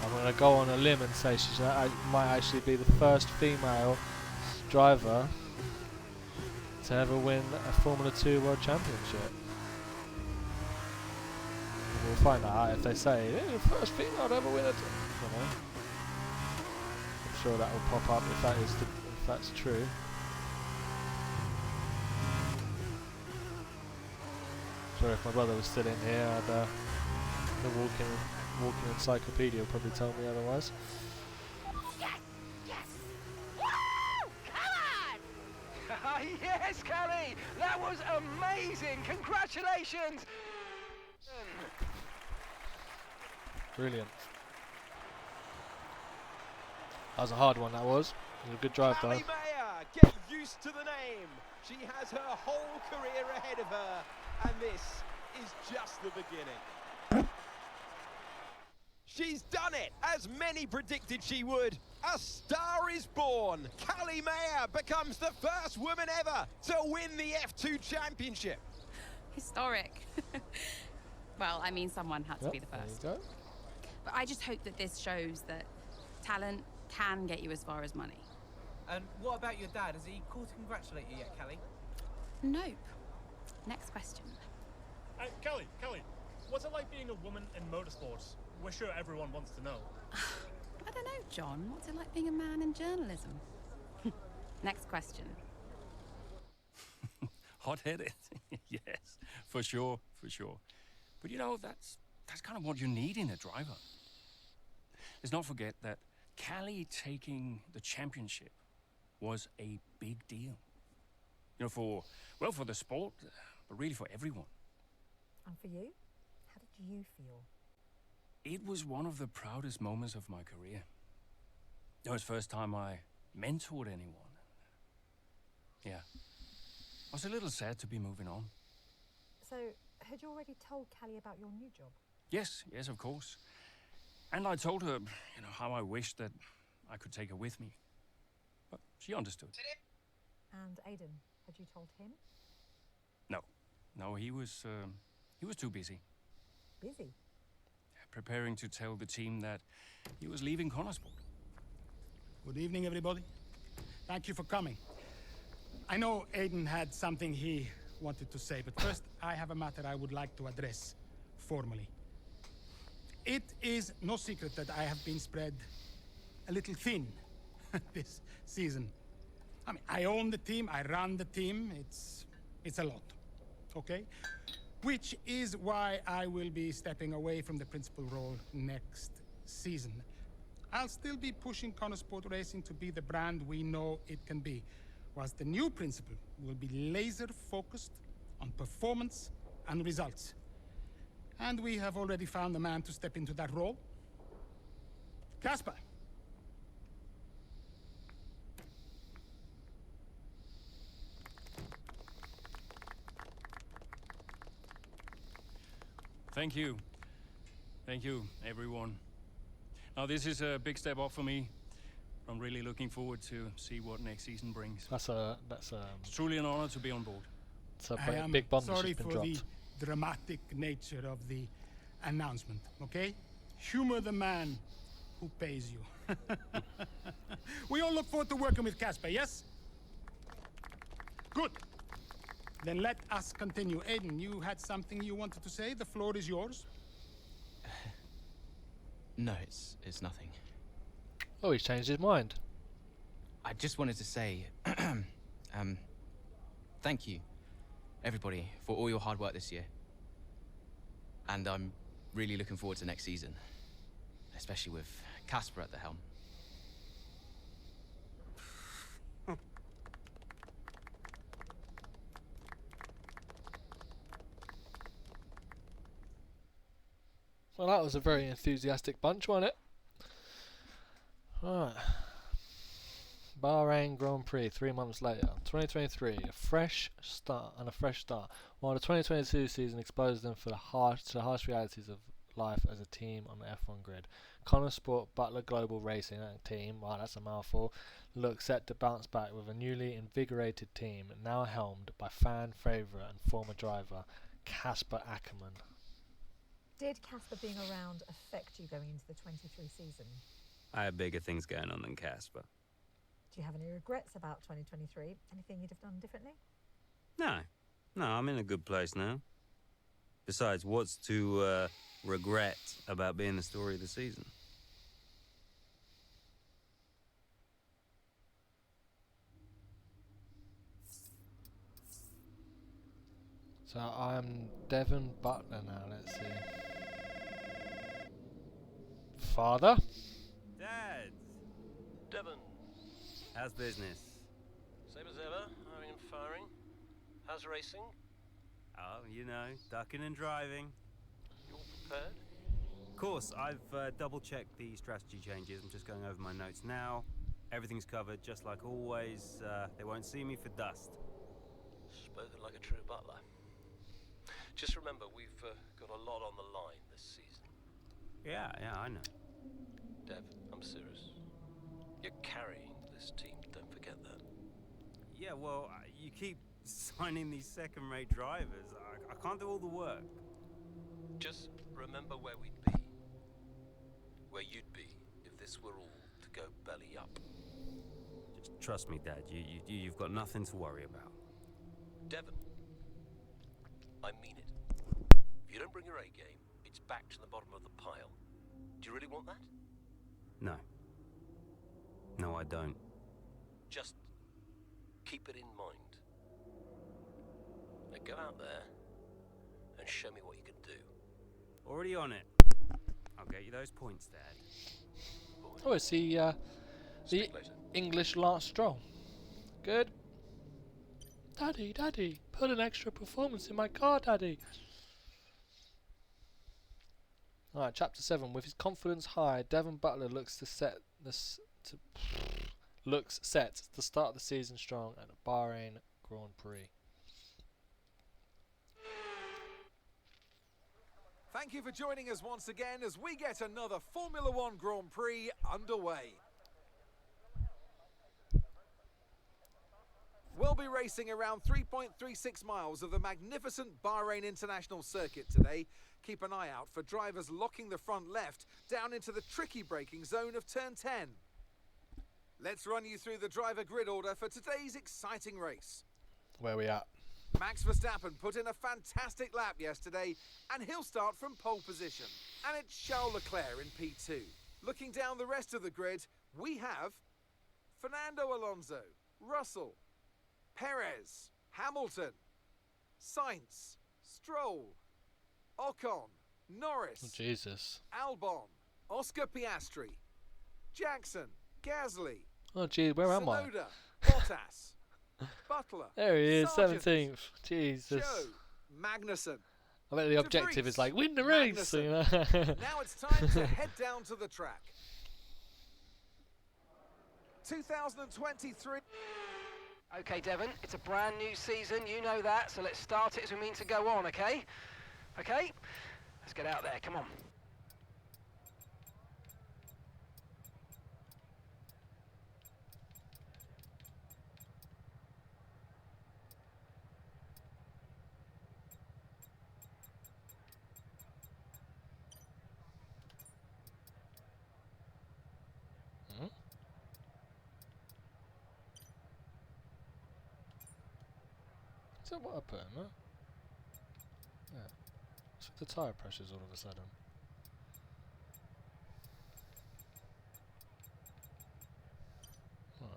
I'm going to go on a limb and say she might actually be the first female driver to ever win a Formula 2 World Championship. We'll find that out if they say, the first female to ever win it. You know. I'm sure that will pop up if that's true. Sorry if my brother was still in here, the walking encyclopedia will probably tell me otherwise. Yes, Kalle! That was amazing! Congratulations! Brilliant. That was a hard one, that was. It was a good drive, though. Kalle Meyer, get used to the name. She has her whole career ahead of her, and this is just the beginning. She's done it, as many predicted she would. A star is born. Kalle Meyer becomes the first woman ever to win the F2 championship. Historic. Well, I mean, someone had to be the first. There you go. But I just hope that this shows that talent can get you as far as money. And what about your dad? Has he called to congratulate you yet, Kalle? Nope. Next question. Kalle, what's it like being a woman in motorsports? We're sure everyone wants to know. I don't know, John. What's it like being a man in journalism? Next question. Hot-headed, yes, for sure. But you know, that's kind of what you need in a driver. Let's not forget that Kalle taking the championship was a big deal. You know, for the sport, but really for everyone. And for you? How did you feel? It was one of the proudest moments of my career. It was the first time I mentored anyone. Yeah. I was a little sad to be moving on. So, had you already told Kalle about your new job? Yes, of course. And I told her, you know, how I wished that I could take her with me. But she understood. And Aiden, had you told him? No, he was too busy. Busy? Preparing to tell the team that he was leaving Connorsport. Good evening, everybody. Thank you for coming. I know Aiden had something he wanted to say, but first I have a matter I would like to address formally. It is no secret that I have been spread a little thin this season. I mean, I own the team, I run the team, it's a lot, okay? Which is why I will be stepping away from the principal role next season. I'll still be pushing Connorsport Racing to be the brand we know it can be, whilst the new principal will be laser-focused on performance and results. And we have already found a man to step into that role. Casper. Thank you. Thank you, everyone. Now, this is a big step up for me. I'm really looking forward to see what next season brings. It's truly an honor to be on board. It's a I am big bomb that's sorry just been for dropped. the dramatic nature of the announcement, okay? Humor the man who pays you. We all look forward to working with Casper, yes? Good. Then let us continue. Aiden, you had something you wanted to say? The floor is yours. No, it's nothing. Oh, he's changed his mind. I just wanted to say, thank you, everybody, for all your hard work this year. And I'm really looking forward to next season, especially with Casper at the helm. Well, that was a very enthusiastic bunch, wasn't it? Alright. Bahrain Grand Prix 3 months later. 2023, a fresh start. While the 2022 season exposed them to the harsh realities of life as a team on the F1 grid. Connor Sport Butler Global Racing team, wow, that's a mouthful, looks set to bounce back with a newly invigorated team, now helmed by fan favourite and former driver Casper Ackermann. Did Casper being around affect you going into the 23 season? I have bigger things going on than Casper. Do you have any regrets about 2023? Anything you'd have done differently? No, I'm in a good place now. Besides, what's to regret about being the story of the season? So I'm Devon Butler now, let's see. Father? Dad! Devon. How's business? Same as ever, hiring and firing. How's racing? Oh, you know, ducking and driving. You all prepared? Of course, I've double-checked the strategy changes. I'm just going over my notes now. Everything's covered, just like always. They won't see me for dust. Spoken like a true butler. Just remember, we've got a lot on the line this season. Yeah, I know. Dev, I'm serious. You're carrying this team, don't forget that. Yeah, well, you keep signing these second-rate drivers. I can't do all the work. Just remember where we'd be. Where you'd be if this were all to go belly up. Just trust me, Dad. You've got nothing to worry about. Devon, I mean it. If you don't bring your A game, it's back to the bottom of the pile. Do you really want that? No. No, I don't. Just keep it in mind. Now go out there and show me what you can do. Already on it. I'll get you those points, Dad. Oh, it's the English Lance Stroll. Good. Daddy, put an extra performance in my car, Daddy. Alright, Chapter 7. With his confidence high, Devon Butler looks set to start the season strong at the Bahrain Grand Prix. Thank you for joining us once again as we get another Formula One Grand Prix underway. We'll be racing around 3.36 miles of the magnificent Bahrain International Circuit today. Keep an eye out for drivers locking the front left down into the tricky braking zone of turn 10. Let's run you through the driver grid order for today's exciting race. Where we at? Max Verstappen put in a fantastic lap yesterday, and he'll start from pole position. And it's Charles Leclerc in P2. Looking down the rest of the grid, we have Fernando Alonso, Russell, Perez, Hamilton, Sainz, Stroll, Ocon, Norris, Oh, Jesus. Albon, Oscar Piastri, Jackson, Gasly, Oh, gee, where am I? Tsunoda, Bottas, Butler. There he is, Sargent, 17th. Jesus. Joe, Magnussen. I bet the objective is like, win the race, you know? Now it's time to head down to the track. 2023. Okay, Devon, it's a brand new season, you know that, so let's start it as we mean to go on, okay? Okay? Let's get out there, come on. Is that what I put in there? Yeah. So the tyre pressures all of a sudden. Right.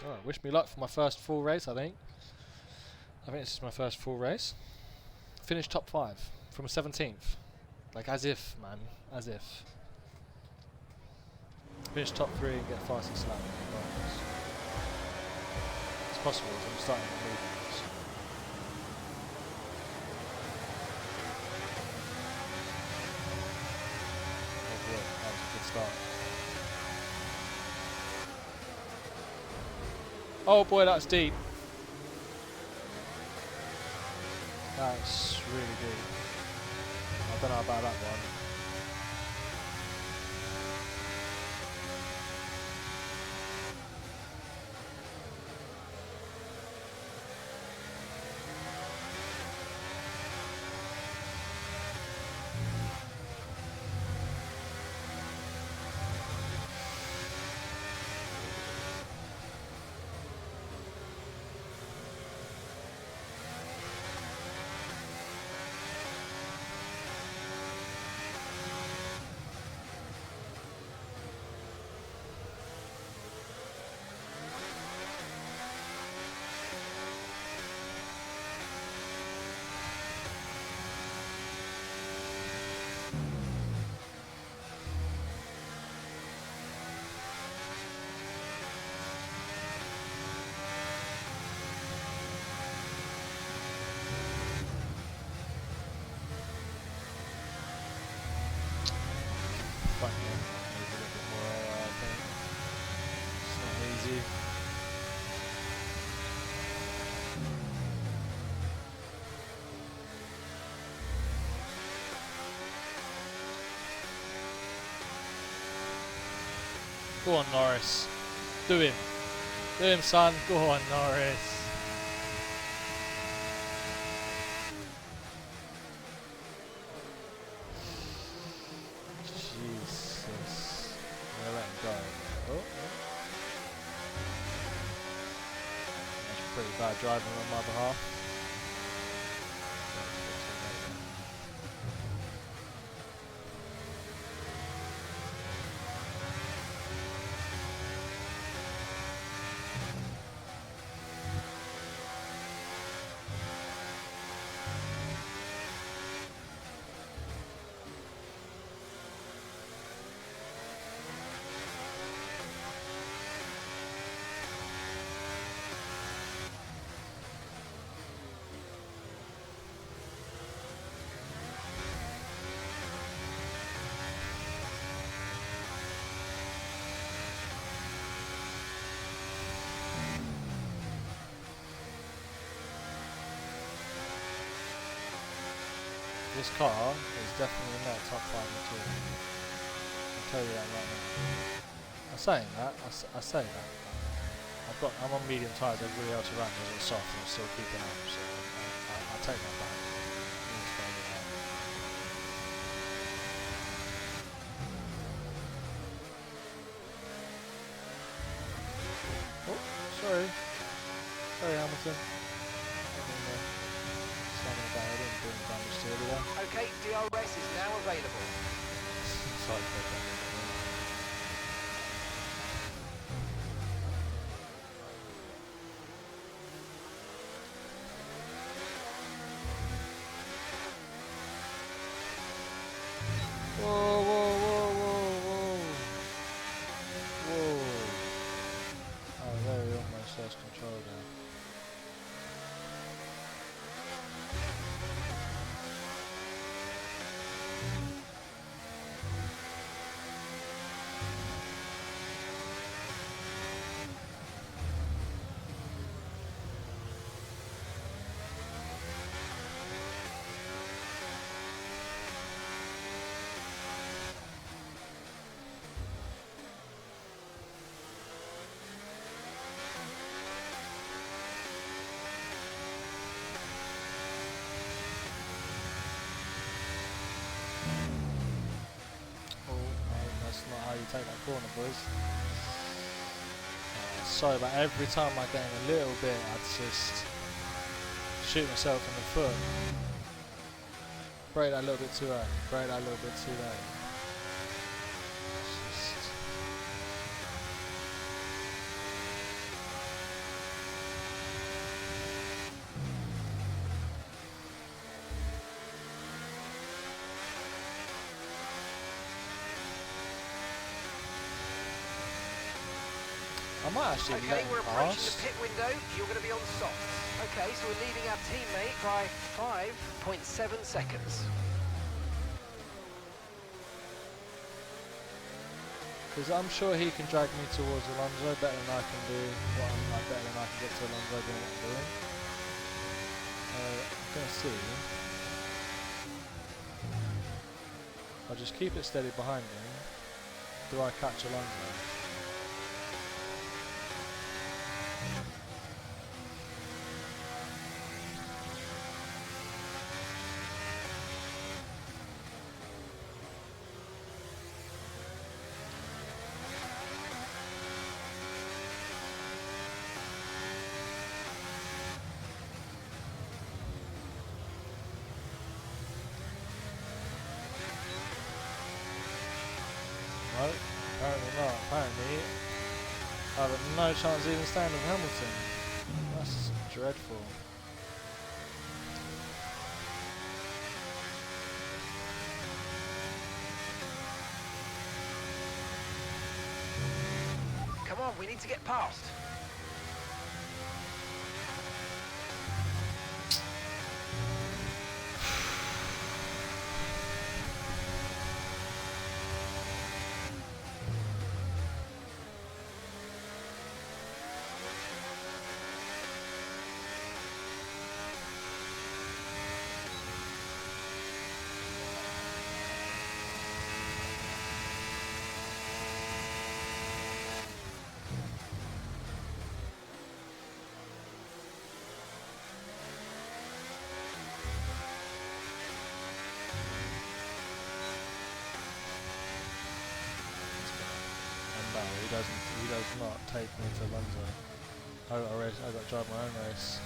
Alright, wish me luck for my first full race, I think. I think this is my first full race. Finished top 5 from 17th. Like as if, man. As if. Finish top 3 and get fastest lap. It's possible, so I'm starting to move this. Oh boy, that was a good start. Oh boy, that's deep. That's really deep. I don't know about that one. Go on, Norris. Do him. Do him, son. Go on, Norris. Jesus. I'm gonna let him go. Oh. That's pretty bad driving on my behalf. This car is definitely not top 5 at all. I'll tell you that right now. I'm saying that, I say that. I'm on medium tyres, everybody else around me is soft and I'm still keeping up, so I'll take that back. Oh, sorry. Sorry, Hamilton. Okay, DRS is now available. Whoa, whoa, whoa, whoa, whoa. Whoa. Oh, there we almost lost control there. take that corner, boys. Sorry, but every time I get in a little bit, I just shoot myself in the foot. Brake that a little bit too early. Brake that a little bit too early. I might actually Okay, let we're him approaching pass. the pit window. You're going to be on soft. Okay, so we're leading our teammate by 5.7 seconds. Because I'm sure he can drag me towards Alonso better than I can do. Better than I can get to Alonso doing what I'm doing. I'm going to see. I'll just keep it steady behind him. Do I catch Alonso? No, apparently not. Apparently, I've got no chance of even staying with Hamilton. That's dreadful. Come on, we need to get past. He does not take me to Alonso. I got to drive my own race.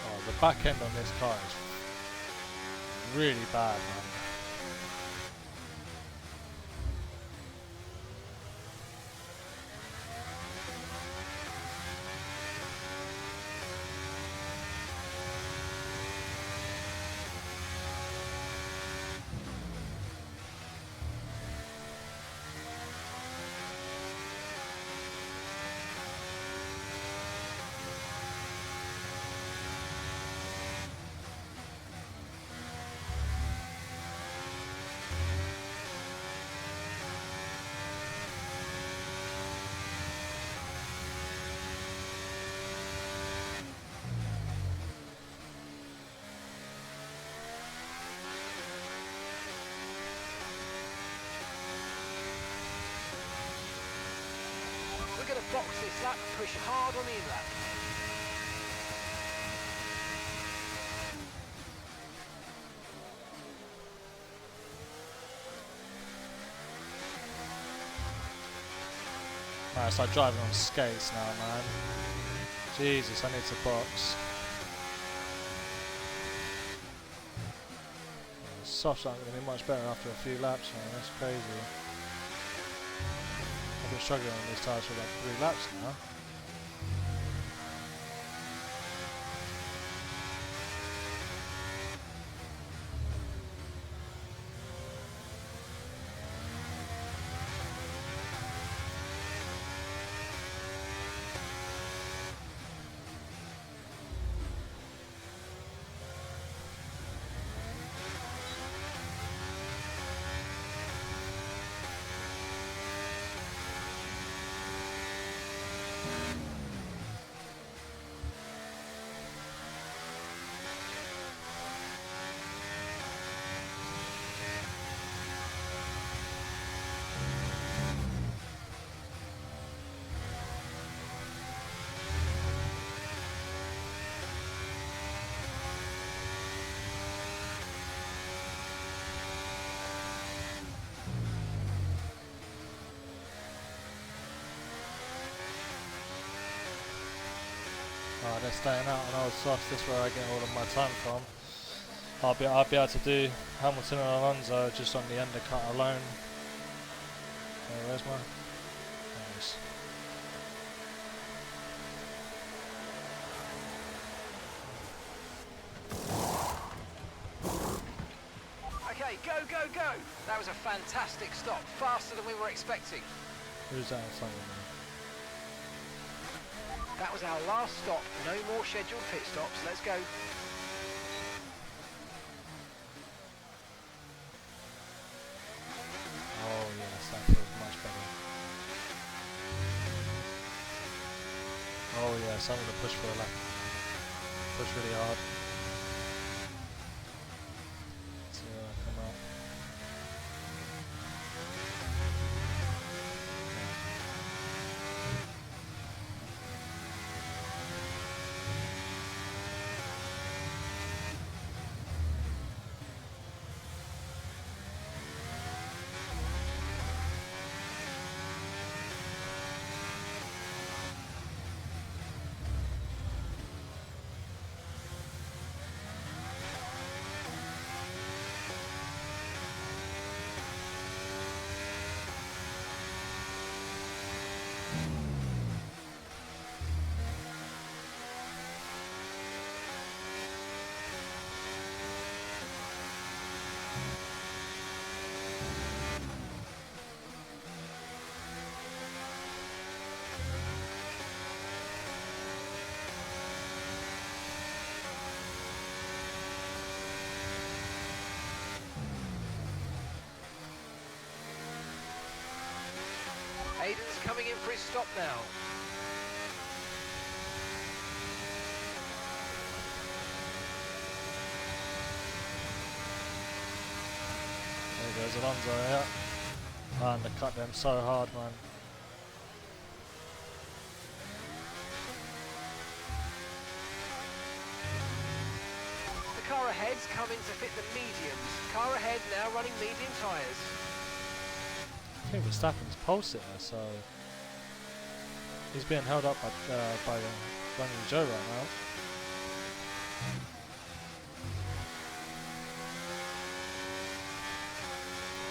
Oh, the back end on this car is really bad, man. We're going to box this lap and push hard on the in-lap. Right, I start driving on skates now, man. Jesus, I need to box. Softs aren't going to be much better after a few laps, man. That's crazy. I've been struggling on these tyres for like 3 laps now. Alright, they're staying out on Old Softs. This is where I get all of my time from. I'll be able to do Hamilton and Alonso just on the undercut alone. Where's my? Nice. Okay, go, go, go! That was a fantastic stop, faster than we were expecting. Who's that in front of me? That was our last stop, no more scheduled pit stops, let's go. Oh yes, that feels much better. Oh yes, I'm gonna push for a lap. Push really hard. So come out. Aiden's coming in for his stop now. There goes Alonso, yeah. Man, they cut them so hard, man. The car ahead's coming to fit the mediums. Car ahead now running medium tyres. I think Verstappen's pole sitter, so he's being held up by Guan Yu Zhou right now.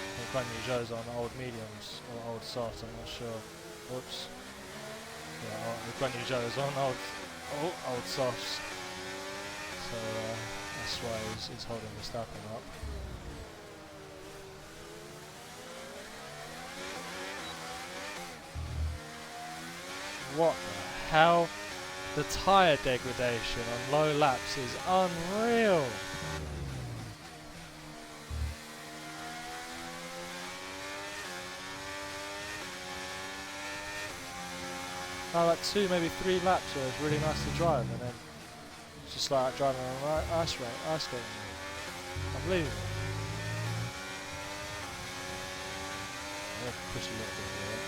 I think Guan Yu Zhou's on old mediums or old softs, I'm not sure. Whoops. Yeah, Guan Yu Zhou's on old softs, so that's why he's holding Verstappen up. What the hell? The tyre degradation on low laps is unreal. Now like 2, maybe 3 laps where it's really nice to drive, and then it's just like driving on ice skating. Unbelievable. I'm going to push a little bit here.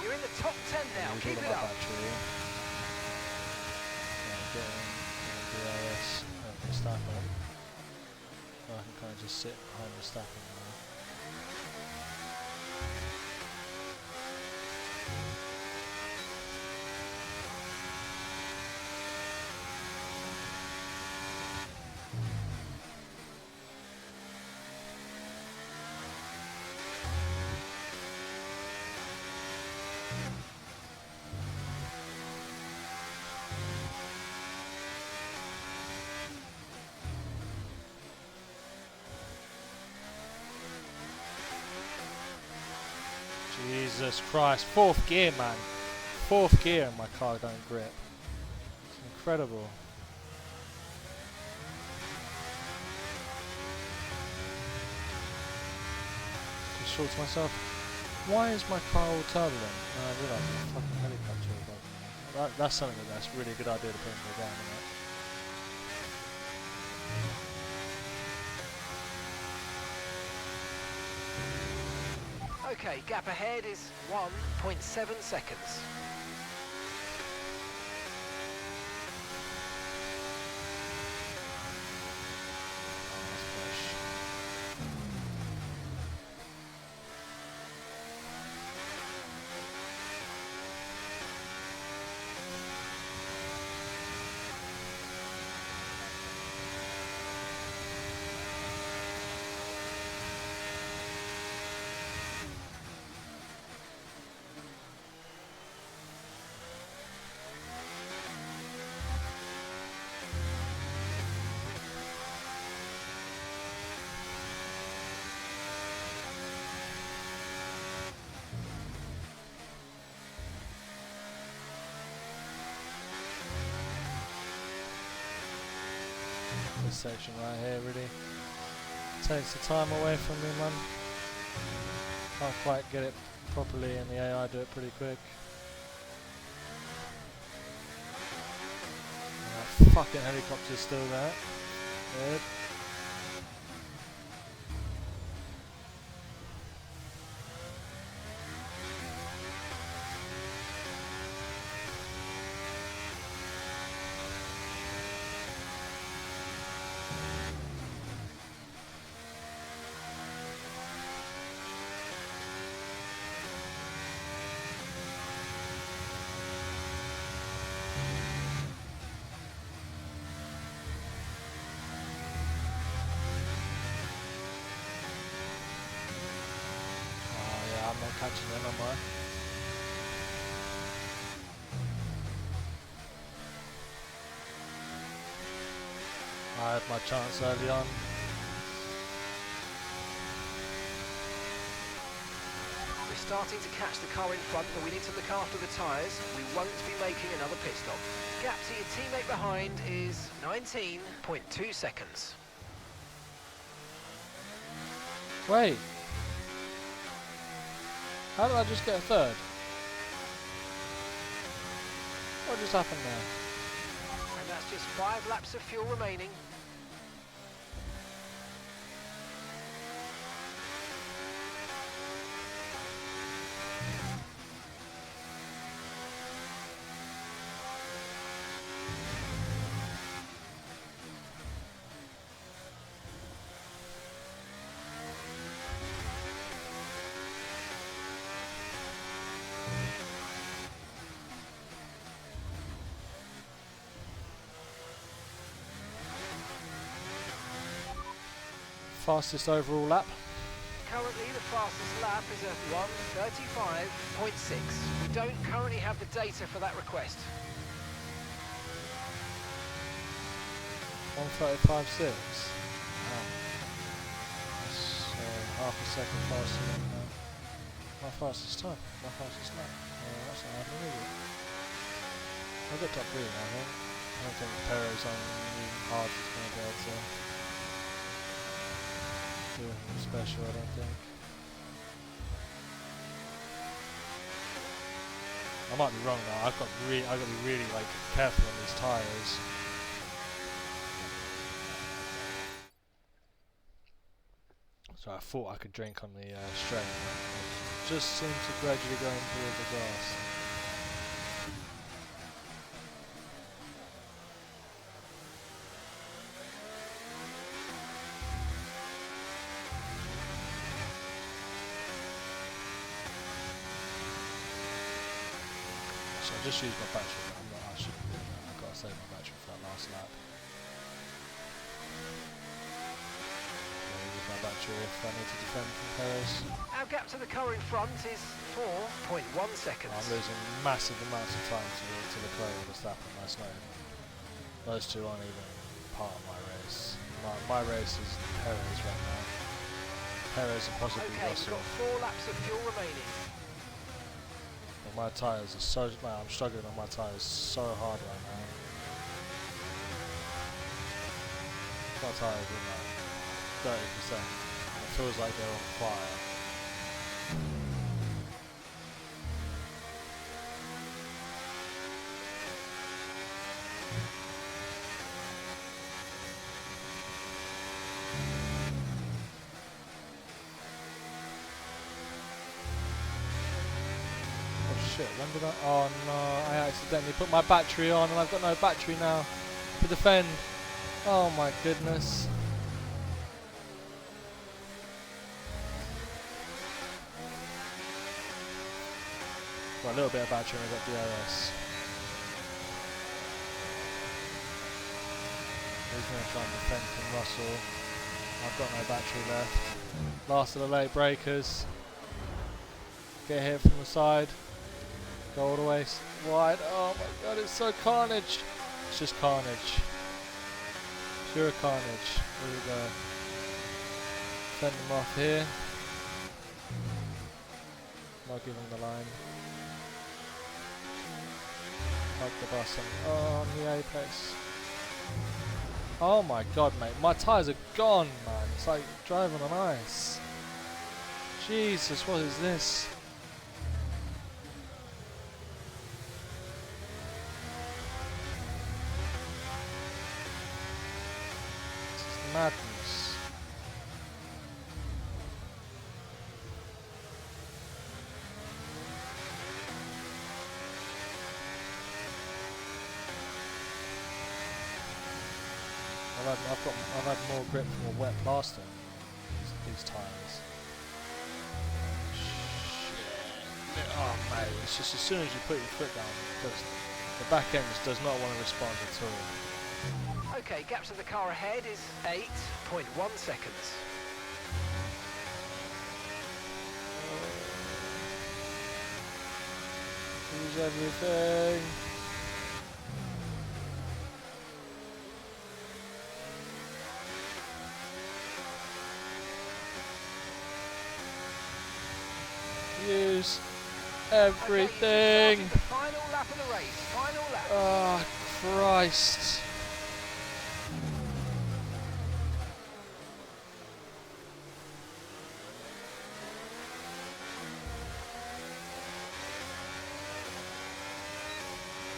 You're in the top 10 now, keep it up. DRS and Verstappen. So I can kind of just sit behind Verstappen now. Jesus Christ, 4th gear, man. 4th gear and my car don't grip. It's incredible. Just thought to myself, why is my car all turbulent? And I realised there's a fucking helicopter above me. That's something that's a really good idea to put into the ground, isn't it? Okay, gap ahead is 1.7 seconds. This section right here really takes the time away from me, man. Can't quite get it properly, and the AI do it pretty quick. That fucking helicopter's still there. Good. Catching in on mine. I had my chance early on. We're starting to catch the car in front, but we need to look after the tyres. We won't be making another pit stop. Gap to your teammate behind is 19.2 seconds. Wait. How did I just get a third? What just happened there? And that's just 5 laps of fuel remaining. Fastest overall lap. Currently the fastest lap is at 1:35.6. We don't currently have the data for that request. 1:35.6. Wow. That's half a second faster than my fastest time. My fastest lap. That's not happening, is it? I've got top 3 now, I think. I don't think Perez on hard is going to be able to do anything special, I don't think. I might be wrong now. I've got to be really like careful on these tyres. So I thought I could drink on the straight. I just seems to gradually go into the grass. So I just used my battery, but I shouldn't do that. I've got to save my battery for that last lap. Use my battery if I need to defend from Perez. Our gap to the car in front is 4.1 seconds. I'm losing massive amounts of time to Leclerc and Verstappen. That's not even, those two aren't even part of my race. My race is Perez right now. Perez and possibly Russell. We've got 4 laps of fuel remaining. But my tyres are so, man, I'm struggling on my tyres so hard right now. My tyres are like 30%. It feels like they're on fire. When did I? Oh no, I accidentally put my battery on and I've got no battery now to defend. Oh my goodness. Got a little bit of battery and I've got DRS. He's going to try and defend from Russell. I've got no battery left. Last of the late breakers. Get hit from the side. Go all the way wide. Oh my god, it's so carnage. It's just carnage. Pure carnage. Here we go. Send them off here. Not giving the line. Hug the bus on the apex. Oh my god, mate. My tyres are gone, man. It's like driving on ice. Jesus, what is this? This is madness. I've had more grip from a wet plaster. These tyres. Shit. Oh mate, it's just as soon as you put your foot down, the back end just does not want to respond at all. Okay, gap to the car ahead is 8.1 seconds. Use everything. Use everything. Okay, final lap of the race. Final lap. Oh Christ.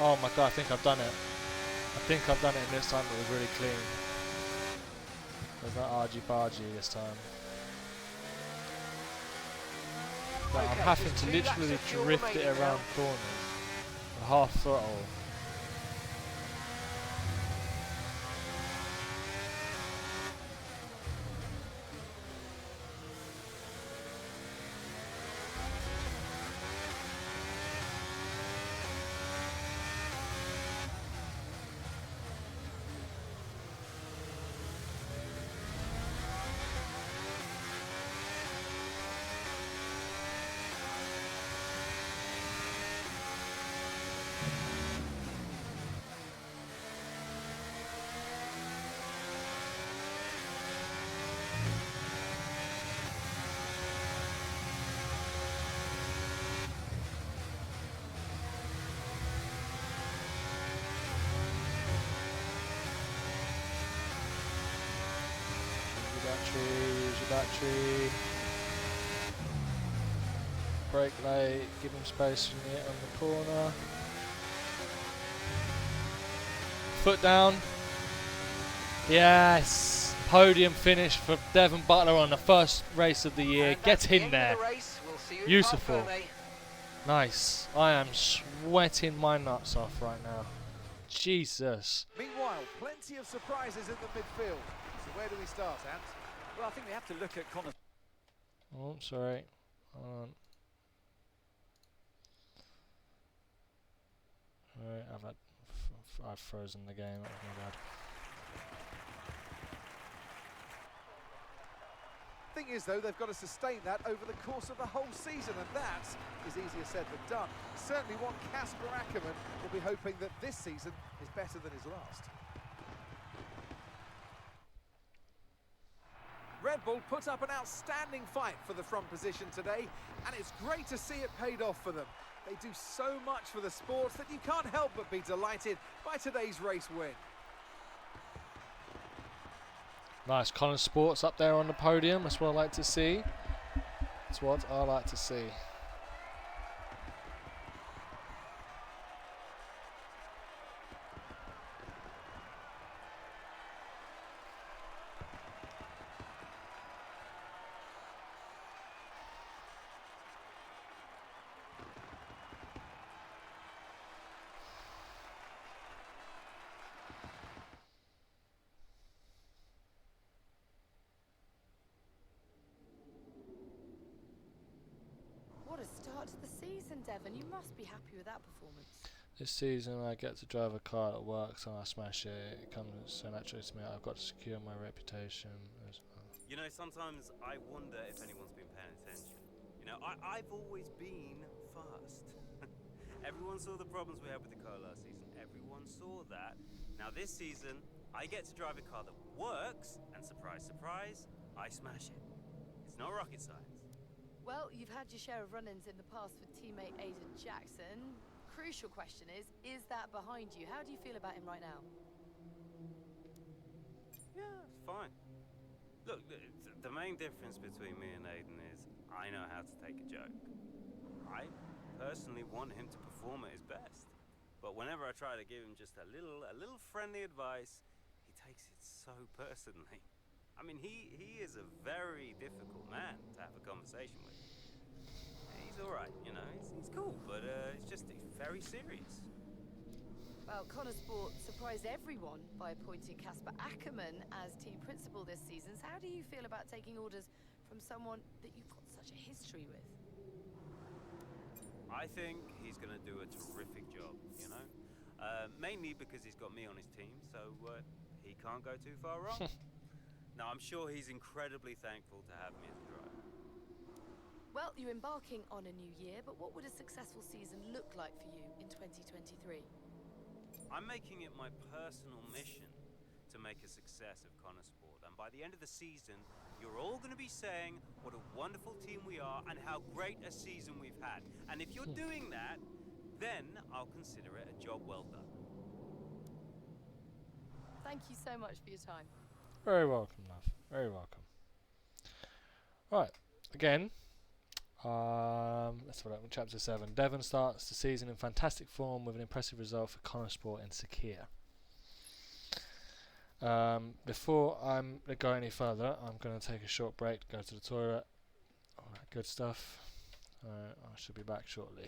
Oh my god, I think I've done it. I think I've done it, and this time it was really clean. There's that argy-bargy this time. But I'm having to literally drift it around corners. A half throttle. Use your battery. Brake late, give him space on the corner. Foot down. Yes! Podium finish for Devon Butler on the first race of the year. Get in there. Beautiful. Nice. I am sweating my nuts off right now. Jesus. Meanwhile, plenty of surprises in the midfield. So where do we start, Ant? Well, I think we have to look at Connor. Oh, sorry. Hold on. Alright, I've frozen the game. That was my bad. Thing is, though, they've got to sustain that over the course of the whole season, and that is easier said than done. Certainly what Casper Ackermann will be hoping that this season is better than his last. Red Bull put up an outstanding fight for the front position today, and it's great to see it paid off for them. They do so much for the sport that you can't help but be delighted by today's race win. Nice, Connor Sports up there on the podium. That's what I like to see. That's what I like to see. What a start to the season, Devon. You must be happy with that performance. This season I get to drive a car that works and I smash it. It comes so naturally to me. I've got to secure my reputation as well. You know, sometimes I wonder if anyone's been paying attention. You know, I've always been fast. Everyone saw the problems we had with the car last season. Everyone saw that. Now this season, I get to drive a car that works, and surprise, surprise, I smash it. It's not rocket science. Well, you've had your share of run-ins in the past with teammate Aiden Jackson. Crucial question is that behind you? How do you feel about him right now? main difference between me and Aiden is I know how to take a joke. I personally want him to perform at his best. But whenever I try to give him just a little friendly advice, he takes it so personally. I mean, he is a very difficult man to have a conversation with. He's all right, you know, he's cool, but it's very serious. Well, Connor Sport surprised everyone by appointing Casper Ackerman as team principal this season. So how do you feel about taking orders from someone that you've got such a history with? I think he's going to do a terrific job, you know? Mainly because he's got me on his team, so he can't go too far wrong. Now, I'm sure he's incredibly thankful to have me as a driver. Well, you're embarking on a new year, but what would a successful season look like for you in 2023? I'm making it my personal mission to make a success of Connor Sport, and by the end of the season, you're all going to be saying what a wonderful team we are and how great a season we've had. And if you're doing that, then I'll consider it a job well done. Thank you so much for your time. Very welcome, love. Very welcome. Right, again, let's have a look at chapter 7. Devon starts the season in fantastic form with an impressive result for Connor Sport in Sakhir. Before I go any further, I'm going to take a short break, go to the toilet, all that good stuff. I should be back shortly.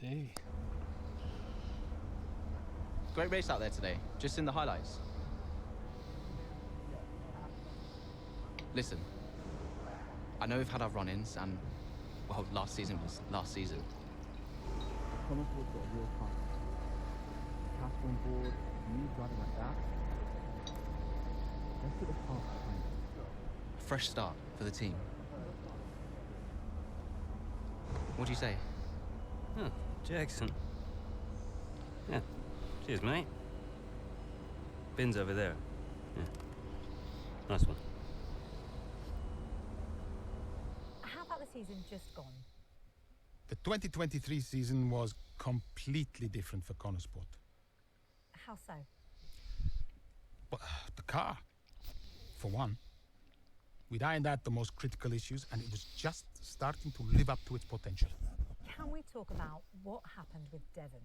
see. Great race out there today, just in the highlights. Listen, I know we've had our run-ins and, well, last season was last season. Connorsport's got a real chance. Casper on board, you driving like that. Let's get the car behind. A fresh start for the team. What do you say? Oh, Jackson. Yeah. Cheers, mate. Bin's over there. Yeah. Nice one. How about the season just gone? The 2023 season was completely different for Connorsport. How so? But the car, for one. We'd ironed out the most critical issues, and it was just starting to live up to its potential. Can we talk about what happened with Devon?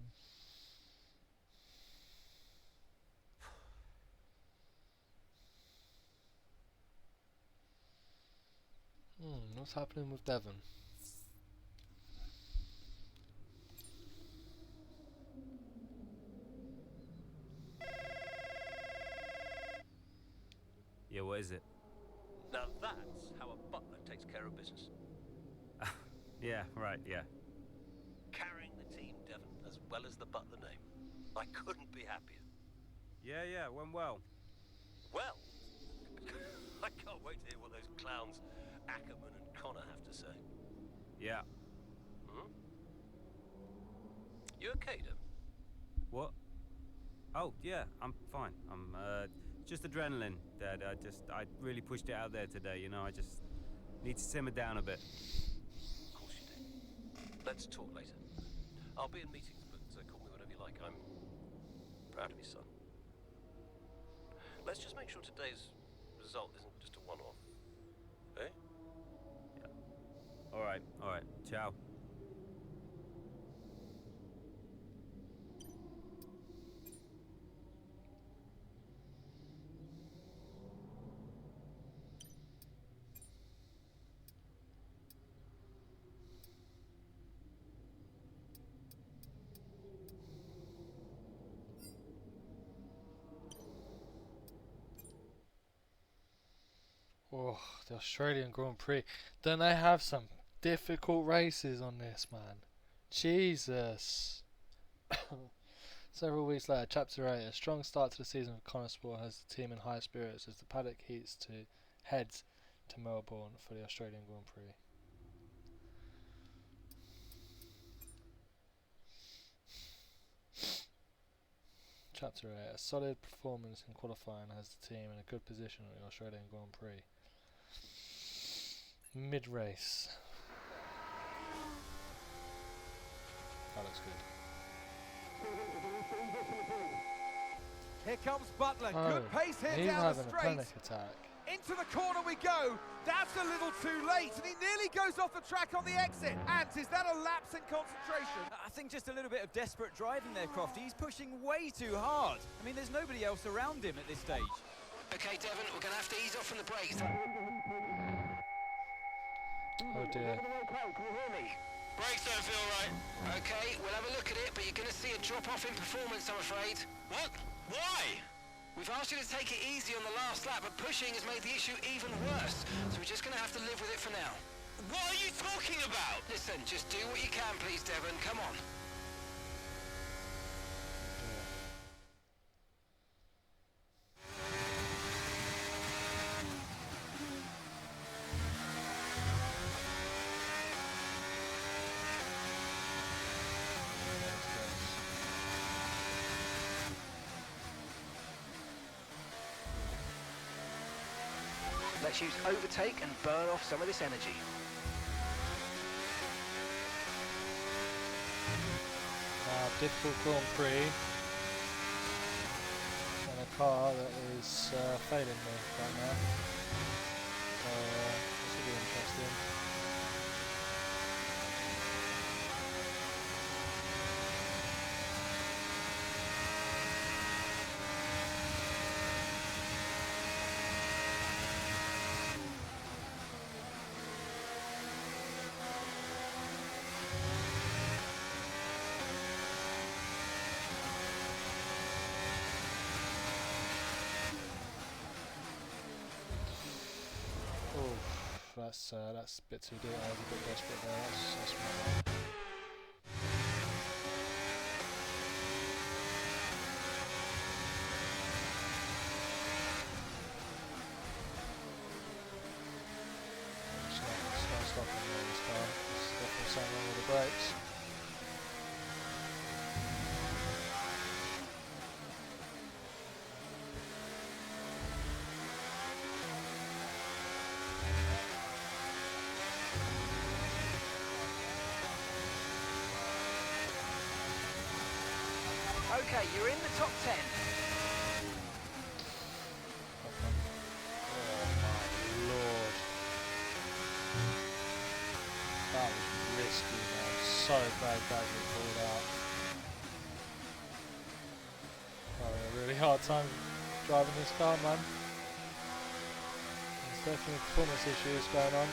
What's happening with Devon? Yeah, what is it? Now that's how a butler takes care of business. Yeah, right, yeah. Carrying the team, Devon, as well as the butler name. I couldn't be happier. Yeah, went well. Well, I can't wait to hear what those clowns Ackerman and Connor have to say. Yeah. Hmm? You okay, Devon? What? Oh, yeah, I'm fine. I'm, just adrenaline, Dad. I really pushed it out there today, you know, I just need to simmer down a bit. Of course you did. Let's talk later. I'll be in meetings, but call me whatever you like. I'm proud of you, son. Let's just make sure today's result isn't just a one-off. Eh? Yeah. All right. Ciao. Oh, the Australian Grand Prix. Don't they have some difficult races on this, man? Jesus. Several weeks later, Chapter 8. A strong start to the season for Connorsport has the team in high spirits as the paddock heads to Melbourne for the Australian Grand Prix. Chapter 8. A solid performance in qualifying has the team in a good position at the Australian Grand Prix. Mid-race. That looks good. Here comes Butler. Oh, Good pace here he's down the having a straight. panic attack. Into the corner we go. That's a little too late, and he nearly goes off the track on the exit. And is that a lapse in concentration? I think just a little bit of desperate driving there, Crofty. He's pushing way too hard. I mean, there's nobody else around him at this stage. Okay, Devon, we're going to have to ease off from the brakes. Oh dear. Brakes don't feel right. Okay, we'll have a look at it, but you're going to see a drop-off in performance, I'm afraid. What? Why? We've asked you to take it easy on the last lap, but pushing has made the issue even worse. So we're just going to have to live with it for now. What are you talking about? Listen, just do what you can, please, Devon. Come on. Let's use overtake and burn off some of this energy. Difficult Grand Prix. And a car that is failing me right now. So this will be interesting. that's a bit too deep. I was a bit desperate there. That's my bad. It's not stopping me this time. There's definitely something wrong with the brakes. Okay, you're in the top 10. Oh my lord. That was risky, man. So bad that get pulled out. Having a really hard time driving this car, man. There's definitely performance issues going on.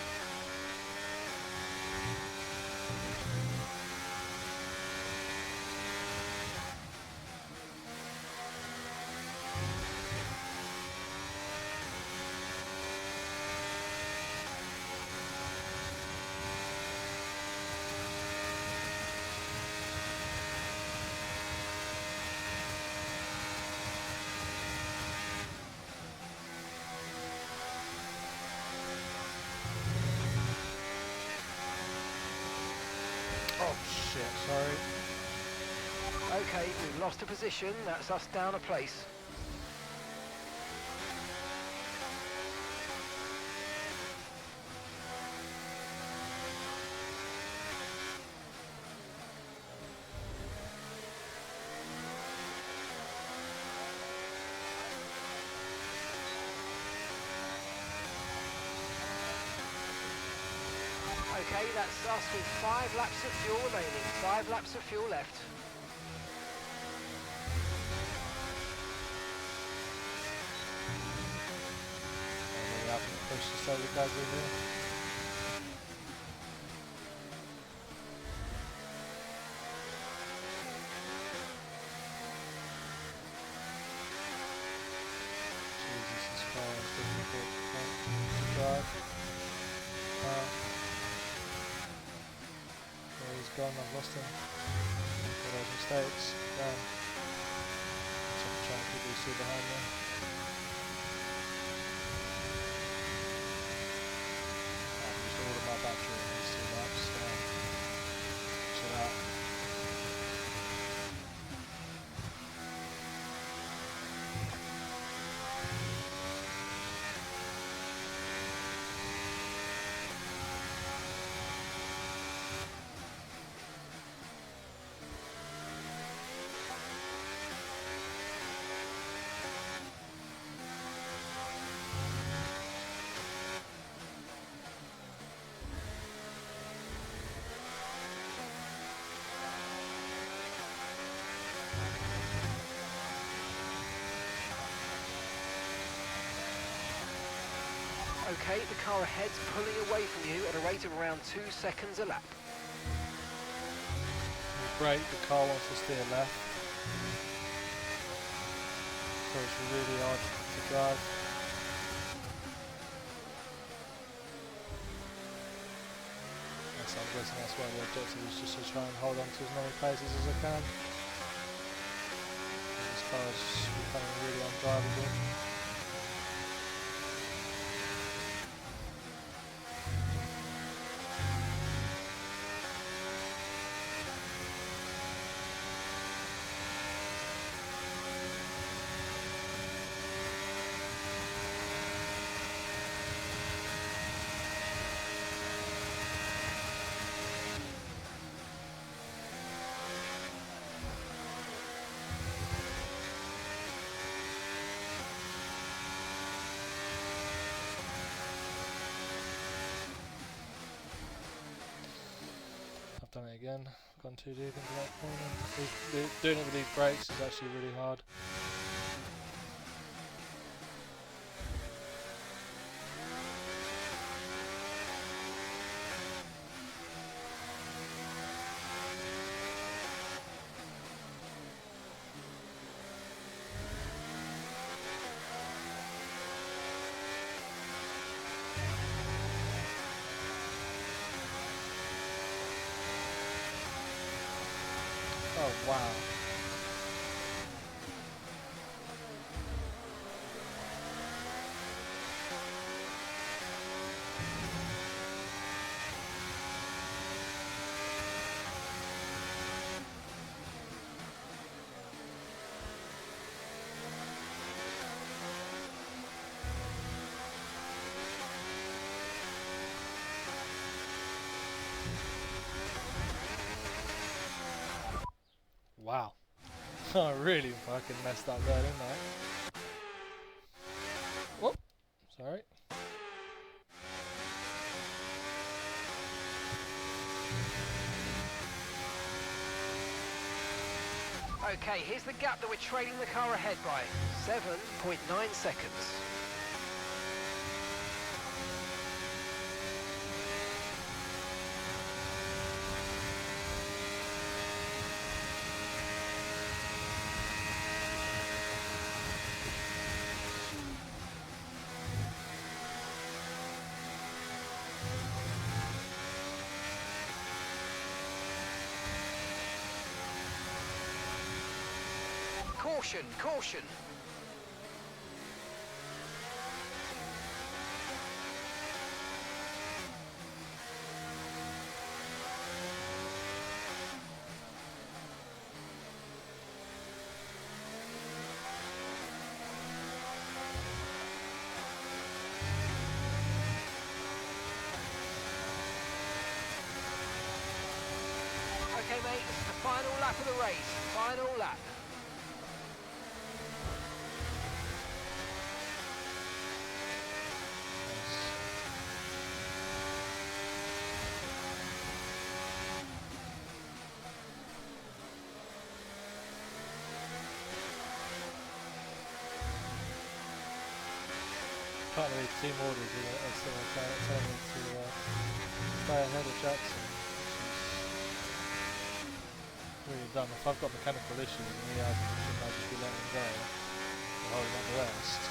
Oh shit, sorry. Okay, we've lost a position. That's us down a place. Okay, that's us with 5 laps of fuel remaining. 5 laps of fuel left. I'm going to push the solo guys in here. Jesus, this car is difficult to drive. There he's gone, I've lost him. For those mistakes. Damn. So I'm trying to keep these two behind me. I've used all of my battery in these 2 laps. Chill out. Okay, the car ahead's pulling away from you at a rate of around 2 seconds a lap. Brake, the car wants to steer left. So it's really hard to drive. I'm guessing that's why the objective is just to try and hold on to as many places as I can. This car is becoming really undrivable. Done it again, gone too deep into that corner. Doing it with these brakes is actually really hard. I really fucking messed up there, didn't I? Whoop. Sorry. Okay, here's the gap that we're trailing the car ahead by. 7.9 seconds. Caution, caution. Okay, mate, this is the final lap of the race. Final lap. Apparently team orders are still telling me to stay ahead of Jackson, which is really dumb. If I've got mechanical issues and he hasn't, shouldn't I just be letting him go and holding up the rest?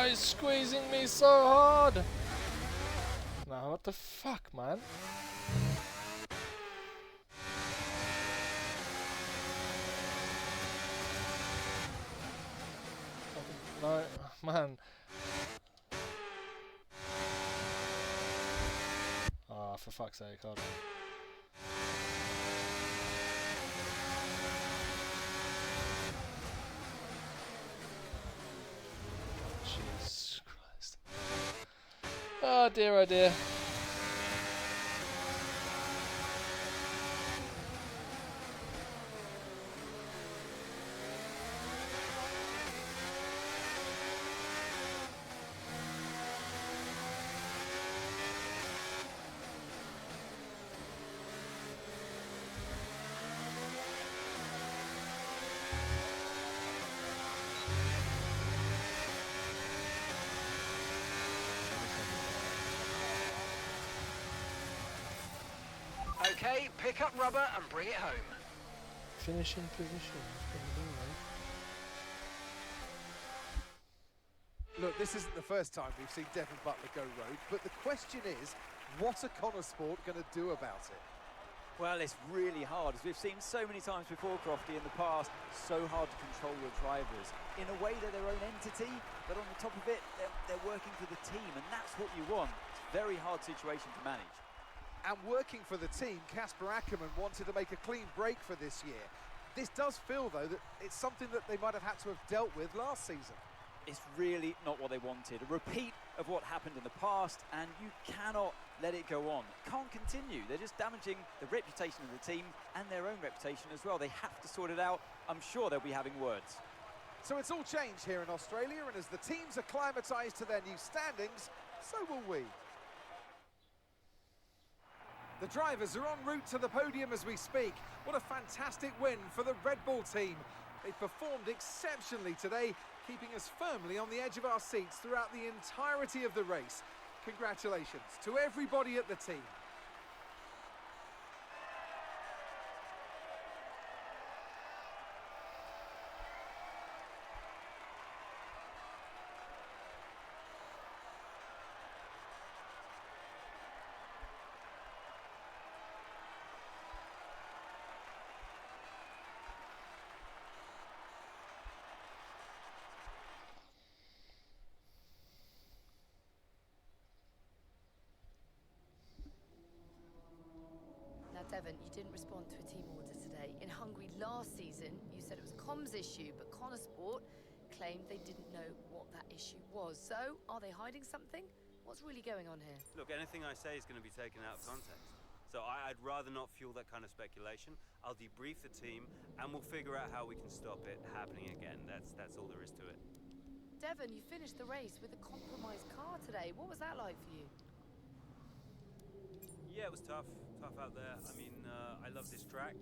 He's squeezing me so hard. Nah, what the fuck, man? No, man. Oh, for fuck's sake, hold on. Jesus Christ. Oh dear, oh dear. Okay, pick up rubber and bring it home. Finishing position. Look, this isn't the first time we've seen Devon Butler go rogue, but the question is, what are Connor Sport going to do about it? Well, it's really hard, as we've seen so many times before, Crofty, in the past. So hard to control your drivers. In a way, they're their own entity, but on the top of it, they're working for the team, and that's what you want. It's a very hard situation to manage. And working for the team, Casper Ackermann wanted to make a clean break for this year. This does feel, though, that it's something that they might have had to have dealt with last season. It's really not what they wanted. A repeat of what happened in the past, and you cannot let it go on. It can't continue. They're just damaging the reputation of the team and their own reputation as well. They have to sort it out. I'm sure they'll be having words. So it's all changed here in Australia, and as the teams acclimatised to their new standings, so will we. The drivers are en route to the podium as we speak. What a fantastic win for the Red Bull team. They performed exceptionally today, keeping us firmly on the edge of our seats throughout the entirety of the race. Congratulations to everybody at the team. Devon, you didn't respond to a team order today. In Hungary last season, you said it was a comms issue, but Connosport claimed they didn't know what that issue was. So, are they hiding something? What's really going on here? Look, anything I say is going to be taken out of context. So I'd rather not fuel that kind of speculation. I'll debrief the team, and we'll figure out how we can stop it happening again. That's all there is to it. Devon, you finished the race with a compromised car today. What was that like for you? Yeah, it was tough out there. I mean, I love this track.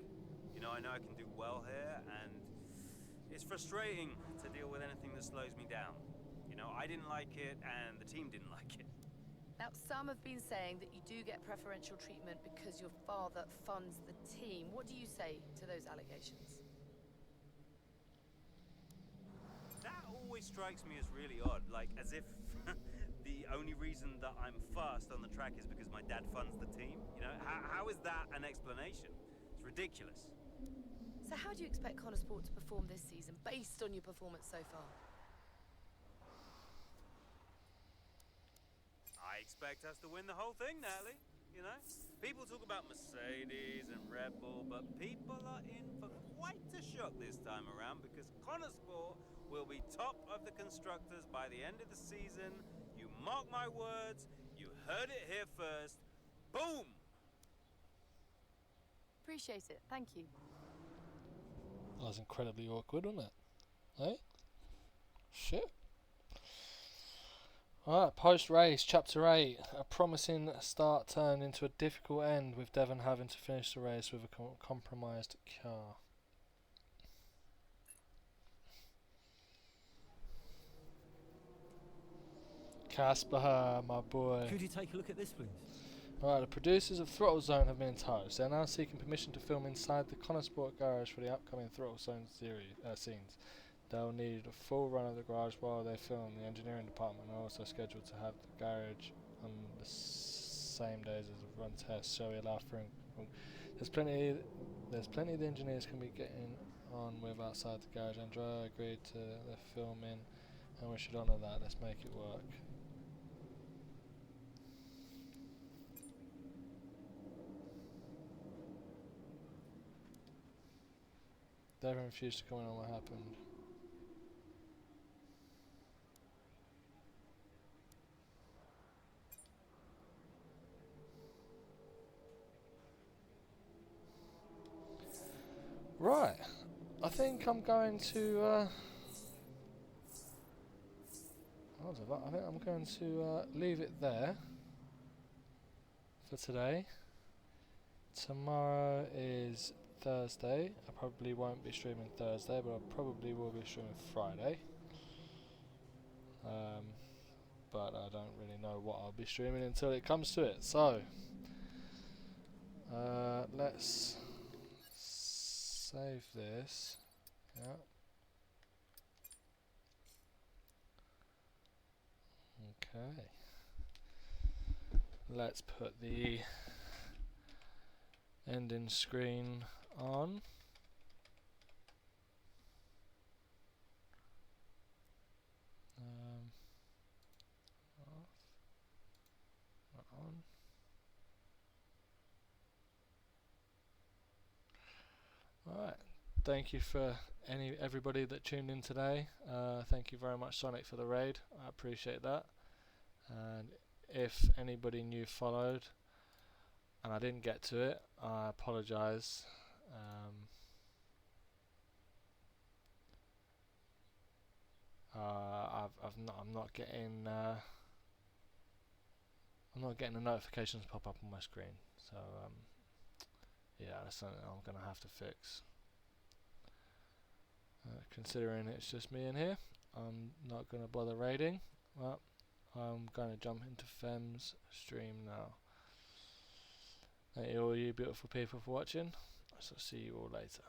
You know I can do well here, and it's frustrating to deal with anything that slows me down. You know, I didn't like it, and the team didn't like it. Now, some have been saying that you do get preferential treatment because your father funds the team. What do you say to those allegations? That always strikes me as really odd, like as if the only reason that I'm fast on the track is because my dad funds the team. You know, how is that an explanation? It's ridiculous. So how do you expect Connosport to perform this season based on your performance so far? I expect us to win the whole thing, Natalie. You know, people talk about Mercedes and Red Bull, but people are in for quite a shock this time around because Connosport will be top of the constructors by the end of the season. You mark my words, you heard it here first. Boom! Appreciate it, thank you. That was incredibly awkward, wasn't it? Eh? Shit. Alright, post-race, Chapter 8. A promising start turned into a difficult end, with Devon having to finish the race with a compromised car. Casper, my boy. Could you take a look at this, please? Alright, the producers of Throttle Zone have been in touch. They're now seeking permission to film inside the Connosport garage for the upcoming Throttle Zone scenes. They'll need a full run of the garage while they film. The engineering department are also scheduled to have the garage on the same days as the run test, so we allow for there's plenty the engineers can be getting on with outside the garage. Andrea agreed to the filming, and we should honour that. Let's make it work. Devon refused to comment on what happened. Right, I think I'm going to leave it there for today. Tomorrow is Thursday. I probably won't be streaming Thursday, but I probably will be streaming Friday. But I don't really know what I'll be streaming until it comes to it. So, let's save this. Yeah. Okay. Let's put the ending screen on. On. Alright, thank you for everybody that tuned in today. Thank you very much, Sonic, for the raid. I appreciate that. And if anybody new followed and I didn't get to it, I apologise. I'm not getting the notifications pop up on my screen, so yeah, that's something I'm gonna have to fix. Considering it's just me in here, I'm not gonna bother raiding. Well, I'm gonna jump into Fem's stream now. Thank you all you beautiful people for watching. I shall see you all later.